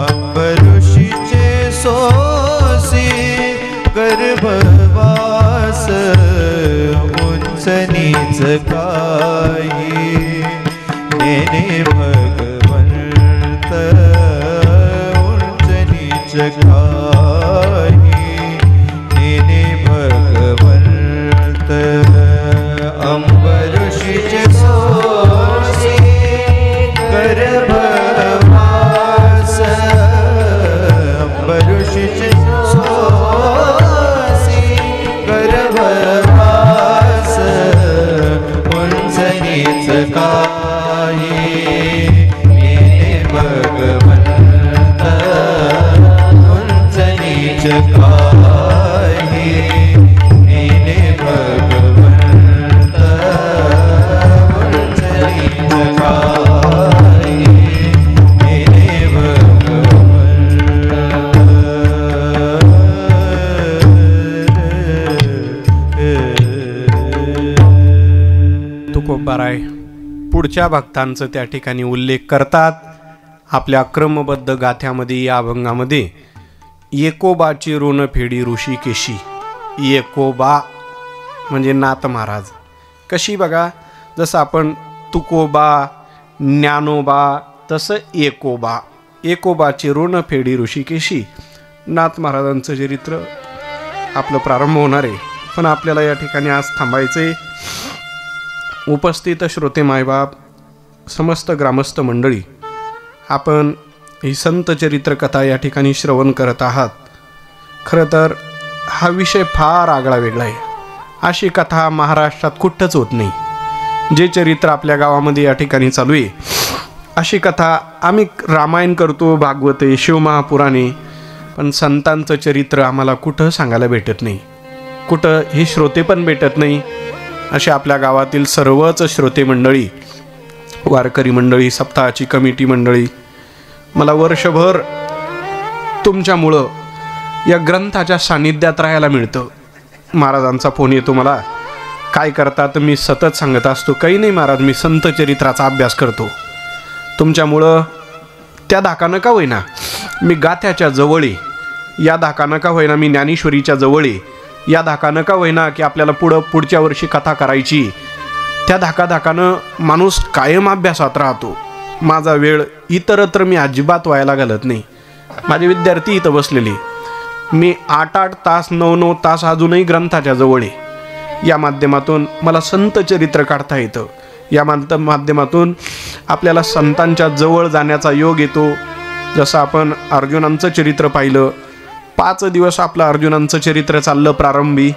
अंबऋषीचे सोसी गर्भवास, उंच नीच काही नेने भगवंत, उंच नीच काही नेने भगवंत. अंबऋषीचे सोसी गर्भवास, अंबऋषीचे सोसी गर्भवास, उंच नीच काही नेने भगवंत, उंच नीच काही नेने भगवंत, उंच नीच काही नेने भगवंत. तुकोबाराय पुढच्या भक्तांचं त्या ठिकाणी उल्लेख करतात आपल्या क्रमबद्ध गाथ्यामध्ये. या अभंगामध्ये एकोबाची ऋण फेडी ऋषिकेशी. एकोबा म्हणजे नाथ महाराज. कशी बघा, जसं आपण तुकोबा, ज्ञानोबा, तसं एकोबा. एकोबाची ऋण फेडी ऋषिकेशी. नाथ महाराजांचं चरित्र आपलं प्रारंभ होणार आहे, पण आपल्याला या ठिकाणी आज थांबायचे. उपस्थित श्रोते मायबाप, समस्त ग्रामस्थ मंडळी, आपण ही संत चरित्र कथा या ठिकाणी श्रवण करत आहात. खरं तर हा विषय फार आगळा वेगळा आहे. अशी कथा महाराष्ट्रात कुठंच होत नाही. जे चरित्र आपल्या गावामध्ये या ठिकाणी चालू आहे, अशी कथा आम्ही रामायण करतो, भागवते, शिवमहापुराणे, पण संतांचं चरित्र आम्हाला कुठं सांगायला भेटत नाही. कुठं हे श्रोते पण भेटत नाही. असे आपल्या गावातील सर्वच श्रोते मंडळी, वारकरी मंडळी, सप्ताहाची कमिटी मंडळी, मला वर्षभर तुमच्यामुळं या ग्रंथाच्या सान्निध्यात राहायला मिळतं. महाराजांचा फोन येतो मला, काय करता? तर मी सतत सांगत असतो, काही नाही महाराज, मी संत चरित्राचा अभ्यास करतो. तुमच्यामुळं त्या धाकानं का होईना मी गाथ्याच्या जवळ, या धाकानं का होईना मी ज्ञानेश्वरीच्या जवळ, या धाकानं का होईना की आपल्याला पुढच्या वर्षी कथा करायची, त्या धाकानं माणूस कायम अभ्यासात राहतो. माझा वेळ इतरत्र मी अजिबात व्हायला घालत नाही. माझे विद्यार्थी इथं बसलेले, मी 8-8 तास 9-9 तास अजूनही ग्रंथाच्या जवळ आहे. या माध्यमातून मला संत चरित्र काढता येतं. या माध्यमातून आपल्याला संतांच्या जवळ जाण्याचा योग येतो. जसं आपण अर्जुनांचं चरित्र पाहिलं, 5 दिवस आपलं अर्जुनांचं चरित्र चाललं प्रारंभी.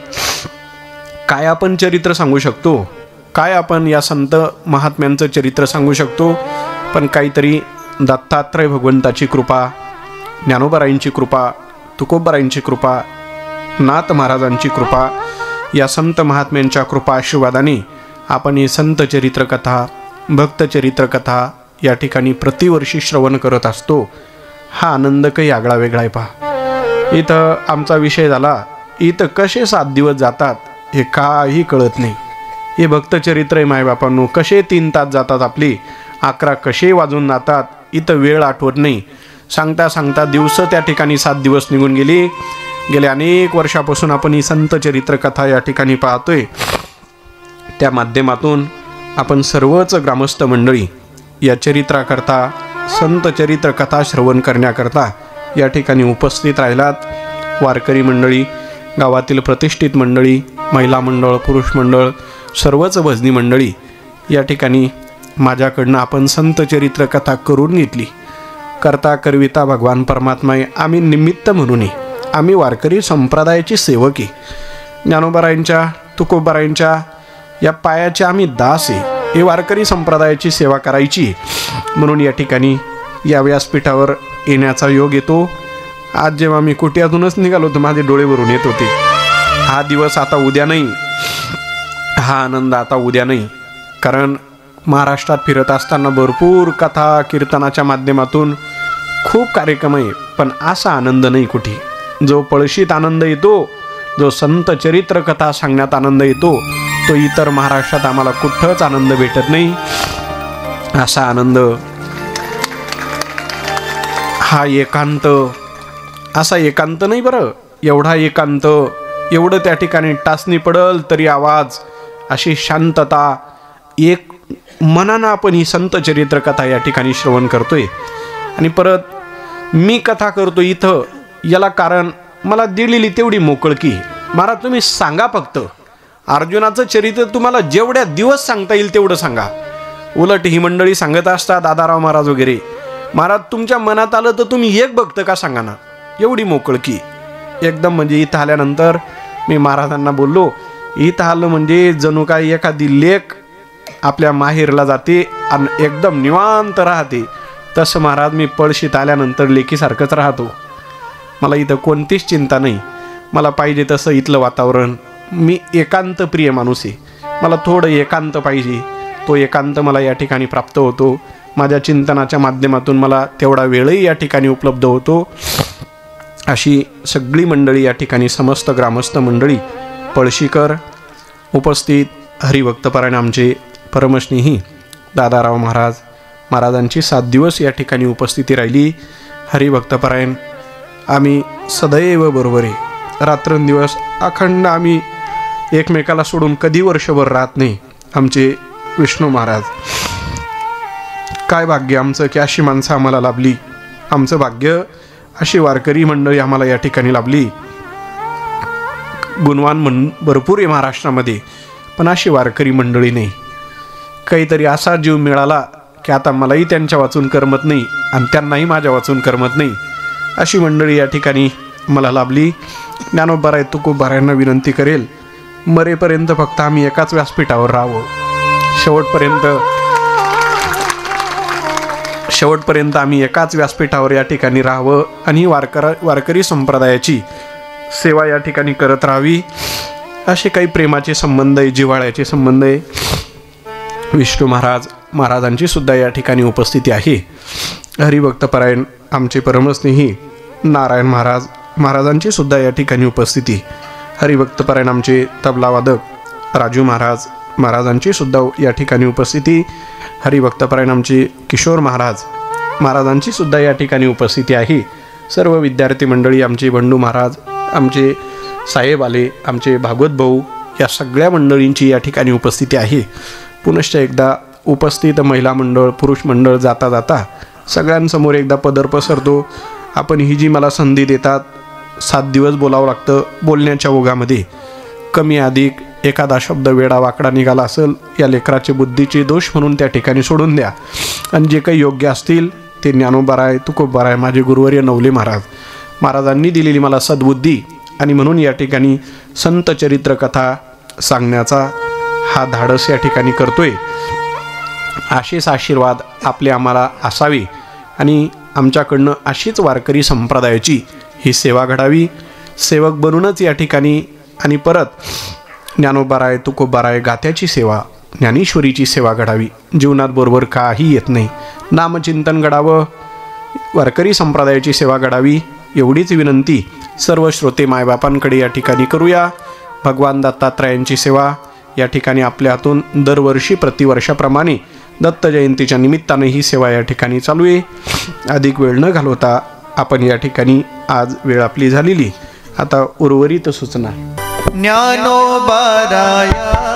काय आपण चरित्र सांगू शकतो, काय आपण या संत महात्म्यांचं चरित्र सांगू शकतो, पण काहीतरी दत्तात्रय भगवंताची कृपा, ज्ञानोबारायांची कृपा, तुकोबारायांची कृपा, नाथ महाराजांची कृपा, या संत महात्म्यांच्या कृपा आशीर्वादाने आपण ही संत चरित्रकथा, भक्त चरित्रकथा या ठिकाणी प्रतिवर्षी श्रवण करत असतो. हा आनंद काही आगळा वेगळा आहे. पहा, इथं आमचा विषय झाला इथं कसे 7 दिवस जातात हे काही कळत नाही. हे भक्तचरित्र आहे मायबापांनो. कसे 3 तास जातात आपले, 11 कसे वाजून जातात इथं वेळ आठवत नाही. सांगता सांगता दिवस त्या ठिकाणी 7 दिवस निघून गेले. गेल्या अनेक वर्षापासून आपण ही संत चरित्र कथा या ठिकाणी पाहतोय. त्या माध्यमातून आपण सर्वच ग्रामस्थ मंडळी या चरित्राकरता, संत चरित्र कथा श्रवण करण्याकरता या ठिकाणी उपस्थित राहिलात. वारकरी मंडळी, गावातील प्रतिष्ठित मंडळी, महिला मंडळ, पुरुष मंडळ, सर्वच भजनी मंडळी या ठिकाणी माझ्याकडनं आपण संत चरित्र कथा करून घेतली. करता करविता भगवान परमात्मा आहे. आम्ही निमित्त म्हणून आम्ही वारकरी संप्रदायाची सेवक आहे. ज्ञानोबारायांच्या, तुकोबारायांच्या या पायाचे आम्ही दास आहे. हे वारकरी संप्रदायाची सेवा करायची म्हणून या ठिकाणी या व्यासपीठावर येण्याचा योग येतो. आज जेव्हा मी कुट्यातूनच निघालो तर माझे डोळे भरून येत होते. हा दिवस आता उद्या नाही, हा आनंद आता उद्या नाही. कारण महाराष्ट्रात फिरत असताना भरपूर कथा कीर्तनाच्या माध्यमातून खूप कार्यक्रम आहे, पण असा आनंद नाही कुठे. जो पळशीत आनंद येतो, जो संत चरित्र कथा सांगण्यात आनंद येतो, तो इतर महाराष्ट्रात आम्हाला कुठंच आनंद भेटत नाही. असा आनंद, हा एकांत, असा एकांत नाही बरं, एवढा एकांत, एवढं त्या ठिकाणी टाचणी पडल तरी आवाज, अशी शांतता, एक मनानं आपण ही संत चरित्र कथा या ठिकाणी श्रवण करतोय. आणि परत मी कथा करतो इथं, याला कारण मला दिलेली तेवढी मोकळकी. महाराज तुम्ही सांगा, फक्त अर्जुनाचं चरित्र तुम्हाला जेवढ्या दिवस सांगता येईल तेवढं सांगा. उलट ही मंडळी सांगत असतात, दादाराव महाराज वगैरे, महाराज तुमच्या मनात आलं तर तुम्ही एक भक्त का सांगा ना. एवढी मोकळकी एकदम. म्हणजे इथं आल्यानंतर मी महाराजांना बोललो, इथं आलं म्हणजे जणू काय एखादी लेक आपल्या माहेरला जाते आणि एकदम निवांत राहते, तसं महाराज मी पळशीत आल्यानंतर लेकीसारखंच राहतो. मला इथं कोणतीच चिंता नाही. मला पाहिजे तसं इथलं वातावरण. मी एकांत प्रिय माणूस आहे. मला थोडं एकांत पाहिजे. तो एकांत मला या ठिकाणी प्राप्त होतो. माझ्या चिंतनाच्या माध्यमातून मला तेवढा वेळही या ठिकाणी उपलब्ध होतो. अशी सगळी मंडळी या ठिकाणी, समस्त ग्रामस्थ मंडळी, पळशीकर उपस्थित, हरिभक्तपरायण आमचे परमस्नेही दादाराव महाराज, महाराजांची 7 दिवस या ठिकाणी उपस्थिती राहिली. हरिभक्तपरायण आम्ही सदैव बरोबर आहे. रात्रंदिवस अखंड आम्ही एकमेकाला सोडून कधी वर्षभर राहत नाही. आमचे विष्णू महाराज, काय भाग्य आमचं की अशी माणसं आम्हाला लाभली. आमचं भाग्य अशी वारकरी मंडळी आम्हाला या ठिकाणी लाभली. गुणवान भरपूर आहे महाराष्ट्रामध्ये, पण अशी वारकरी मंडळी नाही. काहीतरी असा जीव मिळाला की आता मलाही त्यांच्या वाचून करमत नाही आणि त्यांनाही माझ्या वाचून करमत नाही. अशी मंडळी या ठिकाणी मला लाभली. ज्ञानोबाराय तुकोबारायांना विनंती करेल, मरेपर्यंत फक्त आम्ही एकाच व्यासपीठावर राहावं. शेवटपर्यंत आम्ही एकाच व्यासपीठावर या ठिकाणी राहावं आणि वारकरी संप्रदायाची सेवा या ठिकाणी करत राहावी. असे काही प्रेमाचे संबंध आहे, जिव्हाळ्याचे संबंध आहे. विष्णू महाराज, महाराजांची सुद्धा या ठिकाणी उपस्थिती आहे. हरिभक्तपरायण आमचे परमस्नेही नारायण महाराज, महाराजांची सुद्धा या ठिकाणी उपस्थिती. हरिभक्तपरायण आमचे तबलावादक राजू महाराज, महाराजांची सुद्धा या ठिकाणी उपस्थिती. हरिभक्तपरायण आमचे किशोर महाराज, महाराजांची सुद्धा या ठिकाणी उपस्थिती आहे. सर्व विद्यार्थी मंडळी, आमचे बंडू महाराज, आमचे साहेब आले, आमचे भागवत भाऊ, या सगळ्या मंडळींची या ठिकाणी उपस्थिती आहे. पुनश्च एकदा उपस्थित महिला मंडळ, पुरुष मंडळ, जाता जाता सगळ्यांसमोर एकदा पदर पसरतो. आपण ही जी मला संधी देतात, 7 दिवस बोलावं लागतं. बोलण्याच्या ओघामध्ये कमी अधिक एखादा शब्द वेडा वाकडा निघाला असेल, या लेकराचे बुद्धीचे दोष म्हणून त्या ठिकाणी सोडून द्या. आणि जे काही योग्य असतील ते ज्ञानोबाराय, तुकोबाराय, माझे गुरुवर्य नवले महाराज, महाराजांनी दिलेली मला सद्बुद्धी, आणि म्हणून या ठिकाणी संत चरित्र कथा सांगण्याचा हा धाडस या ठिकाणी करतोय. असेच आशीर्वाद आपले आम्हाला असावे आणि आमच्याकडनं अशीच वारकरी संप्रदायाची ही सेवा घडावी. सेवक बनूनच या ठिकाणी, आणि परत ज्ञानोबाराय, तुकोबाराय, गात्याची सेवा, ज्ञानेश्वरीची सेवा घडावी. जीवनात बरोबर काही येत नाही. नामचिंतन घडावं, वारकरी संप्रदायाची सेवा घडावी, एवढीच विनंती सर्व श्रोते मायबापांकडे या ठिकाणी करूया. भगवान दत्तात्रयांची सेवा या ठिकाणी आपल्या हातून दरवर्षी प्रतिवर्षाप्रमाणे दत्त जयंतीच्या निमित्ताने ही सेवा या ठिकाणी चालू आहे. अधिक वेळ न घालवता आपण या ठिकाणी आज वेळ आपली झालेली. आता उर्वरित सूचना. ज्ञानोबा राया